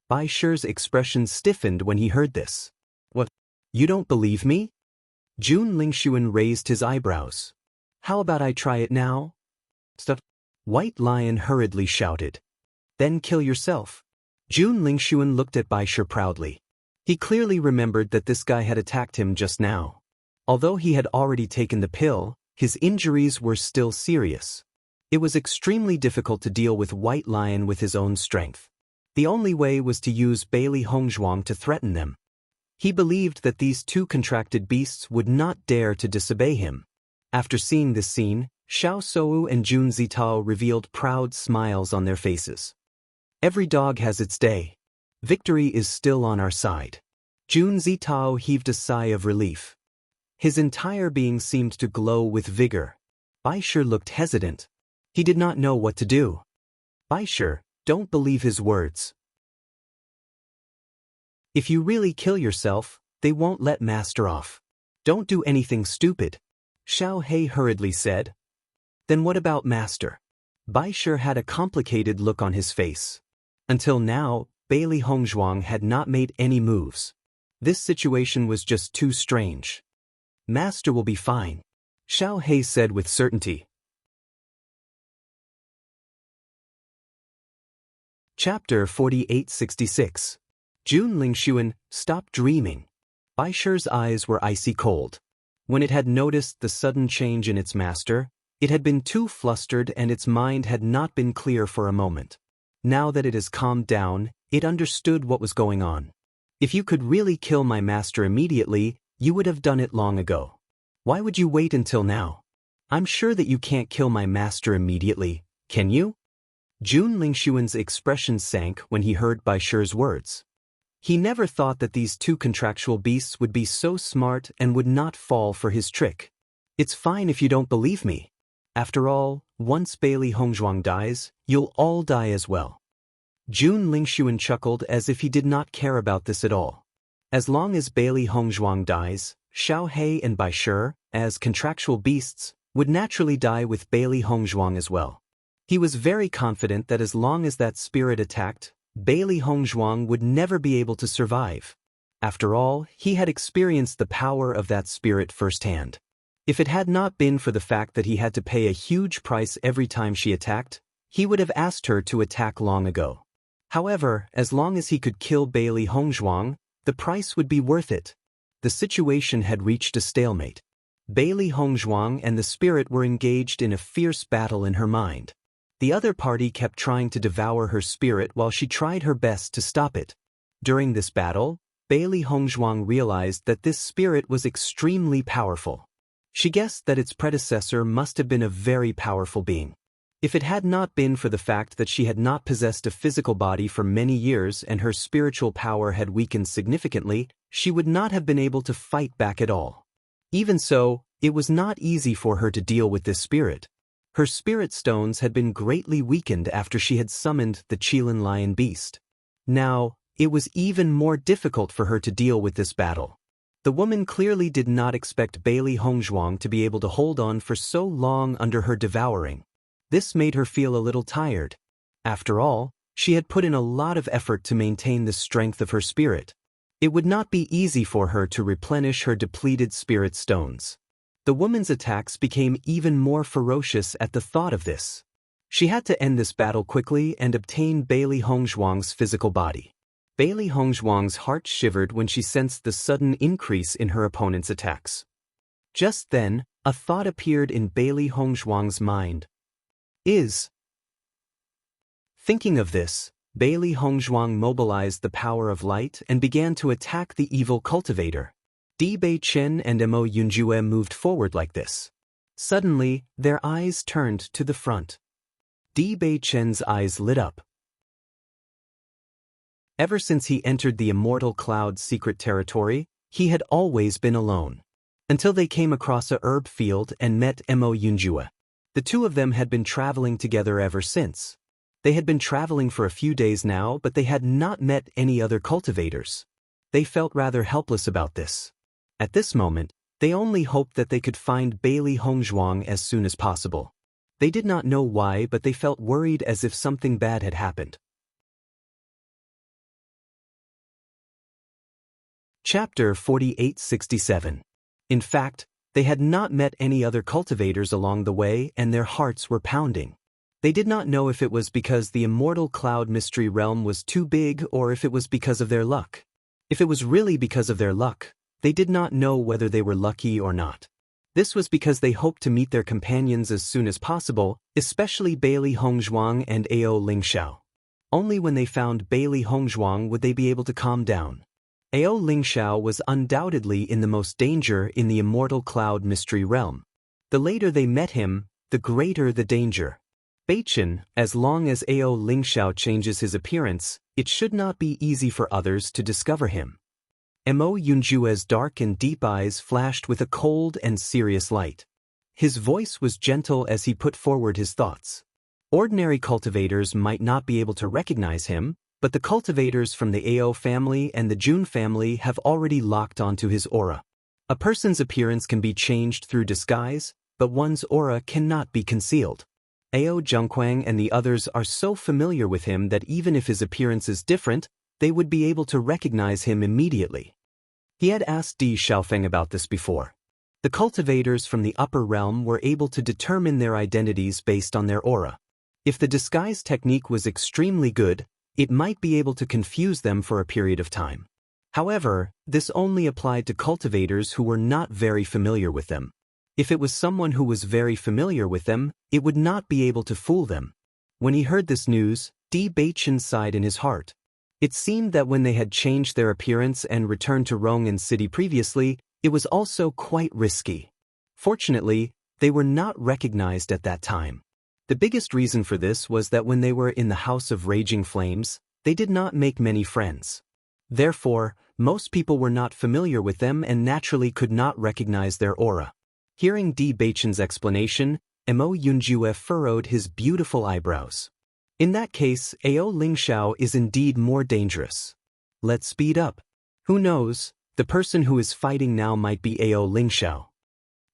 Bai Shi's expression stiffened when he heard this. What? You don't believe me? Jun Lingshuan raised his eyebrows. How about I try it now? Stuff. White Lion hurriedly shouted. Then kill yourself. Jun Lingshuan looked at Bai Shi proudly. He clearly remembered that this guy had attacked him just now. Although he had already taken the pill, his injuries were still serious. It was extremely difficult to deal with White Lion with his own strength. The only way was to use Bailey Hongzhuang to threaten them. He believed that these two contracted beasts would not dare to disobey him. After seeing this scene, Xiao Sou and Jun Zitao revealed proud smiles on their faces. Every dog has its day. Victory is still on our side. Jun Zitao heaved a sigh of relief. His entire being seemed to glow with vigor. Bai Shi looked hesitant. He did not know what to do. Bai Shi, don't believe his words. If you really kill yourself, they won't let Master off. Don't do anything stupid. Xiao He hurriedly said. Then what about Master? Bai Shi had a complicated look on his face. Until now, Bailey Hongzhuang had not made any moves. This situation was just too strange. Master will be fine, Xiao He said with certainty. Chapter 4866. Jun Lingshuan, stop dreaming. Bai Shi's eyes were icy cold. When it had noticed the sudden change in its master, it had been too flustered and its mind had not been clear for a moment. Now that it has calmed down, it understood what was going on. If you could really kill my master immediately, you would have done it long ago. Why would you wait until now? I'm sure that you can't kill my master immediately, can you? Jun Lingshuan's expression sank when he heard Bai Shi's words. He never thought that these two contractual beasts would be so smart and would not fall for his trick. It's fine if you don't believe me. After all, once Bailey Hongzhuang dies, you'll all die as well. Jun Lingshuan chuckled as if he did not care about this at all. As long as Bailey Hongzhuang dies, Xiao He and Bai Shi, as contractual beasts, would naturally die with Bailey Hongzhuang as well. He was very confident that as long as that spirit attacked, Bailey Hongzhuang would never be able to survive. After all, he had experienced the power of that spirit firsthand. If it had not been for the fact that he had to pay a huge price every time she attacked, he would have asked her to attack long ago. However, as long as he could kill Bailey Hongzhuang, the price would be worth it. The situation had reached a stalemate. Bailey Hongzhuang and the spirit were engaged in a fierce battle in her mind. The other party kept trying to devour her spirit while she tried her best to stop it. During this battle, Bailey Hongzhuang realized that this spirit was extremely powerful. She guessed that its predecessor must have been a very powerful being. If it had not been for the fact that she had not possessed a physical body for many years and her spiritual power had weakened significantly, she would not have been able to fight back at all. Even so, it was not easy for her to deal with this spirit. Her spirit stones had been greatly weakened after she had summoned the Qilin lion beast. Now, it was even more difficult for her to deal with this battle. The woman clearly did not expect Bailey Hongzhuang to be able to hold on for so long under her devouring. This made her feel a little tired. After all, she had put in a lot of effort to maintain the strength of her spirit. It would not be easy for her to replenish her depleted spirit stones. The woman's attacks became even more ferocious at the thought of this. She had to end this battle quickly and obtain Bailey Hongzhuang's physical body. Bailey Hongzhuang's heart shivered when she sensed the sudden increase in her opponent's attacks. Just then, a thought appeared in Bailey Hongzhuang's mind. Thinking of this, Bailey Hongzhuang mobilized the power of light and began to attack the evil cultivator. Bewitching and Mo Yunjue moved forward like this. Suddenly, their eyes turned to the front. Bewitching's eyes lit up. Ever since he entered the Immortal Cloud's secret territory, he had always been alone. Until they came across a herb field and met Mo Yunjue. The two of them had been traveling together ever since. They had been traveling for a few days now, but they had not met any other cultivators. They felt rather helpless about this. At this moment, they only hoped that they could find Bailey Hongzhuang as soon as possible. They did not know why, but they felt worried as if something bad had happened. Chapter 4867. In fact, they had not met any other cultivators along the way and their hearts were pounding. They did not know if it was because the immortal cloud mystery realm was too big or if it was because of their luck. If it was really because of their luck, they did not know whether they were lucky or not. This was because they hoped to meet their companions as soon as possible, especially Bailey Hongzhuang and Ao Lingxiao. Only when they found Bailey Hongzhuang would they be able to calm down. Ao Lingxiao was undoubtedly in the most danger in the immortal cloud mystery realm. The later they met him, the greater the danger. Bewitching, as long as Ao Lingxiao changes his appearance, it should not be easy for others to discover him. Mo Yunjue's dark and deep eyes flashed with a cold and serious light. His voice was gentle as he put forward his thoughts. Ordinary cultivators might not be able to recognize him, but the cultivators from the Ao family and the Jun family have already locked onto his aura. A person's appearance can be changed through disguise, but one's aura cannot be concealed. Ao Zhengquang and the others are so familiar with him that even if his appearance is different, they would be able to recognize him immediately. He had asked Di Xiaofeng about this before. The cultivators from the upper realm were able to determine their identities based on their aura. If the disguise technique was extremely good, it might be able to confuse them for a period of time. However, this only applied to cultivators who were not very familiar with them. If it was someone who was very familiar with them, it would not be able to fool them. When he heard this news, Di Beichen sighed in his heart. It seemed that when they had changed their appearance and returned to Rong'an City previously, it was also quite risky. Fortunately, they were not recognized at that time. The biggest reason for this was that when they were in the House of Raging Flames, they did not make many friends. Therefore, most people were not familiar with them and naturally could not recognize their aura. Hearing Di Beichen's explanation, Mo Yunjue furrowed his beautiful eyebrows. In that case, Ao Lingxiao is indeed more dangerous. Let's speed up. Who knows, the person who is fighting now might be Ao Lingxiao.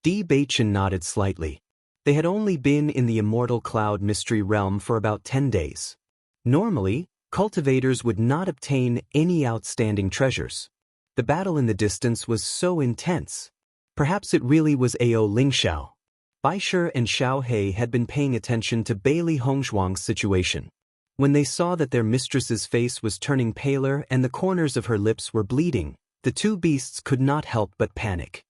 Di Beichen nodded slightly. They had only been in the immortal cloud mystery realm for about 10 days. Normally, cultivators would not obtain any outstanding treasures. The battle in the distance was so intense. Perhaps it really was Ao Lingxiao. Baisher and Xiao He had been paying attention to Bailey Hongzhuang's situation. When they saw that their mistress's face was turning paler and the corners of her lips were bleeding, the two beasts could not help but panic.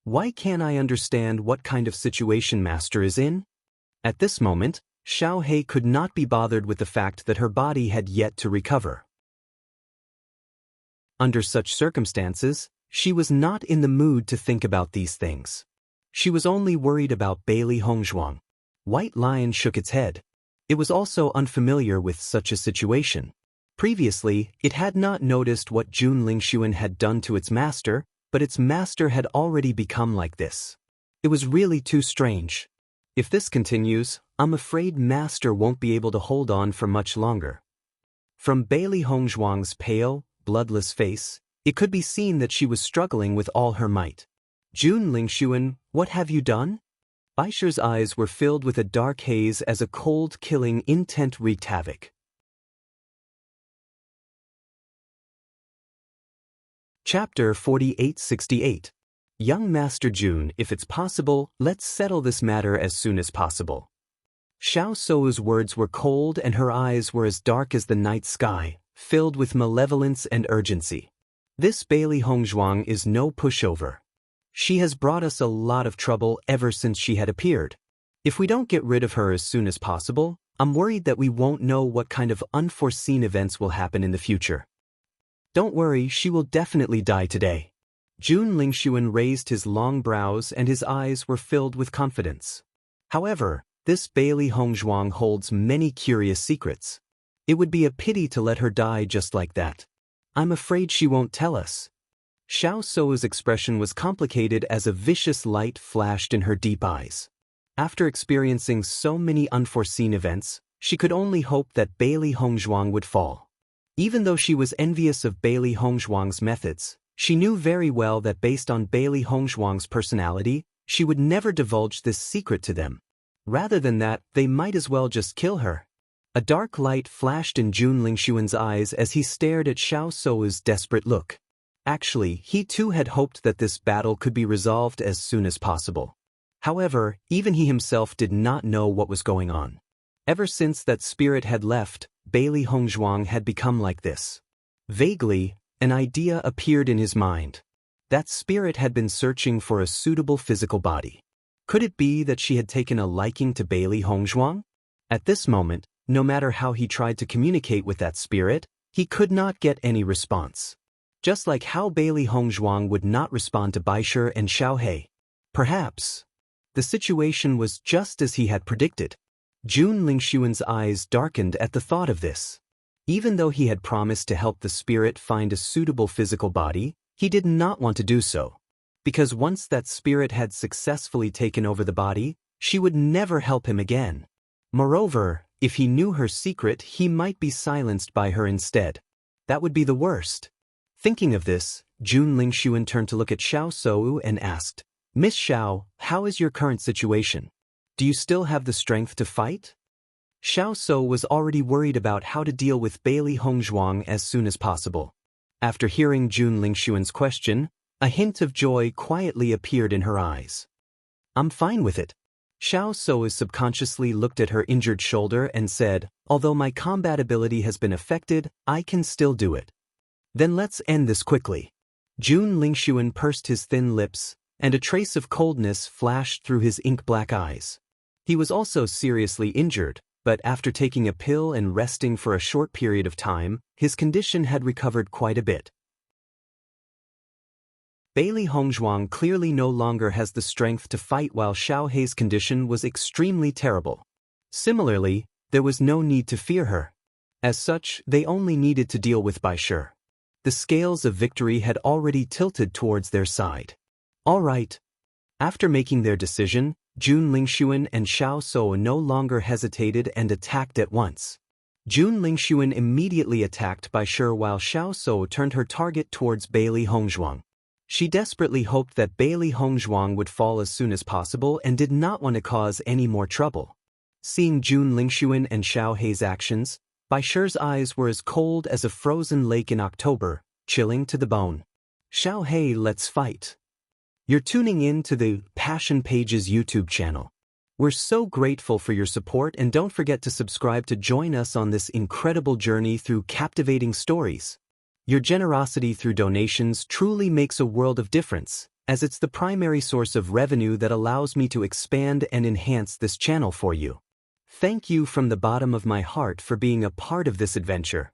Why can't I understand what kind of situation Master is in? At this moment, Xiao He could not be bothered with the fact that her body had yet to recover. Under such circumstances, she was not in the mood to think about these things. She was only worried about Bailey Hongzhuang. White Lion shook its head. It was also unfamiliar with such a situation. Previously, it had not noticed what Jun Lingxuan had done to its master, but its master had already become like this. It was really too strange. If this continues, I'm afraid Master won't be able to hold on for much longer. From Bailey Hongzhuang's pale, bloodless face, it could be seen that she was struggling with all her might. Jun Lingxuan, what have you done? Baisher's eyes were filled with a dark haze as a cold, killing intent wreaked havoc. Chapter 4868. Young Master Jun, if it's possible, let's settle this matter as soon as possible. Xiao Sou's words were cold and her eyes were as dark as the night sky, filled with malevolence and urgency. This Bailey Hongzhuang is no pushover. She has brought us a lot of trouble ever since she had appeared. If we don't get rid of her as soon as possible, I'm worried that we won't know what kind of unforeseen events will happen in the future. Don't worry, she will definitely die today. Jun Lingxuan raised his long brows and his eyes were filled with confidence. However, this Bailey Hongzhuang holds many curious secrets. It would be a pity to let her die just like that. I'm afraid she won't tell us. Xiao Sou's expression was complicated as a vicious light flashed in her deep eyes. After experiencing so many unforeseen events, she could only hope that Bailey Hongzhuang would fall. Even though she was envious of Bailey Hongzhuang's methods, she knew very well that based on Bailey Hongzhuang's personality, she would never divulge this secret to them. Rather than that, they might as well just kill her. A dark light flashed in Jun Lingxuan's eyes as he stared at Xiao Sou's desperate look. Actually, he too had hoped that this battle could be resolved as soon as possible. However, even he himself did not know what was going on. Ever since that spirit had left, Bailey Hongzhuang had become like this. Vaguely, an idea appeared in his mind. That spirit had been searching for a suitable physical body. Could it be that she had taken a liking to Bailey Hongzhuang? At this moment, no matter how he tried to communicate with that spirit, he could not get any response. Just like how Bailey Hongzhuang would not respond to Baisher and Xiaohei. Perhaps. The situation was just as he had predicted. Jun Lingxuan's eyes darkened at the thought of this. Even though he had promised to help the spirit find a suitable physical body, he did not want to do so. Because once that spirit had successfully taken over the body, she would never help him again. Moreover, if he knew her secret, he might be silenced by her instead. That would be the worst. Thinking of this, Jun Lingxuan turned to look at Xiao Sou and asked, "Miss Xiao, how is your current situation? Do you still have the strength to fight?" Xiao Sou was already worried about how to deal with Bailey Hongzhuang as soon as possible. After hearing Jun Lingxuan's question, a hint of joy quietly appeared in her eyes. "I'm fine with it." Xiao Sou subconsciously looked at her injured shoulder and said, "Although my combat ability has been affected, I can still do it." "Then let's end this quickly." Jun Lingxuan pursed his thin lips, and a trace of coldness flashed through his ink-black eyes. He was also seriously injured, but after taking a pill and resting for a short period of time, his condition had recovered quite a bit. Bailey Hongzhuang clearly no longer has the strength to fight, while Xiaohei's condition was extremely terrible. Similarly, there was no need to fear her. As such, they only needed to deal with Baisher. The scales of victory had already tilted towards their side. All right. After making their decision, Jun Lingxuan and Xiao Sou no longer hesitated and attacked at once. Jun Lingxuan immediately attacked Baisher while Xiao Sou turned her target towards Bailey Hongzhuang. She desperately hoped that Bailey Hongzhuang would fall as soon as possible and did not want to cause any more trouble. Seeing Jun Lingxuan and Xiaohei's actions, Baisher's eyes were as cold as a frozen lake in October, chilling to the bone. "Xiaohei, let's fight." You're tuning in to the Passion Pages YouTube channel. We're so grateful for your support, and don't forget to subscribe to join us on this incredible journey through captivating stories. Your generosity through donations truly makes a world of difference, as it's the primary source of revenue that allows me to expand and enhance this channel for you. Thank you from the bottom of my heart for being a part of this adventure.